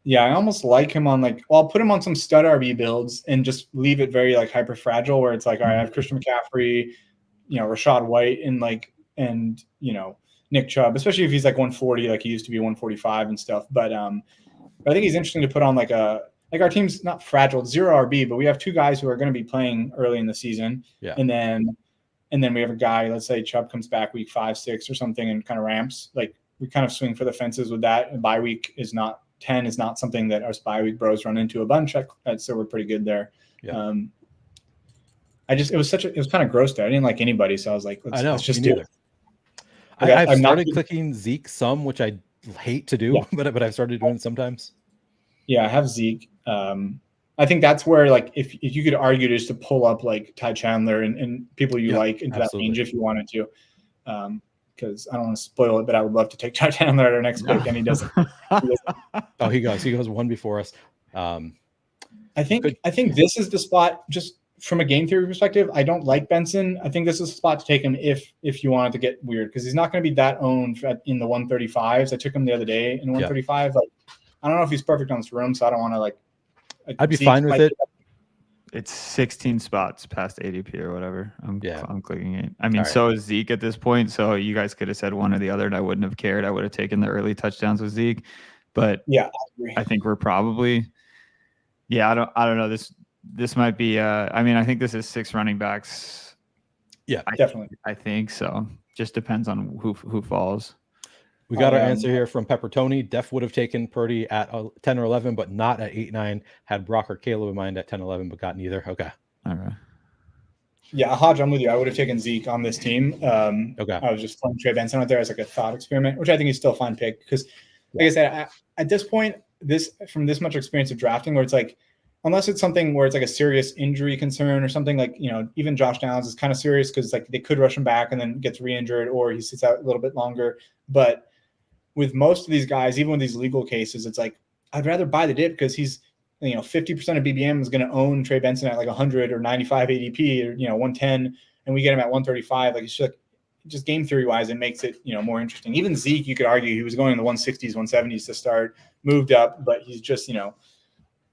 Yeah, I almost like him on I'll put him on some stud RB builds and just leave it very like hyper fragile where it's like, all right, I have Christian McCaffrey, Rashad White and Nick Chubb, especially if he's like 140, like he used to be 145 and stuff. But I think he's interesting to put on like our team's not fragile, 0 RB, but we have 2 guys who are going to be playing early in the season. Yeah. And then we have a guy, let's say Chubb comes back week 5, 6 or something and kind of ramps. Like we kind of swing for the fences with that. And bye week 10 is not something that our bye week bros run into a bunch. So we're pretty good there. Yeah. It was kind of gross there. I didn't like anybody. So I was like, let's just do it. I've started clicking Zeke some, which I hate to do, but I've started doing it sometimes. Yeah, I have Zeke. I think that's where like if you could argue just to pull up like Ty Chandler and people you like into that range if you wanted to. Because I don't want to spoil it, but I would love to take Ty Chandler at our next pick, and he doesn't. Oh, he goes one before us. I think this is the spot. Just from a game theory perspective, I don't like Benson. I think this is a spot to take him if you wanted to get weird, because he's not going to be that owned in the 135s. I took him the other day in 135. Like I don't know if he's perfect on this room, so I don't want to like. I'd be fine with it. It's 16 spots past ADP or whatever. I'm clicking it. I mean, so is Zeke at this point. So you guys could have said one or the other, and I wouldn't have cared. I would have taken the early touchdowns with Zeke. But I think we're probably, I don't know. This might be. I think this is 6 running backs. Yeah, definitely. I think so. Just depends on who falls. We got our answer here from Pepper Tony. Def would have taken Purdy at 10 or 11, but not at 8-9. Had Brock or Caleb in mind at 10, 11, but got neither. Okay. All right. Yeah, Hodge, I'm with you. I would have taken Zeke on this team. Okay. I was just playing Trey Benson out there as like a thought experiment, which I think is still a fine pick because, like I said, at this point, from this much experience of drafting, where it's like, unless it's something where it's like a serious injury concern or something like, even Josh Downs is kind of serious because like they could rush him back and then gets re-injured or he sits out a little bit longer. But with most of these guys, even with these legal cases, it's like I'd rather buy the dip because he's 50% of BBM is going to own Trey Benson at like 100 or 95 ADP or 110, and we get him at 135. Like it's just game theory wise, it makes it more interesting. Even Zeke, you could argue he was going in the 160s, 170s to start, moved up, but he's just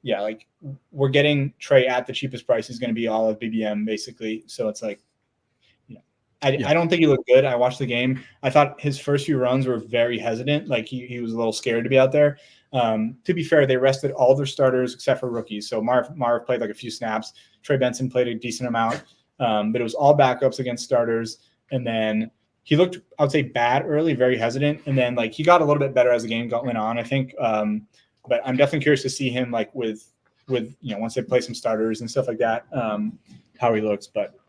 like we're getting Trey at the cheapest price. He's going to be all of BBM basically. So it's like. I don't think he looked good. I watched the game. I thought his first few runs were very hesitant. Like he was a little scared to be out there. To be fair, they rested all their starters except for rookies. So Marv played like a few snaps. Trey Benson played a decent amount. But it was all backups against starters. And then he looked, I would say, bad early, very hesitant. And then like he got a little bit better as the game went on, I think. But I'm definitely curious to see him like with with once they play some starters and stuff like that, how he looks. But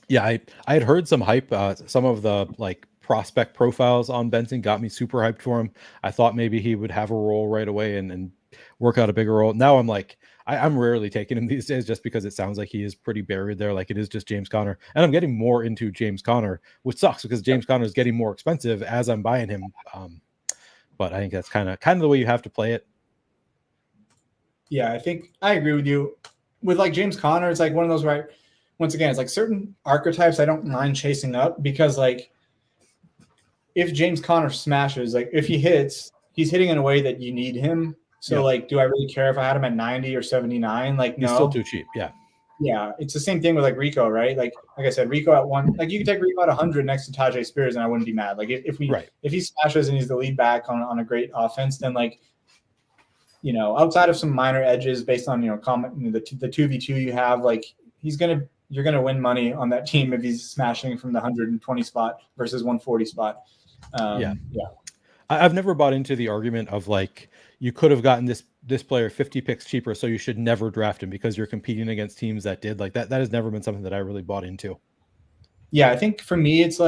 Yeah, I had heard some hype. Some of the like prospect profiles on Benson got me super hyped for him. I thought maybe he would have a role right away and work out a bigger role. Now I'm like, I'm rarely taking him these days just because it sounds like he is pretty buried there. Like it is just James Conner. And I'm getting more into James Conner, which sucks because James Conner is getting more expensive as I'm buying him. But I think that's kind of the way you have to play it. Yeah, I think I agree with you. With like James Conner, it's like one of those where once again, it's like certain archetypes I don't mind chasing up because like if James Conner smashes, like if he hits, he's hitting in a way that you need him. So like, do I really care if I had him at 90 or 79? Like, no. He's still too cheap. Yeah. Yeah. It's the same thing with like Rico, right? Like I said, Rico at one, like you could take Rico at 100 next to Tajay Spears and I wouldn't be mad. Like if he smashes and he's the lead back on a great offense, then like, outside of some minor edges based on, the 2v2 you have, like you're going to win money on that team if he's smashing from the 120 spot versus 140 spot. Yeah. I've never bought into the argument of like, you could have gotten this player 50 picks cheaper, so you should never draft him because you're competing against teams that did. Like that has never been something that I really bought into. Yeah, I think for me, it's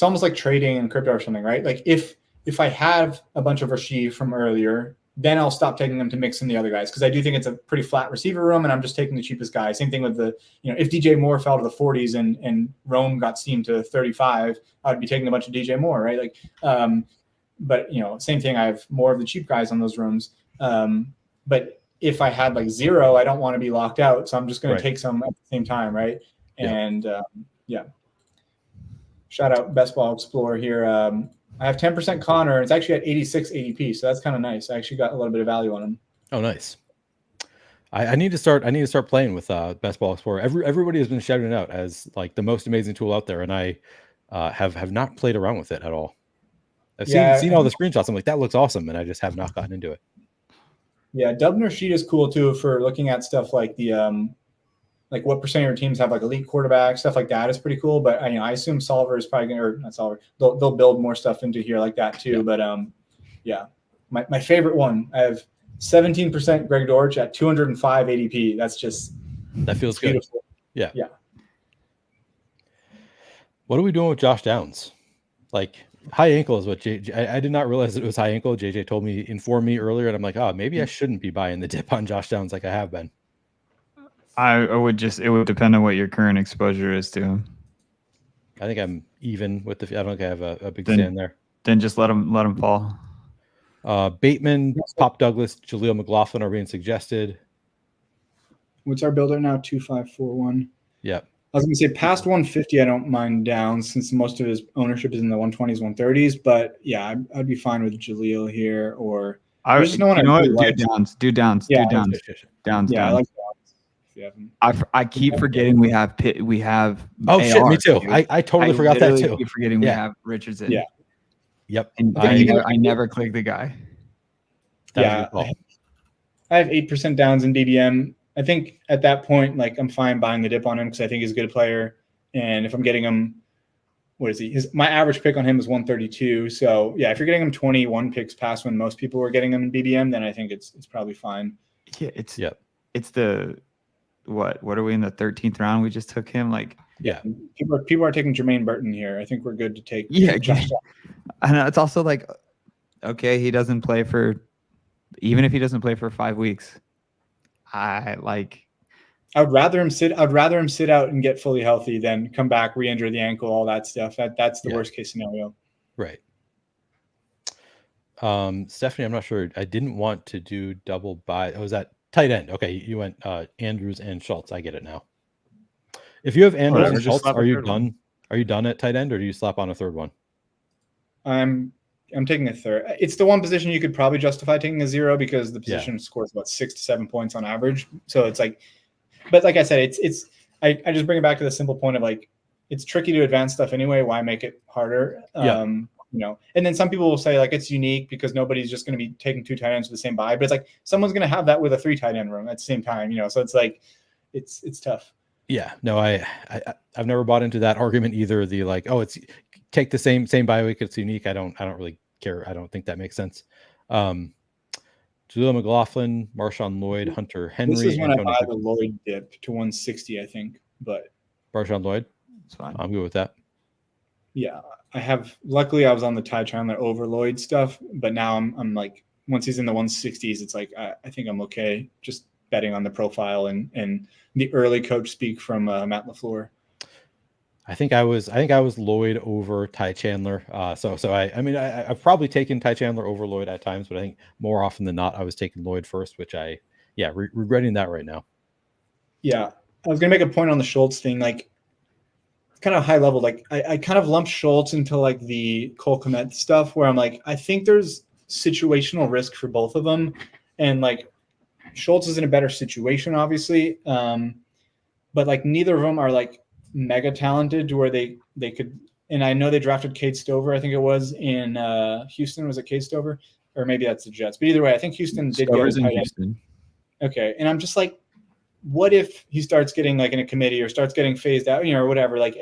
almost like trading in crypto or something, right? Like if I have a bunch of Rashid from earlier, then I'll stop taking them to mix in the other guys because I do think it's a pretty flat receiver room, and I'm just taking the cheapest guy. Same thing with if DJ Moore fell to the 40s and Rome got steamed to 35, I'd be taking a bunch of DJ Moore, right? Like, but same thing. I have more of the cheap guys on those rooms. But if I had like 0, I don't want to be locked out, so I'm just going to take some at the same time, right? And shout out Best Ball Explorer here. I have 10% Connor. It's actually at 86 ADP, so that's kind of nice. I actually got a little bit of value on him. Oh, nice. I need to start playing with Best Ball Explorer. Everybody has been shouting it out as like the most amazing tool out there, and I have not played around with it at all. I've seen all the screenshots. I'm like, that looks awesome, and I just have not gotten into it. Yeah, Dubner Sheet is cool too for looking at stuff like the like what percent of your teams have like elite quarterbacks, stuff like that is pretty cool. But I assume Solver is probably going to, or not Solver, they'll build more stuff into here like that too. Yeah. But my favorite one, I have 17% Greg Dortch at 205 ADP. That feels beautiful. Good. Yeah. What are we doing with Josh Downs? Like high ankle is what I did not realize it was high ankle. JJ informed me earlier, and I'm like, oh, maybe I shouldn't be buying the dip on Josh Downs like I have been. It would depend on what your current exposure is to him. I think I'm even with I don't think I have a big stand there. Then just let him fall. Bateman, Pop Douglas, Jaleel McLaughlin are being suggested. What's our builder now? 2541. Yeah. I was going to say past 150, I don't mind Downs since most of his ownership is in the 120s, 130s. But yeah, I'd be fine with Jaleel here, or there's just no one. Do Downs. Yeah, I like Downs. I keep forgetting we have Oh AR, shit, me too. I totally forgot that too. Keep forgetting we have Richardson. Yeah. Yep. And I never click the guy. I have 8% Downs in DBM. I think at that point, like I'm fine buying the dip on him because I think he's a good player. And if I'm getting him, what is he? My average pick on him is 132. So yeah, if you're getting him 21 picks past when most people were getting him in BBM, then I think it's probably fine. Yeah, it's the what are we in the 13th round? We just took him. Like people are taking Jermaine Burton here. I think we're good to take. Yeah, I know. It's also like, okay, even if he doesn't play for 5 weeks. I'd rather him sit out and get fully healthy than come back, re-injure the ankle, all that stuff. That's the worst case scenario. Right. Stephanie, I'm not sure. I didn't want to do double buy. Oh, was that tight end? Okay, you went Andrews and Schultz. I get it now. If you have Andrews and Schultz, are you done? Are you done at tight end, or do you slap on a third one? I'm taking a third. It's the one position you could probably justify taking a 0 because the position scores about 6 to 7 points on average. So it's like, but like I said, I just bring it back to the simple point of like, it's tricky to advance stuff anyway. Why make it harder? And then some people will say like it's unique because nobody's just going to be taking 2 tight ends for the same buy, but it's like someone's going to have that with a 3 tight end room at the same time. So it's like it's tough. Yeah, no, I've never bought into that argument either. The like, oh, it's take the same bye week, it's unique. I don't really care. I don't think that makes sense. Jaleel McLaughlin, Marshawn Lloyd, Hunter Henry. This is when Antonio I buy the Lloyd dip to 160, I think. But Marshawn Lloyd. It's fine. I'm good with that. Yeah, luckily I was on the Ty Chandler over Lloyd stuff, but now I'm like, once he's in the 160s, it's like I think I'm okay just betting on the profile and the early coach speak from Matt LaFleur. I think I was Lloyd over Ty Chandler. So I've probably taken Ty Chandler over Lloyd at times, but I think more often than not I was taking Lloyd first, which regretting that right now. Yeah, I was gonna make a point on the Schultz thing, like kind of high level. Like I kind of lumped Schultz into like the Cole Kmet stuff, where I'm like, I think there's situational risk for both of them, and like Schultz is in a better situation, obviously, but like neither of them are like mega talented to where they could. And I know they drafted Cade Stover, I think it was in Houston. Was it Cade Stover, or maybe that's the Jets? But either way, I think Houston did Stover's get in Houston. Okay, and I'm just like, what if he starts getting like in a committee or starts getting phased out, or whatever? Like,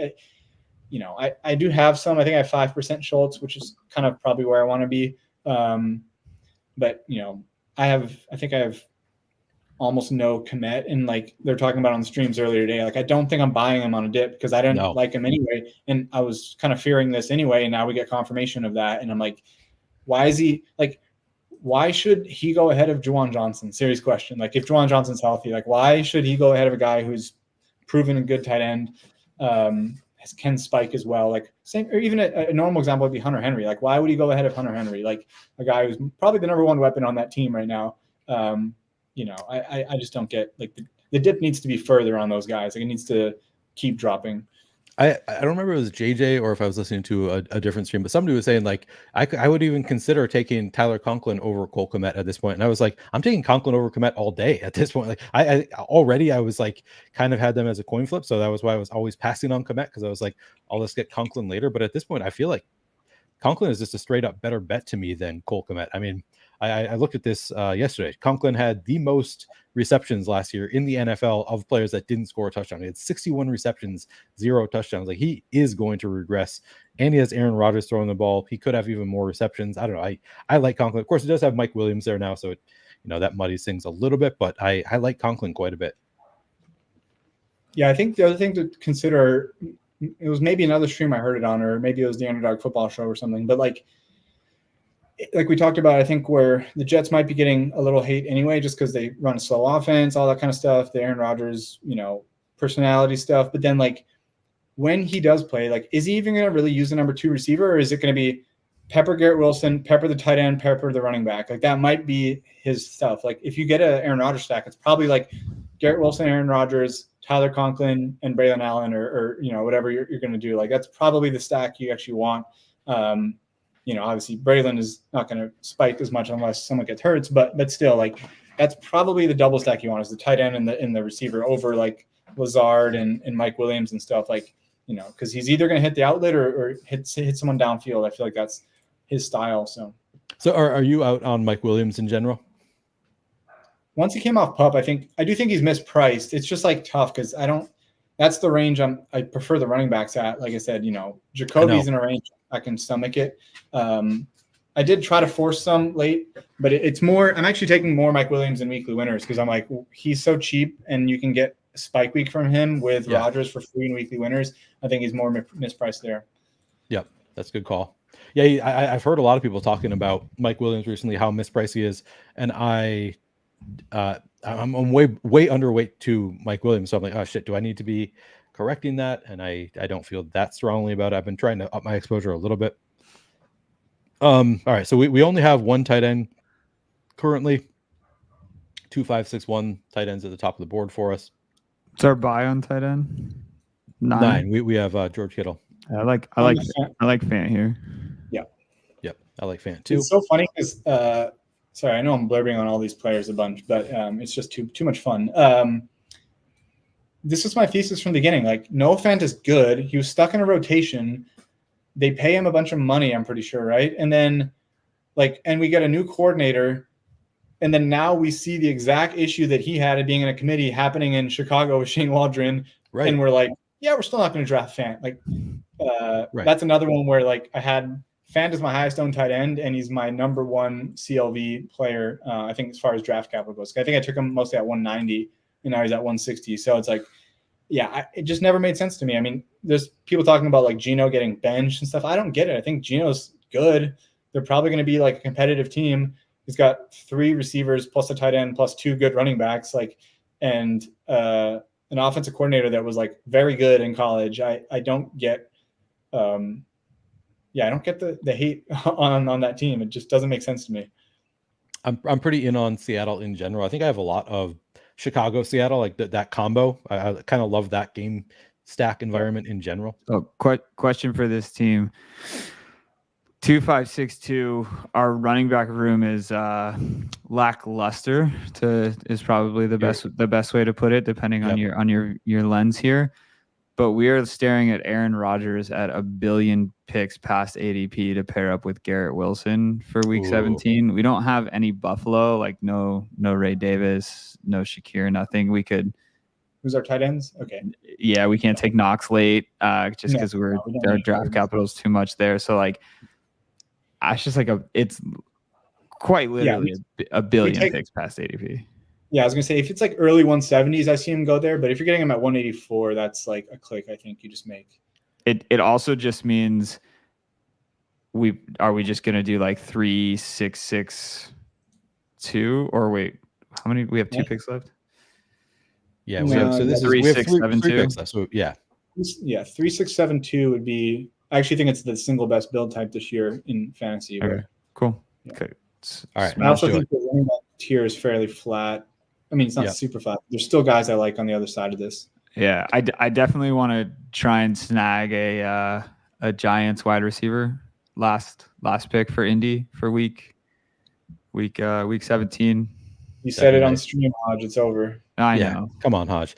I do have some. I think I have 5% Schultz, which is kind of probably where I want to be. But I think I have almost no Kmet, and like they're talking about on the streams earlier today, like I don't think I'm buying him on a dip because I didn't like him anyway, and I was kind of fearing this anyway, and now we get confirmation of that, and I'm like, why should he go ahead of Juwan Johnson? Serious question. Like if Juwan Johnson's healthy, like why should he go ahead of a guy who's proven a good tight end, can spike as well? Like same, or even a normal example would be Hunter Henry. Like why would he go ahead of Hunter Henry? Like a guy who's probably the number one weapon on that team right now. I just don't get, like, the dip needs to be further on those guys. Like it needs to keep dropping. I don't remember if it was JJ or if I was listening to a different stream, but somebody was saying like I would even consider taking Tyler Conklin over Cole Kmet at this point, and I was like, I'm taking Conklin over Kmet all day at this point. Like I was like kind of had them as a coin flip, so that was why I was always passing on Kmet, because I was like, I'll just get Conklin later. But at this point, I feel like Conklin is just a straight up better bet to me than Cole Kmet. I mean, I looked at this yesterday. Conklin had the most receptions last year in the NFL of players that didn't score a touchdown. He had 61 receptions, 0 touchdowns. Like he is going to regress, and he has Aaron Rodgers throwing the ball. He could have even more receptions. I don't know. I like Conklin. Of course, he does have Mike Williams there now, so that muddies things a little bit. But I like Conklin quite a bit. Yeah, I think the other thing to consider, it was maybe another stream I heard it on, or maybe it was the Underdog Football Show or something, but like we talked about, I think where the Jets might be getting a little hate anyway, just because they run a slow offense, all that kind of stuff, the Aaron Rodgers, personality stuff. But then like when he does play, like, is he even going to really use the number 2 receiver, or is it going to be Pepper Garrett Wilson, Pepper the tight end, Pepper the running back? Like that might be his stuff. Like if you get an Aaron Rodgers stack, it's probably like Garrett Wilson, Aaron Rodgers, Tyler Conklin, and Braylon Allen, or whatever you're going to do. Like that's probably the stack you actually want. Obviously Braylon is not going to spike as much unless someone gets hurt, but still, like that's probably the double stack you want, is the tight end and the receiver over like Lazard and Mike Williams and stuff, like, because he's either going to hit the outlet or hit someone downfield. I feel like that's his style. So are you out on Mike Williams in general? Once he came off PUP, I do think he's mispriced. It's just like tough because that's the range I prefer the running backs at. Like I said, Jacoby's in a range I can stomach it. I did try to force some late, but it's more, I'm actually taking more Mike Williams in weekly winners because I'm like, he's so cheap and you can get a spike week from him with Rodgers for free in weekly winners. I think he's more mispriced there. Yep, that's a good call. Yeah, I've heard a lot of people talking about Mike Williams recently, how mispriced he is, and I'm way underweight to Mike Williams, so I'm like, oh shit, do I need to be correcting that? And I don't feel that strongly about it. I've been trying to up my exposure a little bit. All right, so we only have one tight end currently. 2, 5, 6, 1 tight ends at the top of the board for us. It's our buy on tight end. 9. We have George Kittle. I like Fant here. Yep. I like Fant too. It's so funny because sorry, I know I'm blurbing on all these players a bunch, but it's just too much fun. This was my thesis from the beginning. Like, Noah Fant is good. He was stuck in a rotation. They pay him a bunch of money, I'm pretty sure, right? And then, and we get a new coordinator, and then now we see the exact issue that he had of being in a committee happening in Chicago with Shane Waldron, right? And we're like, yeah, we're still not going to draft Fant. Like, right. That's another one where I had Fant is my highest owned tight end, and he's my number one CLV player, I think, as far as draft capital goes. I think I took him mostly at 190, and now he's at 160. So it's like, yeah, it just never made sense to me. I mean, there's people talking about like Geno getting benched and stuff. I don't get it. I think Geno's good. They're probably going to be like a competitive team. He's got 3 receivers plus a tight end plus 2 good running backs, and an offensive coordinator that was like very good in college. I don't get I don't get the hate on that team. It just doesn't make sense to me. I'm pretty in on Seattle in general. I think I have a lot of Chicago, Seattle, like that combo. I kind of love that game stack environment in general. So question for this team. 2562, our running back room is lackluster is probably the best way to put it, depending on your lens here. But we are staring at Aaron Rodgers at 1 billion picks past ADP to pair up with Garrett Wilson for week 17. We don't have any Buffalo, like no Ray Davis, no Shakir, nothing. We could. Who's our tight ends? Okay. Yeah, we can't take Knox late just because our draft capital is too much there. So like, it's just like it's quite literally 1 billion picks past ADP. Yeah, I was gonna say if it's like early 170s, I see him go there. But if you're getting him at 184, that's like a click. I think you just make. It also just means we just gonna do like 3-6-6-2 or wait, how many? We have 2 picks left. Yeah, we have 3-6-7-2 picks left. So yeah, 3-6-7-2 would be. I actually think it's the single best build type this year in fantasy. Okay, cool. Yeah. Okay, all right. I also think the running back tier is fairly flat. I mean, it's not super flat. There's still guys I like on the other side of this. Yeah, I definitely want to try and snag a Giants wide receiver last pick for Indy for week 17. You said it on stream, Hodge. It's over. I know. Come on, Hodge.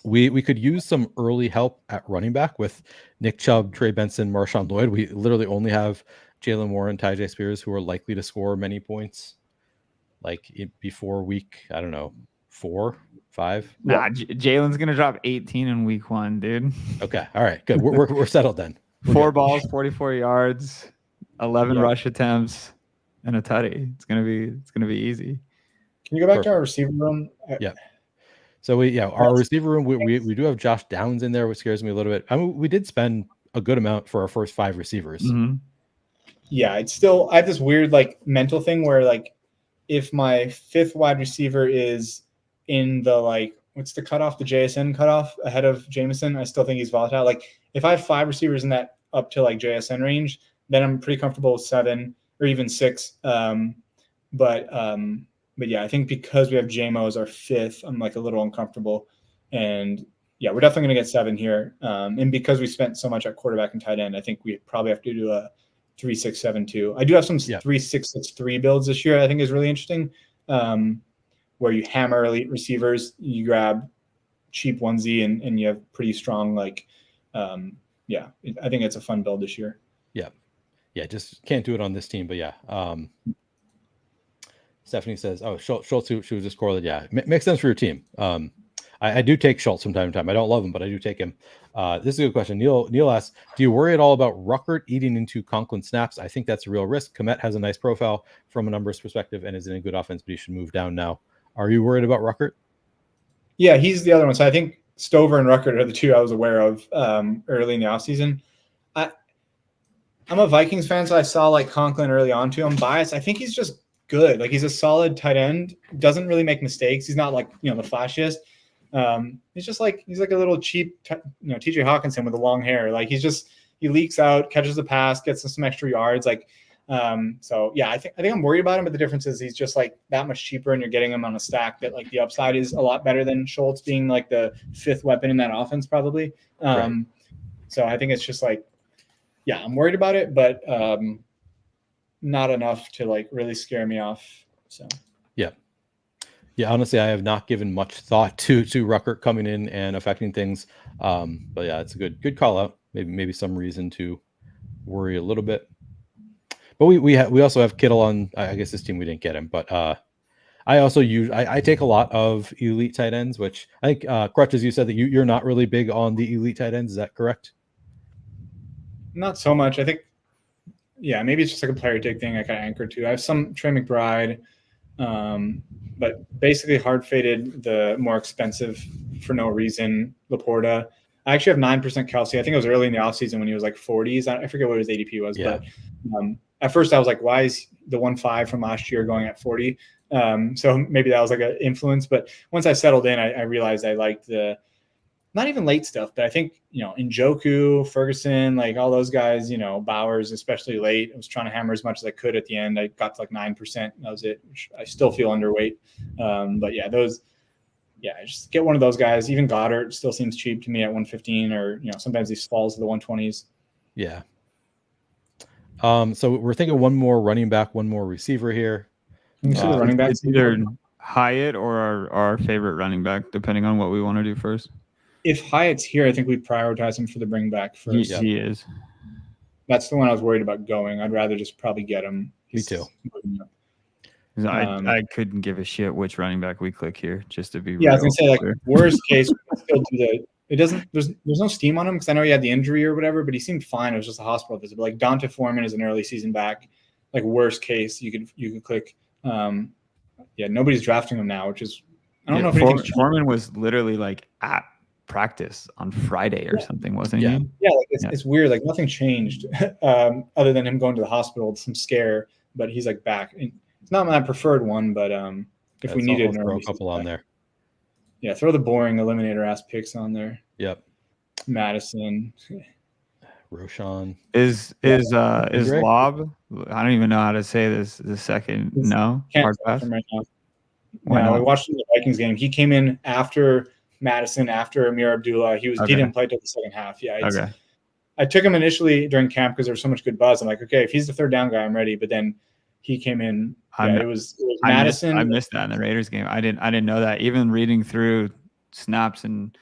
We could use some early help at running back with Nick Chubb, Trey Benson, Marshawn Lloyd. We literally only have Jalen Warren, Tyjae Spears, who are likely to score many points. Like before week, I don't know, 4, 5. Nah, Jalen's gonna drop 18 in week 1, dude. Okay, all right, good. We're settled then. 4 balls, 44 yards, 11 rush attempts, and a tutty. It's gonna be easy. Can you go back to our receiver room? Yeah. So our receiver room, we do have Josh Downs in there, which scares me a little bit. I mean, we did spend a good amount for our first 5 receivers. Mm-hmm. Yeah, it's still, I have this weird like mental thing where like if my 5th wide receiver is in the like what's the cutoff, the JSN cutoff ahead of Jameson, I still think he's volatile. Like if I have 5 receivers in that up to like JSN range, then I'm pretty comfortable with 7 or even 6. But yeah, I think because we have JMO as our 5th, I'm like a little uncomfortable. And yeah, we're definitely going to get 7 here. And because we spent so much at quarterback and tight end, I think we probably have to do a 3-6-7-2. I do have some 3-6-6-3 builds this year. I think is really interesting, where you hammer elite receivers, you grab cheap onesie, and you have pretty strong like, I think it's a fun build this year. Yeah, just can't do it on this team, but yeah. Stephanie says, "Oh, Schultz, she was just correlated. Yeah, makes sense for your team. I do take Schultz from time to time. I don't love him, but I do take him. This is a good question. Neil asks, do you worry at all about Ruckert eating into Conklin snaps? I think that's a real risk. Komet has a nice profile from a numbers perspective and is in a good offense, but he should move down now. Are you worried about Ruckert? Yeah, he's the other one. So I think Stover and Ruckert are the 2 I was aware of early in the offseason. I'm a Vikings fan, so I saw like Conklin early on too. I'm biased. I think he's just good. Like he's a solid tight end. Doesn't really make mistakes. He's not like the flashiest. He's like a little cheap, TJ Hawkinson with the long hair. Like he leaks out, catches the pass, gets some extra yards. Like, so yeah, I think I'm worried about him, but the difference is he's just like that much cheaper, and you're getting him on a stack that like the upside is a lot better than Schultz being like the 5th weapon in that offense probably. Right. So I think it's just like, yeah, I'm worried about it, but not enough to like really scare me off. So yeah, honestly, I have not given much thought to Ruckert coming in and affecting things. But yeah, it's a good call out. Maybe some reason to worry a little bit. But we also have Kittle on. I guess this team we didn't get him, but I also I take a lot of elite tight ends, which I think Krutches, you said that you're not really big on the elite tight ends. Is that correct? Not so much. I think yeah, maybe it's just like a player take thing I kind of anchored to. I have some Trey McBride, but basically hard faded the more expensive for no reason Laporta. I actually have 9% Kelsey. I think it was early in the offseason when he was like 40s. I forget what his ADP was, but at first I was like, why is the 1.5 from last year going at 40? So maybe that was like an influence. But once I settled in, I realized I liked the not even late stuff, but I think, Njoku, Ferguson, like all those guys, Bowers, especially late. I was trying to hammer as much as I could at the end. I got to like 9%. That was it, which I still feel underweight. But yeah, I just get one of those guys. Even Goddard still seems cheap to me at 115, or, sometimes he falls to the 120s. Yeah. So we're thinking one more running back, one more receiver here. Running back. It's either Hyatt or our favorite running back, depending on what we want to do first. If Hyatt's here, I think we prioritize him for the bring back first. He is. That's the one I was worried about going. I'd rather just probably get him. Me too. I couldn't give a shit which running back we click here, just to be. Yeah, I was gonna say, like, worst case, we can still do the. It doesn't. There's no steam on him because I know he had the injury or whatever, but he seemed fine. It was just a hospital visit. But like Donta Foreman is an early season back. Like worst case, you could click. Nobody's drafting him now, which is I don't know if Foreman was literally like at practice on Friday or something, wasn't he? Yeah, like it's weird. Like nothing changed other than him going to the hospital with some scare, but he's like back. And it's not my preferred one, but if we needed, throw a couple on there. Yeah, throw the boring eliminator ass picks on there. Yep. Madison. Roshan. Is Lob? I don't even know how to say this. The second, no, hard pass. Right now. No, I watched the Vikings game. He came in after Madison, after Amir Abdullah. He didn't play till the second half. Yeah. Okay. I took him initially during camp because there was so much good buzz. I'm like, okay, if he's the third down guy, I'm ready. But then he came in. It was Madison. I missed that in the Raiders game. I didn't know that. Even reading through snaps and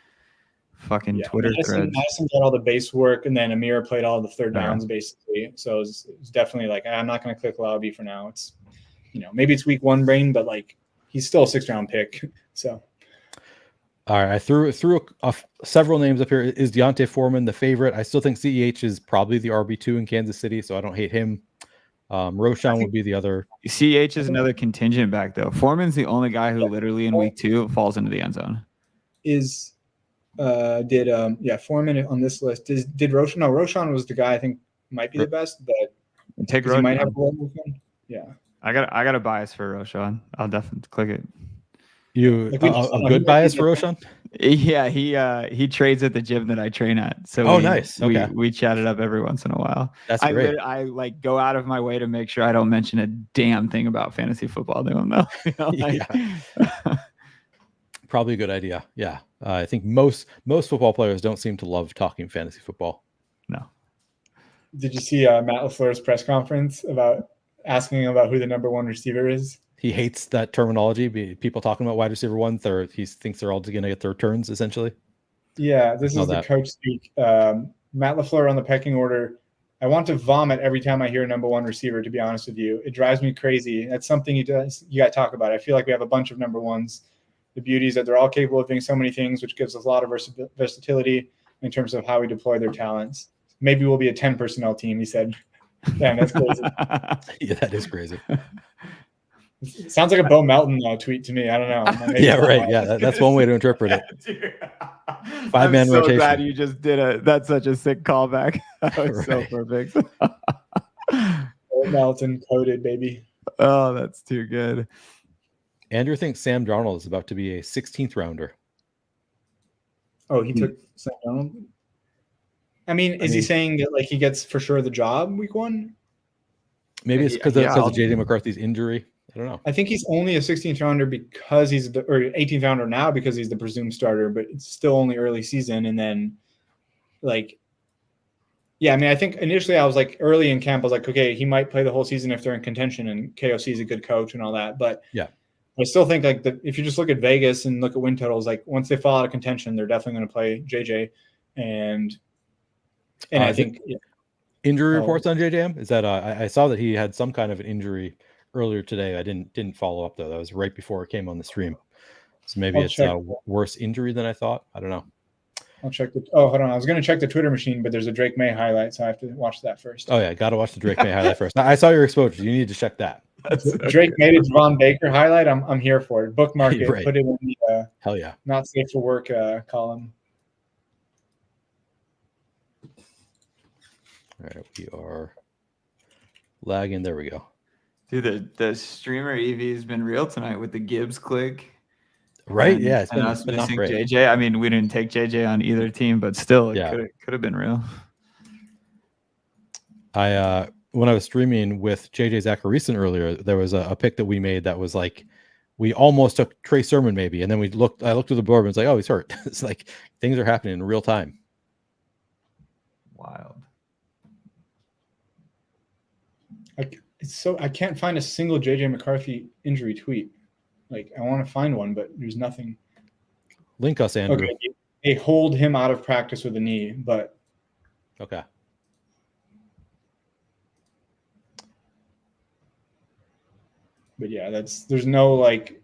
fucking Twitter threads. Madison did all the base work, and then Amir played all the third downs basically. So it was definitely like, I'm not going to click Lobby for now. It's maybe it's week one brain, but like he's still a 6th round pick. So. All right, I threw several names up here. Is Deontay Foreman the favorite? I still think CEH is probably the RB2 in Kansas City, so I don't hate him. Roshan would be the other. CEH is another contingent back, though. Foreman's the only guy who literally in week 2 falls into the end zone. Foreman on this list. Did Roshan? No, Roshan was the guy I think might be the best, but take Roshan. He might have a role with him. Yeah. I got a bias for Roshan. I'll definitely click it. You a good bias for Roshan? Yeah, he trades at the gym that I train at. So nice. Okay. We chat it up every once in a while. That's great. I like go out of my way to make sure I don't mention a damn thing about fantasy football to him though. Probably a good idea. Yeah. I think most football players don't seem to love talking fantasy football. No. Did you see Matt LaFleur's press conference about asking about who the number 1 receiver is? He hates that terminology. People talking about wide receiver 1, he thinks they're all going to get their turns essentially. Yeah, this is the coach speak. Matt LaFleur on the pecking order. I want to vomit every time I hear number 1 receiver, to be honest with you. It drives me crazy. That's something you got to talk about. I feel like we have a bunch of number 1s. The beauty is that they're all capable of doing so many things, which gives us a lot of versatility in terms of how we deploy their talents. Maybe we'll be a 10 personnel team, he said. Damn, that's crazy. Yeah, that is crazy. It sounds like a Bo Melton tweet to me. I don't know. Yeah, right. Yeah, that's one way to interpret it. 5-man rotation. I'm so glad you just did that's such a sick callback. That was so perfect. Bo Melton coded, baby. Oh, that's too good. Andrew thinks Sam Darnold is about to be a 16th rounder. Oh, he took Sam Darnold? I mean, is he saying that like he gets for sure the job week 1? Maybe it's because of J.D. McCarthy's injury. I don't know. I think he's only a 16th rounder because he's or 18th rounder now because he's the presumed starter, but it's still only early season. And then I mean, I think initially I was like early in camp, I was like, okay, he might play the whole season if they're in contention and KOC is a good coach and all that. But yeah, I still think like if you just look at Vegas and look at win totals, like once they fall out of contention, they're definitely going to play JJ. And I think injury reports on JJM is that I saw that he had some kind of an injury earlier today. I didn't follow up though. That was right before it came on the stream. So maybe it's a worse injury than I thought. I don't know. I'll check the. Oh, hold on. I was going to check the Twitter machine, but there's a Drake May highlight, so I have to watch that first. Oh yeah, got to watch the Drake May highlight first. I saw your exposure. You need to check that. Drake May to Javon Baker highlight. I'm here for it. Bookmark it. Right. Put it in the hell yeah, not safe for work column. All right, we are lagging. There we go. Dude, the streamer EV has been real tonight with the Gibbs click. Right? And, Yeah, it's been, us been not missing great. JJ. I mean, we didn't take JJ on either team, but still, it Yeah. could have been real. When I was streaming with JJ Zacharyson earlier, there was a pick that we made that was like, we almost took Trey Sermon maybe, and then I looked at the board and it's like, oh, he's hurt. It's like things are happening in real time. Wild. I can't find a single JJ McCarthy injury tweet. Like I want to find one, but there's nothing. Link us, Andrew. Okay, they hold him out of practice with a knee, but okay. But yeah, there's no like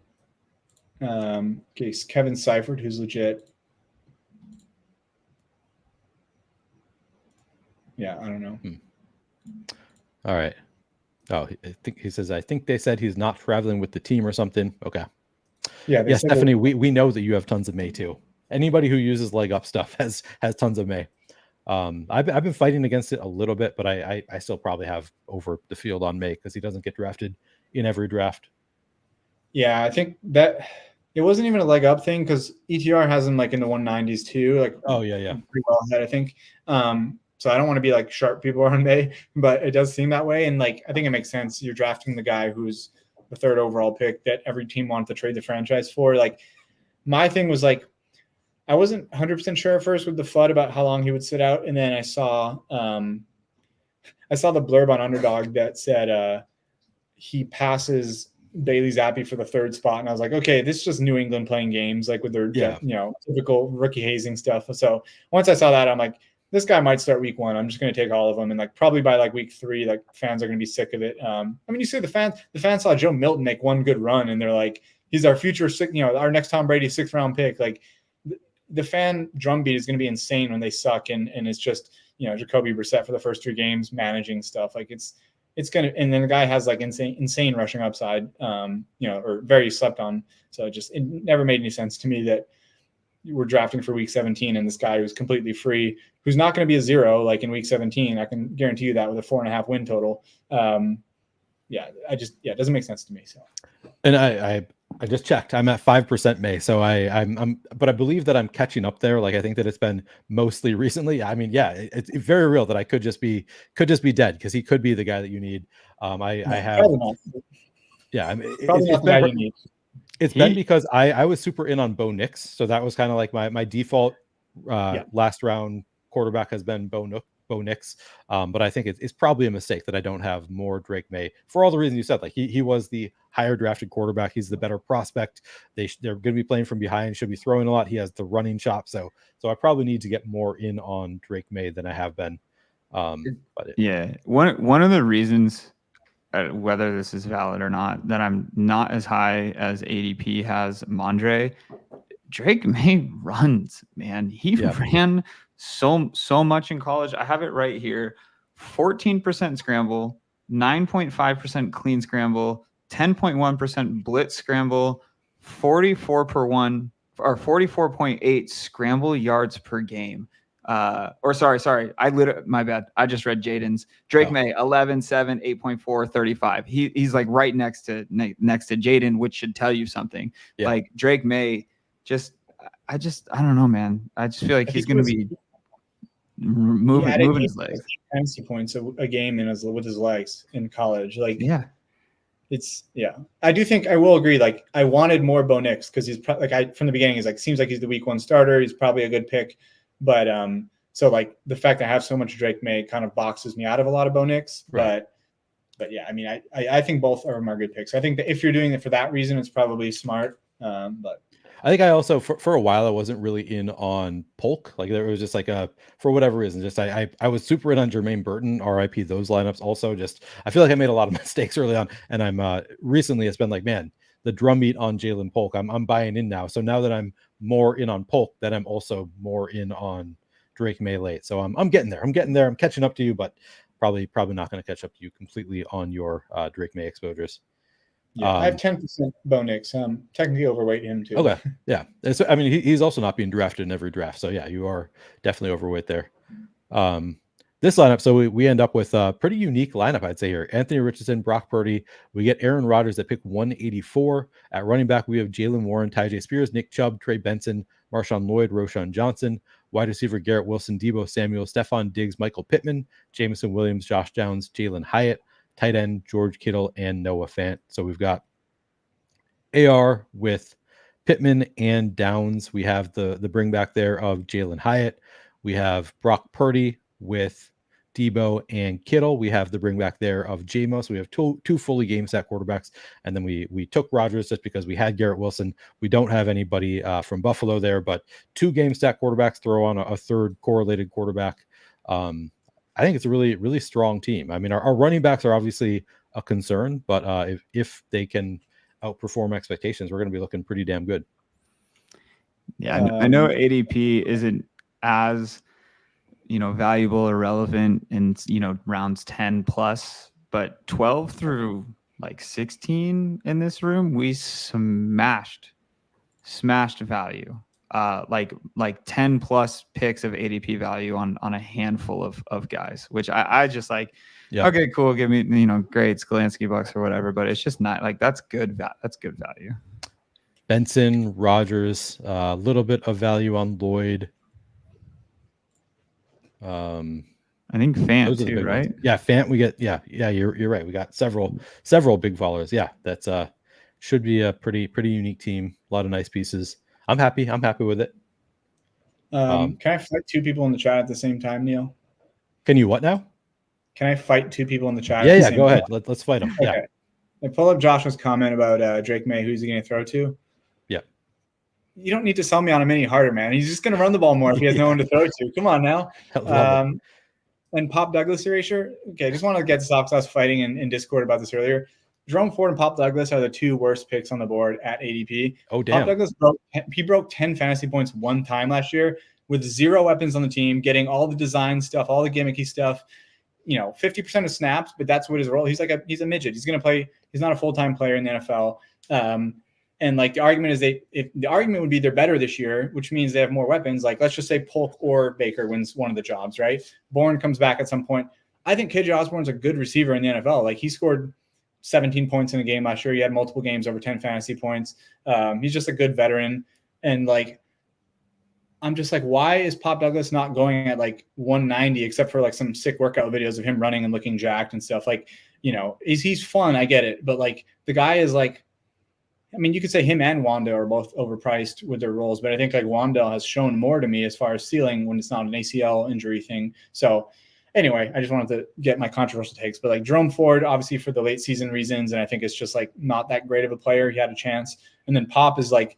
case Kevin Seifert, who's legit. Yeah, I don't know. All right. Oh, I think he says, I think they said he's not traveling with the team or something. Okay. Yeah. Yes, Stephanie, we know that you have tons of May too. Anybody who uses leg up stuff has tons of May. I've been fighting against it a little bit, but I still probably have over the field on May because he doesn't get drafted in every draft. Yeah, I think that it wasn't even a leg up thing because ETR has him like in the 190s too. Like, oh yeah, pretty well ahead, I think. So I don't want to be like sharp people on May, but it does seem that way. And like, I think it makes sense. You're drafting the guy who's the 3rd overall pick that every team wanted to trade the franchise for. Like, my thing was like, I wasn't 100% sure at first with the FUD about how long he would sit out, and then I saw the blurb on Underdog that said he passes Bailey Zappi for the 3rd spot, and I was like, okay, this is just New England playing games like with their typical rookie hazing stuff. So once I saw that, I'm like, this guy might start week 1. I'm just going to take all of them, and like probably by like week 3, like fans are going to be sick of it. I mean, you see the fans saw Joe Milton make one good run, and they're like, he's our future, our next Tom Brady 6th round pick. Like the fan drumbeat is going to be insane when they suck, and it's just Jacoby Brissett for the first 3 games managing stuff. Like it's going to, and then the guy has like insane rushing upside, or very slept on. So it never made any sense to me that we're drafting for week 17 and this guy who's completely free, who's not going to be a 0 like in week 17. I can guarantee you that with a 4.5 win total. It doesn't make sense to me. So, and I just checked. I'm at 5% May, so but I believe that I'm catching up there. Like I think that it's been mostly recently. I mean, yeah, it's very real that I could just be dead because he could be the guy that you need. I have. Yeah, I mean, it's been because I was super in on Bo Nix, so that was kind of like my default last round quarterback has been Bo Nix. But I think it's probably a mistake that I don't have more Drake May for all the reasons you said. Like he was the higher drafted quarterback. He's the better prospect. They're going to be playing from behind, should be throwing a lot. He has the running chop. So I probably need to get more in on Drake May than I have been. One of the reasons, whether this is valid or not, that I'm not as high as ADP has Mondre, Drake May runs, man. He ran so much in college. I have it right here. 14% scramble, 9.5% clean scramble, 10.1% blitz scramble, 44.8 scramble yards per game. Sorry. My bad. I just read Jaden's. Drake May, 11, 7, 8.4, 35. He's like right next to Jaden, which should tell you something. Yeah. Like Drake May, I don't know, man. I just feel like he's going to be moving his legs. Fantasy points a game with his legs in college. Like, yeah. I do think I will agree. Like, I wanted more Bo Nix because he's from the beginning. He's like, seems like he's the week 1 starter. He's probably a good pick. But so like the fact that I have so much Drake May kind of boxes me out of a lot of Bo Nix. Right. But yeah, I mean, I think both of them are good picks. I think that if you're doing it for that reason, it's probably smart. But I think I also for a while I wasn't really in on Polk. Like there was just like for whatever reason, just I was super in on Jermaine Burton, RIP those lineups. Also, just I feel like I made a lot of mistakes early on, and I'm recently it's been like, man, the drum beat on Jalen Polk. I'm buying in now. So now that I'm more in on Polk than I'm also more in on Drake May late. So I'm getting there. I'm catching up to you, but probably not going to catch up to you completely on your Drake May exposures. Yeah, I have 10% Bo Nix. Technically overweight him too. Okay, yeah. So, I mean, he's also not being drafted in every draft. So yeah, you are definitely overweight there. This lineup, so we end up with a pretty unique lineup, I'd say here. Anthony Richardson, Brock Purdy. We get Aaron Rodgers at pick 184. At running back, we have Jalen Warren, Tyjae Spears, Nick Chubb, Trey Benson, Marshawn Lloyd, Roshan Johnson. Wide receiver, Garrett Wilson, Deebo Samuel, Stephon Diggs, Michael Pittman, Jameson Williams, Josh Downs, Jalen Hyatt. Tight end, George Kittle, and Noah Fant. So we've got AR with Pittman and Downs. We have the bring back there of Jalen Hyatt. We have Brock Purdy with Deebo and Kittle. We have the bring back there of J-Mo. So we have two fully game set quarterbacks. And then we took Rodgers just because we had Garrett Wilson. We don't have anybody from Buffalo there, but 2 game set quarterbacks, throw on a third correlated quarterback. I think it's a really, really strong team. I mean, our running backs are obviously a concern, but if they can outperform expectations, we're going to be looking pretty damn good. Yeah, I know ADP isn't as valuable or relevant in rounds 10 plus, but 12 through like 16 in this room, we smashed value. Like 10 plus picks of ADP value on a handful of guys, which I just like. Yeah. Okay, cool. Give me great Skolansky bucks or whatever, but it's just not like that's good value. Benson, Rodgers, a little bit of value on Lloyd. I think Fant too, right? Ones. Yeah, Fant. We get you're right. We got several big followers. Yeah, that's should be a pretty unique team. A lot of nice pieces. I'm happy with it. Can I fight 2 people in the chat at the same time, Neil? Can you what now? Can I fight 2 people in the chat? Yeah, go ahead. Let's fight them. Okay. Yeah. I pull up Joshua's comment about Drake May. Who's he going to throw to? Yeah. You don't need to sell me on him any harder, man. He's just going to run the ball more if he has no one to throw to. Come on now. And Pop Douglas erasure. Okay, I just want to get this off because I was fighting in Discord about this earlier. Jerome Ford and Pop Douglas are the 2 worst picks on the board at ADP. Oh, damn. Pop Douglas broke 10 fantasy points one time last year with 0 weapons on the team, getting all the design stuff, all the gimmicky stuff. 50% of snaps, but that's what his role. He's a midget. He's going to play. He's not a full-time player in the NFL. And like the argument is if the argument would be they're better this year, which means they have more weapons. Like let's just say Polk or Baker wins one of the jobs, right? Bourne comes back at some point. I think KJ Osborne's a good receiver in the NFL. Like he scored 17 points in a game last year. He had multiple games over 10 fantasy points. He's just a good veteran. And like, I'm just like, why is Pop Douglas not going at like 190, except for like some sick workout videos of him running and looking jacked and stuff? Like, he's fun. I get it. But like the guy is like, I mean, you could say him and Wanda are both overpriced with their roles, but I think like Wanda has shown more to me as far as ceiling when it's not an ACL injury thing. So anyway, I just wanted to get my controversial takes, but like Jerome Ford, obviously for the late season reasons. And I think it's just like not that great of a player. He had a chance. And then Pop is like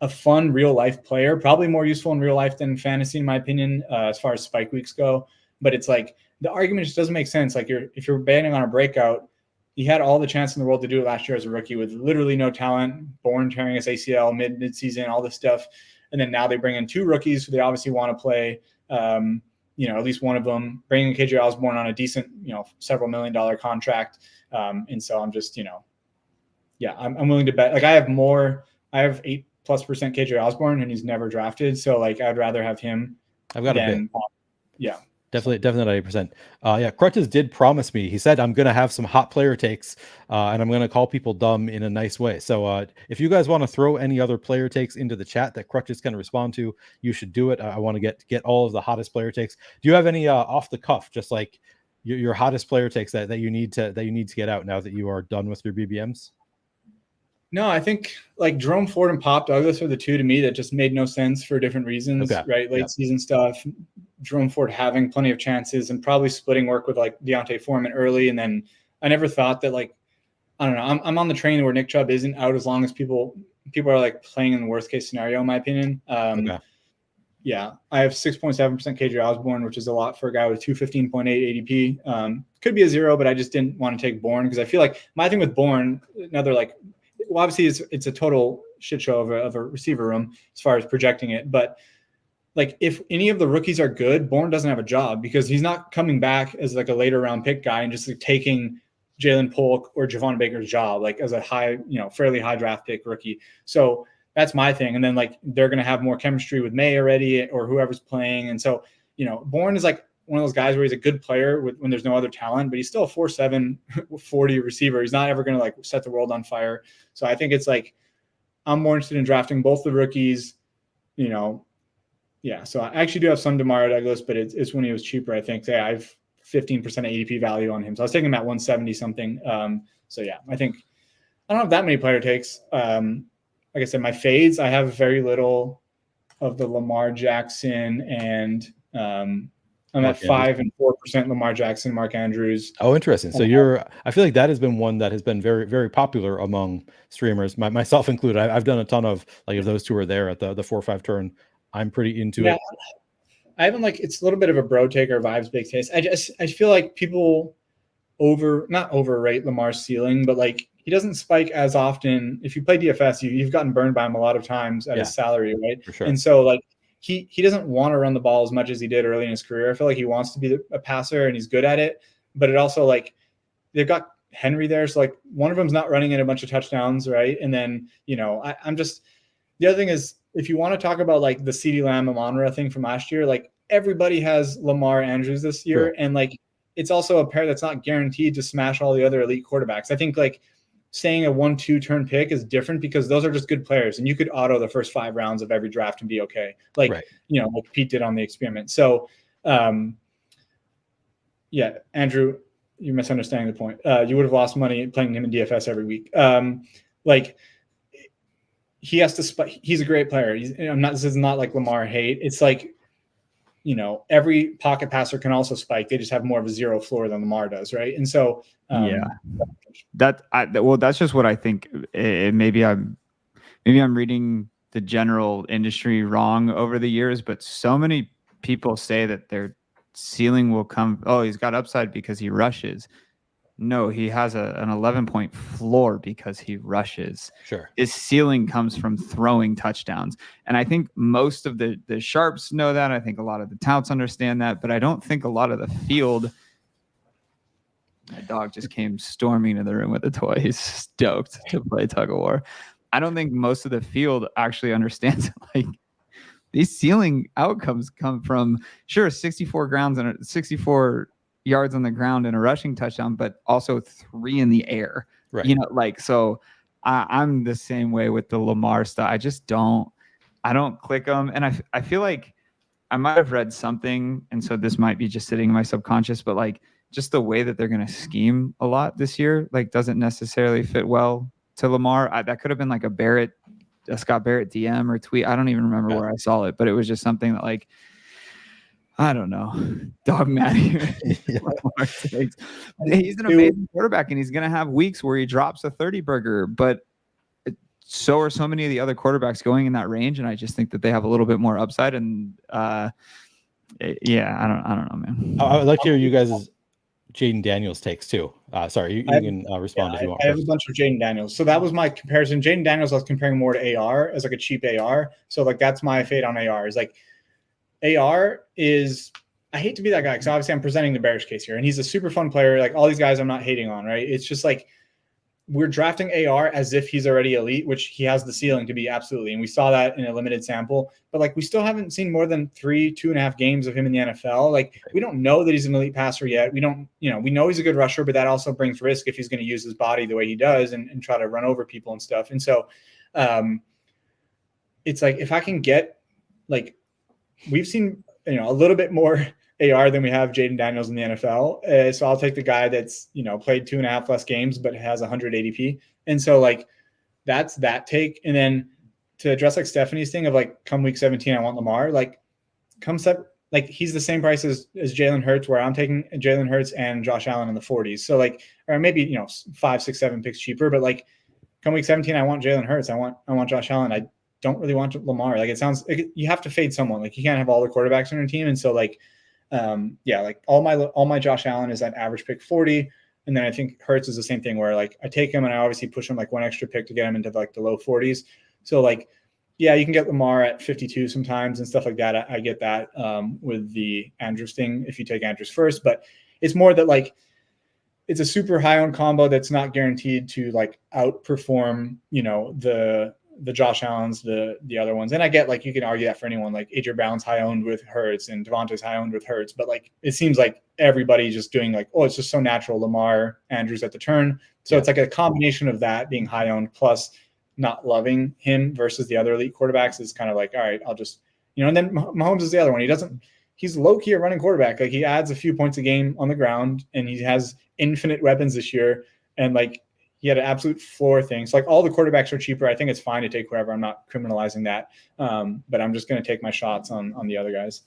a fun real life player, probably more useful in real life than fantasy, in my opinion, as far as spike weeks go. But it's like the argument just doesn't make sense. Like if you're betting on a breakout, he had all the chance in the world to do it last year as a rookie with literally no talent, Bourne tearing his ACL mid-season, all this stuff. And then now they bring in 2 rookies who they obviously want to play, at least one of them, bringing KJ Osborne on a decent, several $1 million contract. And so I'm just, I'm willing to bet. Like I have 8+% KJ Osborne and he's never drafted. So like, I'd rather have him. I've got a bit. Yeah. Definitely not 80%. Krutches did promise me. He said, I'm going to have some hot player takes and I'm going to call people dumb in a nice way. So if you guys want to throw any other player takes into the chat that Krutches can respond to, you should do it. I want to get all of the hottest player takes. Do you have any off the cuff, just like your hottest player takes that you need to get out now that you are done with your BBMs? No, I think like Jerome Ford and Pop Douglas are the 2 to me that just made no sense for different reasons, right? Late season stuff, Jerome Ford having plenty of chances and probably splitting work with like Deontay Foreman early. And then I never thought that like, I don't know, I'm on the train where Nick Chubb isn't out as long as people are like playing in the worst case scenario, in my opinion. Yeah, I have 6.7% KJ Osborne, which is a lot for a guy with 215.8 ADP. Could be a 0, but I just didn't want to take Bourne because I feel like my thing with Bourne, another like, well, obviously it's a total shit show of a receiver room as far as projecting it. But like, if any of the rookies are good, Bourne doesn't have a job, because he's not coming back as like a later round pick guy and just like taking Jalen Polk or Javon Baker's job, like as a high, fairly high draft pick rookie. So that's my thing. And then like, they're going to have more chemistry with May already, or whoever's playing. And so, Bourne is like one of those guys where he's a good player when there's no other talent, but he's still a 4.7 40 receiver. He's not ever going to like set the world on fire. So I think it's like, I'm more interested in drafting both the rookies, Yeah. So I actually do have some Demario Douglas, but it's when he was cheaper, I think. I have 15% ADP value on him. So I was taking him at 170 something. So yeah, I think I don't have that many player takes. Like I said, my fades, I have very little of the Lamar Jackson, and I'm Mark at 5 and 4% Lamar Jackson, Mark Andrews. Oh, interesting. So I feel like that has been one that has been very, very popular among streamers, myself included. I've done a ton of, like, if those two are there at the 4-5 turn, I'm pretty into it. I haven't, like, it's a little bit of a bro taker vibes, big taste. I feel like people not overrate Lamar's ceiling, but like, he doesn't spike as often. If you play DFS, you've gotten burned by him a lot of times at his salary, right? For sure. And so like, he doesn't want to run the ball as much as he did early in his career. I feel like he wants to be a passer, and he's good at it. But it also, like, they've got Henry there, so like, one of them's not running in a bunch of touchdowns, right? And then I'm just, the other thing is, if you want to talk about like the CeeDee Lamb Amon-Ra thing from last year, like, everybody has Lamar Andrews this year, Sure. and like, it's also a pair that's not guaranteed to smash all the other elite quarterbacks. I think like saying a 1-2 turn pick is different, because those are just good players, and you could auto the first 5 rounds of every draft and be okay. Like, right. Like Pete did on the experiment. So, yeah, Andrew, you're misunderstanding the point. You would have lost money playing him in DFS every week. Like, he has to he's a great player. This is not like Lamar hate. It's like, every pocket passer can also spike. They just have more of a zero floor than Lamar does, right? And so, that's just what I think. Maybe I'm reading the general industry wrong over the years, but so many people say that their ceiling will come. Oh, he's got upside because he rushes. No, he has an 11-point floor because he rushes. Sure. His ceiling comes from throwing touchdowns. And I think most of the sharps know that. I think a lot of the touts understand that, but I don't think a lot of the field. My dog just came storming into the room with a toy. He's stoked to play tug of war. I don't think most of the field actually understands like these ceiling outcomes come from 64 yards on the ground and a rushing touchdown, but also 3 in the air. Right. So I'm the same way with the Lamar stuff. I don't click them. And I feel like I might have read something, and so this might be just sitting in my subconscious, but like, just the way that they're going to scheme a lot this year, like, doesn't necessarily fit well to Lamar. That could have been like a Scott Barrett DM or tweet. I don't even remember where I saw it, but it was just something that, like, I don't know, dogmatic. He's an amazing quarterback, and he's going to have weeks where he drops a 30 burger, but so are so many of the other quarterbacks going in that range. And I just think that they have a little bit more upside. And I don't know, man. I would like to hear you guys' Jaden Daniels takes too. Sorry, you can respond if you want. I have a bunch of Jaden Daniels. So that was my comparison. Jaden Daniels, I was comparing more to AR as like a cheap AR. So like, that's my fade on AR, is like, AR is, I hate to be that guy, because obviously I'm presenting the bearish case here, and he's a super fun player. Like, all these guys I'm not hating on, right? It's just like, we're drafting AR as if he's already elite, which he has the ceiling to be, absolutely. And we saw that in a limited sample, but like, we still haven't seen more than 2.5 games of him in the NFL. Like, we don't know that he's an elite passer yet. We don't, we know he's a good rusher, but that also brings risk if he's going to use his body the way he does and try to run over people and stuff. And so it's like, if I can get, like, we've seen, a little bit more AR than we have Jaden Daniels in the NFL. So I'll take the guy that's, played 2.5 less games, but has 100 ADP. And so like, that's that take. And then to address like Stephanie's thing of like, come week 17, I want Lamar, like, like, he's the same price as Jalen Hurts, where I'm taking Jalen Hurts and Josh Allen in the 40s. So like, or maybe, 5, 6, 7 picks cheaper, but like, come week 17, I want Jalen Hurts. I want Josh Allen. I don't really want Lamar. Like, you have to fade someone. Like, you can't have all the quarterbacks on your team. And so like, like all my Josh Allen is at average pick 40. And then I think Hurts is the same thing, where like, I take him and I obviously push him like one extra pick to get him into like the low 40s. So like, yeah, you can get Lamar at 52 sometimes and stuff like that. I get that with the Andrews thing if you take Andrews first, but it's more that like it's a super high owned combo that's not guaranteed to like outperform, the Josh Allens, the other ones. And I get like you can argue that for anyone, like AJ Brown's high owned with Hurts and Devontae's high owned with Hurts, but like it seems like everybody's just doing like, oh, it's just so natural. Lamar, Andrews at the turn. So it's like a combination of that being high owned plus not loving him versus the other elite quarterbacks is kind of like, all right, I'll just, and then Mahomes is the other one. He's low key a running quarterback. Like he adds a few points a game on the ground and he has infinite weapons this year. And like, he had an absolute floor thing. So like all the quarterbacks are cheaper. I think it's fine to take whoever. I'm not criminalizing that. But I'm just going to take my shots on the other guys.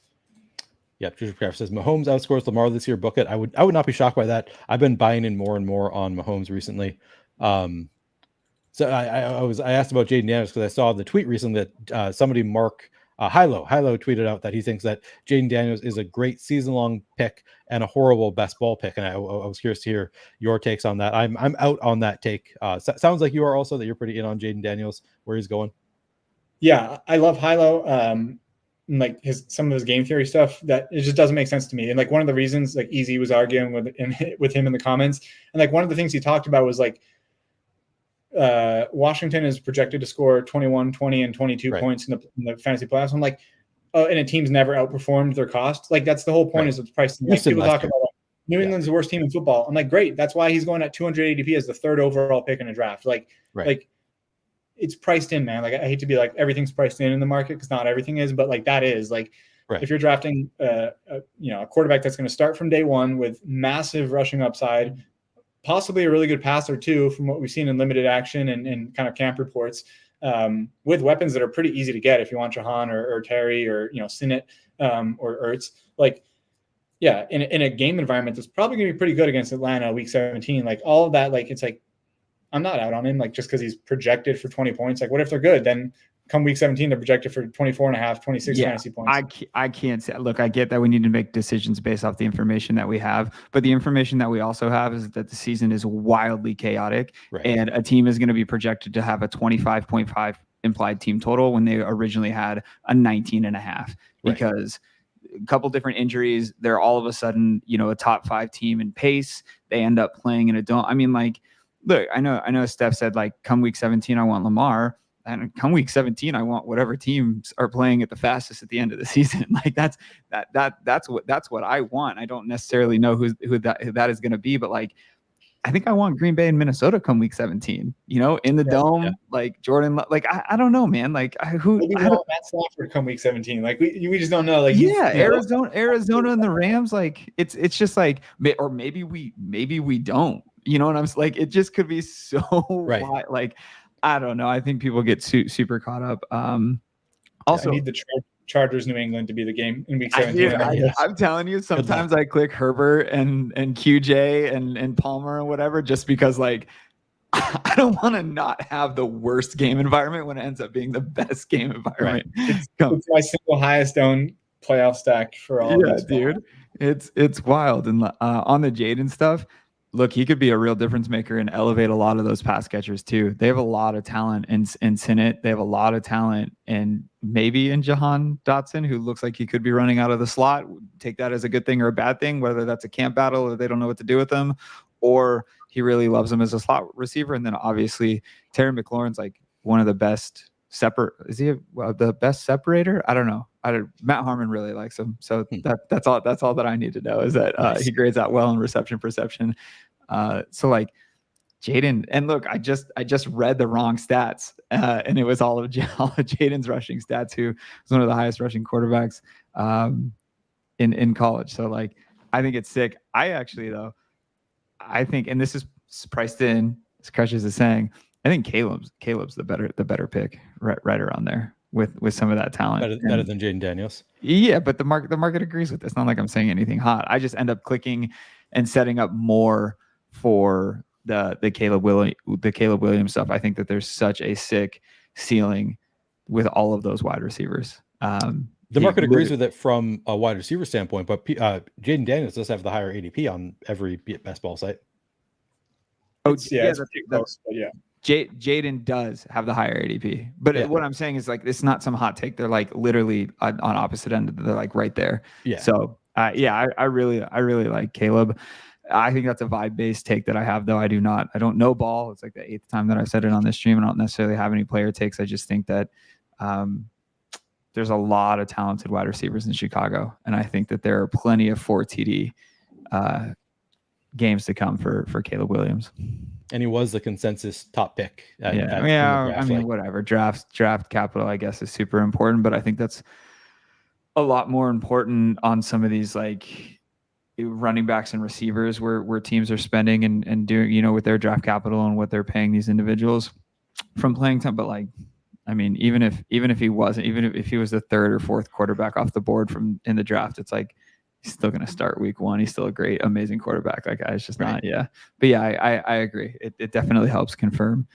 Yeah, Craft says Mahomes outscores Lamar this year. Book it. I would not be shocked by that. I've been buying in more and more on Mahomes recently. So I asked about Jaden Daniels because I saw the tweet recently that somebody Hilo tweeted out that he thinks that Jaden Daniels is a great season-long pick and a horrible best ball pick. And I was curious to hear your takes on that. I'm out on that take. Sounds like you are also, that you're pretty in on Jaden Daniels, where he's going. Yeah, I love Hilo. Like some of his game theory stuff, that it just doesn't make sense to me. And like one of the reasons, like Easy was arguing with him in the comments, and like one of the things he talked about was like Washington is projected to score 21, 20, and 22 points in the fantasy playoffs. I'm like, and a team's never outperformed their cost. Like that's the whole point, is it's priced. Like, people talk about like, New England's the worst team in football. I'm like, great, that's why he's going at 200 ADP as the third overall pick in a draft. Like it's priced in, man. Like I hate to be like everything's priced in the market, because not everything is, but like that is like if you're drafting a quarterback that's going to start from day one with massive rushing upside, possibly a really good passer too, from what we've seen in limited action and kind of camp reports, with weapons that are pretty easy to get if you want Jahan or Terry or Sinnott or Ertz. Like, yeah, in a game environment that's probably going to be pretty good against Atlanta week 17. Like all of that, like it's like I'm not out on him, like just because he's projected for 20 points. Like what if they're good? Then come week 17, they're projected for 24 and a half, 26 fantasy points. I can't say, look, I get that we need to make decisions based off the information that we have, but the information that we also have is that the season is wildly chaotic, and a team is going to be projected to have a 25.5 implied team total when they originally had a 19.5, because a couple different injuries, they're all of a sudden, a top 5 team in pace. They end up playing in a dome. I mean, like, look, I know Steph said like come week 17, I want Lamar. And come week 17, I want whatever teams are playing at the fastest at the end of the season. Like that's what I want. I don't necessarily know who that is going to be, but like I think I want Green Bay and Minnesota come week 17. In the dome, like Jordan. Like I don't know, man. Like Matt Stafford come week 17. Like we just don't know. Like Arizona and the Rams. Like it's just like, or maybe we don't. You know what I'm like? It just could be so wide, like. I don't know. I think people get super caught up. Also, I need the Chargers New England to be the game in week 17. I'm telling you, sometimes I click Herbert and QJ and Palmer or whatever, just because like I don't want to not have the worst game environment when it ends up being the best game environment. It's my single highest owned playoff stack for all. Yeah, dude, it's wild. And on the Jaden stuff. Look, he could be a real difference maker and elevate a lot of those pass catchers too. They have a lot of talent in Sinnott. They have a lot of talent and maybe in Jahan Dotson, who looks like he could be running out of the slot. Take that as a good thing or a bad thing, whether that's a camp battle or they don't know what to do with him, or he really loves him as a slot receiver. And then obviously Terry McLaurin's like one of the best is he the best separator? I don't know. Matt Harmon really likes him. So that's all that I need to know is that he grades out well in reception perception. So like Jaden, and look, I just read the wrong stats, and it was all of Jaden's rushing stats, who was one of the highest rushing quarterbacks in college. So like, I think it's sick. I think, and this is priced in, as Krutches is saying, I think Caleb's the better pick, right around there with some of that talent. Better than Jaden Daniels. Yeah, but the market agrees with this. Not like I'm saying anything hot. I just end up clicking and setting up more for the Caleb Williams stuff. I think that there's such a sick ceiling with all of those wide receivers. The market agrees with it from a wide receiver standpoint, but Jaden Daniels does have the higher ADP on every best ball site. It's close, but yeah. Jaden does have the higher ADP, but what I'm saying is like, it's not some hot take. They're like literally on opposite end. They're like right there. Yeah. So I really like Caleb. I think that's a vibe-based take that I have, though. I don't know ball. It's like the 8th time that I've said it on this stream. I don't necessarily have any player takes. I just think that there's a lot of talented wide receivers in Chicago, and I think that there are plenty of 4 TD games to come for Caleb Williams. And he was the consensus top pick. I mean, whatever. Draft capital, I guess, is super important, but I think that's a lot more important on some of these like running backs and receivers where teams are spending and doing, with their draft capital and what they're paying these individuals from playing time. But like, I mean, even if he wasn't, even if he was the 3rd or 4th quarterback off the board in the draft, it's like, he's still going to start week 1. He's still a great, amazing quarterback. Like, it's just not. Yeah. But yeah, I agree. It definitely helps confirm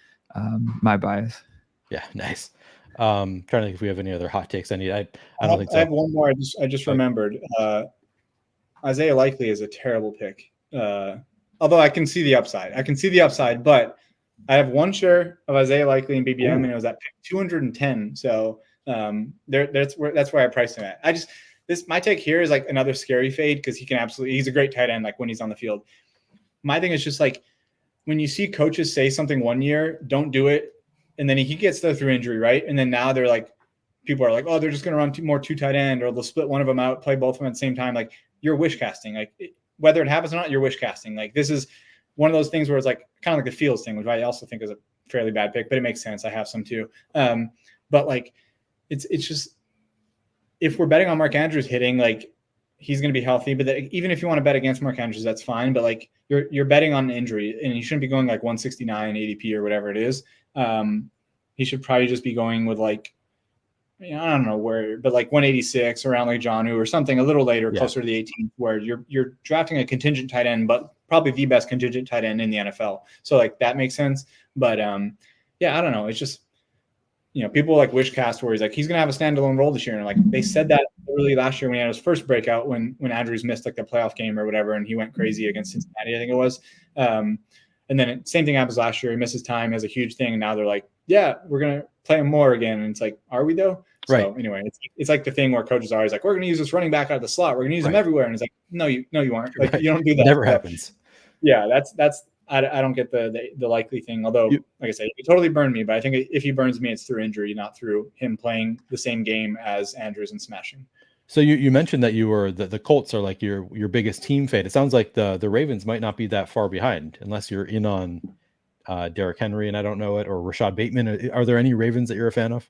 my bias. Yeah. Nice. Trying to think if we have any other hot takes. I don't think so. I have one more. I just remembered. Isaiah Likely is a terrible pick. Although I can see the upside. But I have one share of Isaiah Likely in BBM, and it was at pick 210. So that's where I priced him at. My take here is like another scary fade because he's a great tight end like when he's on the field. My thing is just like when you see coaches say something one year, don't do it, and then he gets there through injury, right? And then now they're like, people are like, oh, they're just going to run more 2 tight end, or they'll split one of them out, play both of them at the same time. Like, you're wish casting. Like, whether it happens or not, you're wish casting. Like, this is one of those things where it's like kind of like the Fields thing, which I also think is a fairly bad pick, but it makes sense. I have some too. But like, it's just, if we're betting on Mark Andrews hitting, like, he's going to be healthy, but even if you want to bet against Mark Andrews, that's fine. But like, you're betting on an injury, and you shouldn't be going like 169 ADP or whatever it is. He should probably just be going with like, I don't know where, but like 186 around like Jonnu or something a little later, closer to the 18th, where you're drafting a contingent tight end, but probably the best contingent tight end in the NFL. So like that makes sense. But yeah, I don't know. It's just, people like Wishcast where he's going to have a standalone role this year. And like they said that early last year when he had his first breakout, when Andrews missed like the playoff game or whatever, and he went crazy against Cincinnati, I think it was. And then same thing happens last year. He misses time, has a huge thing. And now they're like, yeah, we're going to play him more again. And it's like, are we though? Right. So anyway, it's like the thing where coaches are always like, we're going to use this running back out of the slot. We're going to use him everywhere. And it's like, no, you aren't. Like, you don't do that. Never happens. Yeah, I don't get the Likely thing. Although, like I said, he totally burned me. But I think if he burns me, it's through injury, not through him playing the same game as Andrews and smashing. So you mentioned that you were the Colts are like your biggest team fade. It sounds like the Ravens might not be that far behind unless you're in on Derrick Henry and I don't know it, or Rashad Bateman. Are there any Ravens that you're a fan of?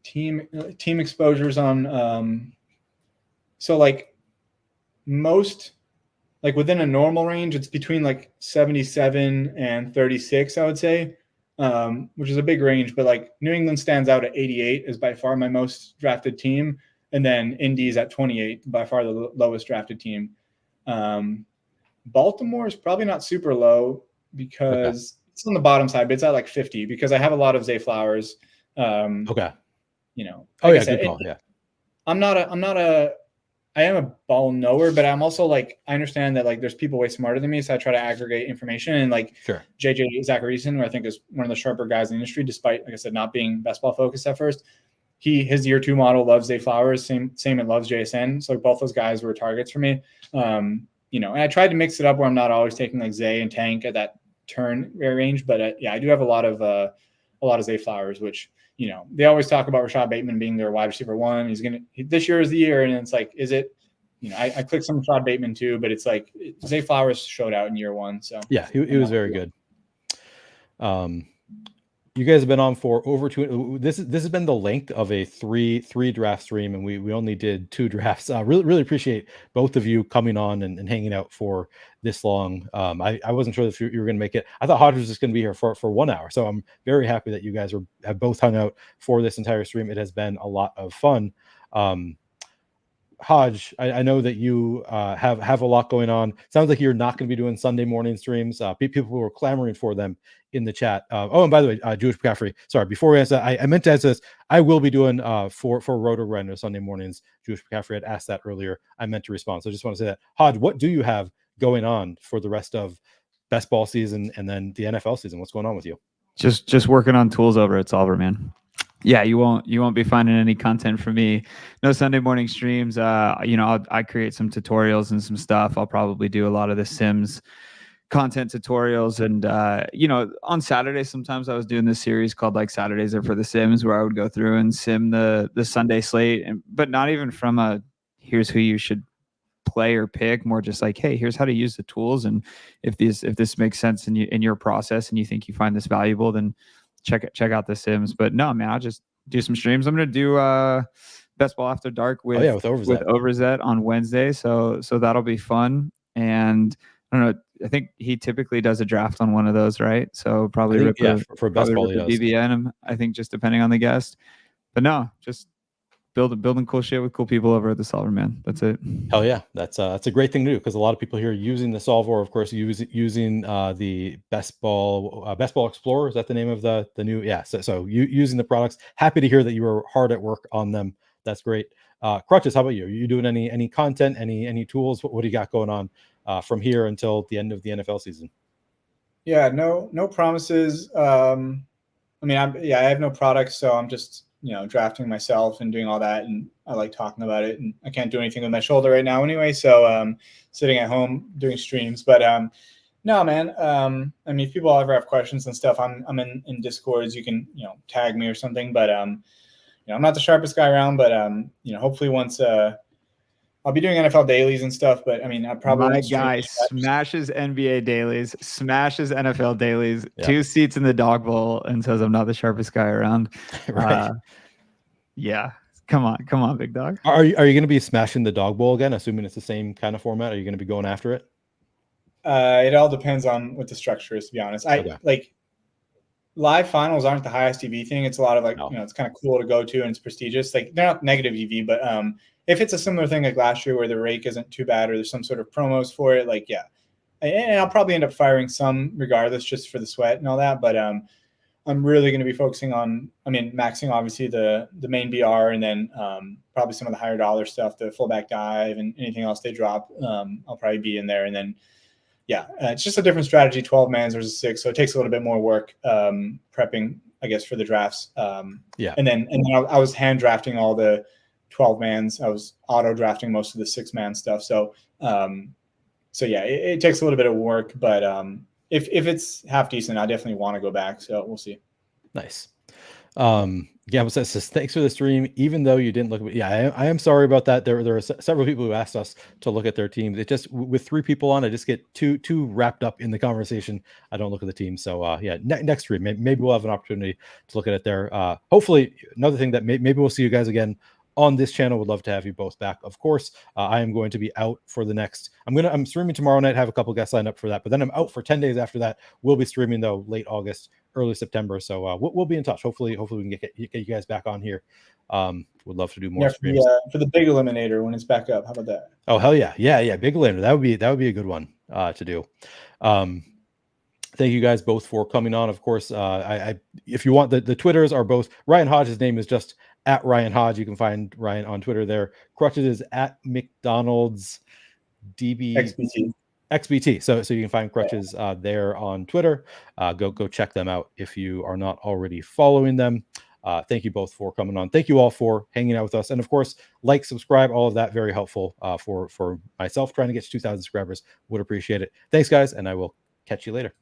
Team exposures on so like most, like within a normal range, it's between like 77 and 36, I would say, which is a big range. But like New England stands out at 88, is by far my most drafted team, and then Indy's at 28, by far the lowest drafted team. Baltimore is probably not super low because it's on the bottom side, but it's at like 50 because I have a lot of Zay Flowers. Okay. Good call. Yeah. I am a ball knower, but I'm also like, I understand that like there's people way smarter than me. So I try to aggregate information, and like JJ Zacharyson, who I think is one of the sharper guys in the industry, despite, like I said, not being best ball focused at first. His year 2 model loves Zay Flowers, same and loves JSN. So both those guys were targets for me. And I tried to mix it up where I'm not always taking like Zay and Tank at that turn range, but I do have a lot of Zay Flowers, which, they always talk about Rashad Bateman being their wide receiver 1. This year is the year. And it's like, is it, I clicked some Rashad Bateman too, but it's like Zay Flowers showed out in year 1. So yeah, he was very good. You guys have been on for over 2. This has been the length of a three draft stream, and we only did 2 drafts. Really appreciate both of you coming on and hanging out for this long. I wasn't sure if you were going to make it. I thought Hodge was just going to be here for 1 hour, so I'm very happy that you guys have both hung out for this entire stream. It has been a lot of fun. Hodge, I know that you have a lot going on. Sounds like you're not going to be doing Sunday morning streams. People were clamoring for them in the chat. And by the way, Jewish McCaffrey, sorry, before we answer that, I meant to answer this. I will be doing for Roto Grinders Sunday mornings. Jewish McCaffrey had asked that earlier. I meant to respond. So I just want to say that. Hodge, what do you have going on for the rest of best ball season and then the NFL season. What's going on with you? Just working on tools over at Solver, man. Yeah, you won't be finding any content from me. No Sunday morning streams. I create some tutorials and some stuff. I'll probably do a lot of the Sims content tutorials, and on Saturdays sometimes I was doing this series called like Saturdays Are for the Sims, where I would go through and sim the Sunday slate, but not even from a here's who you should play or pick, more just like, hey, here's how to use the tools, and if this makes sense in your process and you think you find this valuable, then check out the Sims. But no, man, I'll just do some streams. I'm gonna do Best Ball After Dark with Overzet on Wednesday, so that'll be fun. And I don't know, I think he typically does a draft on one of those, right? So probably for Best Ball he does. BBN, I think, just depending on the guest. But no, just building cool shit with cool people over at the Solver, man. That's it. Hell yeah, that's a great thing to do, because a lot of people here using the Solver, of course, using the Best Ball Explorer. Is that the name of the new? Yeah. So you using the products. Happy to hear that you were hard at work on them. That's great. Krutches, how about you? Are you doing any content, any tools? What do you got going on from here until the end of the NFL season? Yeah, no promises. I have no products, so I'm just drafting myself and doing all that, and I like talking about it, and I can't do anything with my shoulder right now anyway, so sitting at home doing streams. But no, man, if people ever have questions and stuff, I'm in Discords. You can tag me or something, but I'm not the sharpest guy around, but hopefully once I'll be doing NFL dailies and stuff, but I probably my guy smashes NBA dailies, smashes NFL dailies, Yep. 2 seats in the dog bowl, and says I'm not the sharpest guy around. Right. Yeah. Come on, big dog. Are you going to be smashing the dog bowl again, assuming it's the same kind of format? Are you going to be going after it? It all depends on what the structure is, to be honest. Like live finals aren't the highest EV thing. It's a lot of it's kind of cool to go to and it's prestigious. Like they're not negative EV, but if it's a similar thing like last year where the rake isn't too bad or there's some sort of promos for it, like, yeah. And I'll probably end up firing some regardless, just for the sweat and all that. But I'm really going to be focusing on, maxing obviously the main BR, and then probably some of the higher dollar stuff, the fullback dive and anything else they drop. I'll probably be in there. And then, yeah, it's just a different strategy, 12 mans versus 6. So it takes a little bit more work prepping, I guess, for the drafts. Yeah. And then I was hand drafting all the 12 mans. I was auto drafting most of the 6-man stuff. So, yeah, it takes a little bit of work, but if it's half decent, I definitely want to go back. So we'll see. Nice. Yeah, says thanks for the stream. Even though you didn't look, I am sorry about that. There are several people who asked us to look at their teams. It just, with 3 people on, I just get too wrapped up in the conversation. I don't look at the team. So yeah, next stream, maybe we'll have an opportunity to look at it there. Hopefully, another thing that maybe we'll see you guys again on this channel. Would love to have you both back. Of course, I am going to be out for the next. I'm streaming tomorrow night. Have a couple guests lined up for that, but then I'm out for 10 days after that. We'll be streaming though late August, early September. So we'll be in touch. Hopefully we can get you guys back on here. Would love to do more streams for the big eliminator when it's back up. How about that? Oh hell yeah, big eliminator. That would be a good one to do. Thank you guys both for coming on. Of course, if you want, the Twitters are both Ryan Hodge. His name is just at Ryan Hodge. You can find Ryan on Twitter there. Krutches is at McDonald's DB XBT. So you can find Krutches there on Twitter. Go check them out if you are not already following them. Thank you both for coming on. Thank you all for hanging out with us. And of course, like, subscribe, all of that, very helpful for myself trying to get to 2,000 subscribers. Would appreciate it. Thanks guys, and I will catch you later.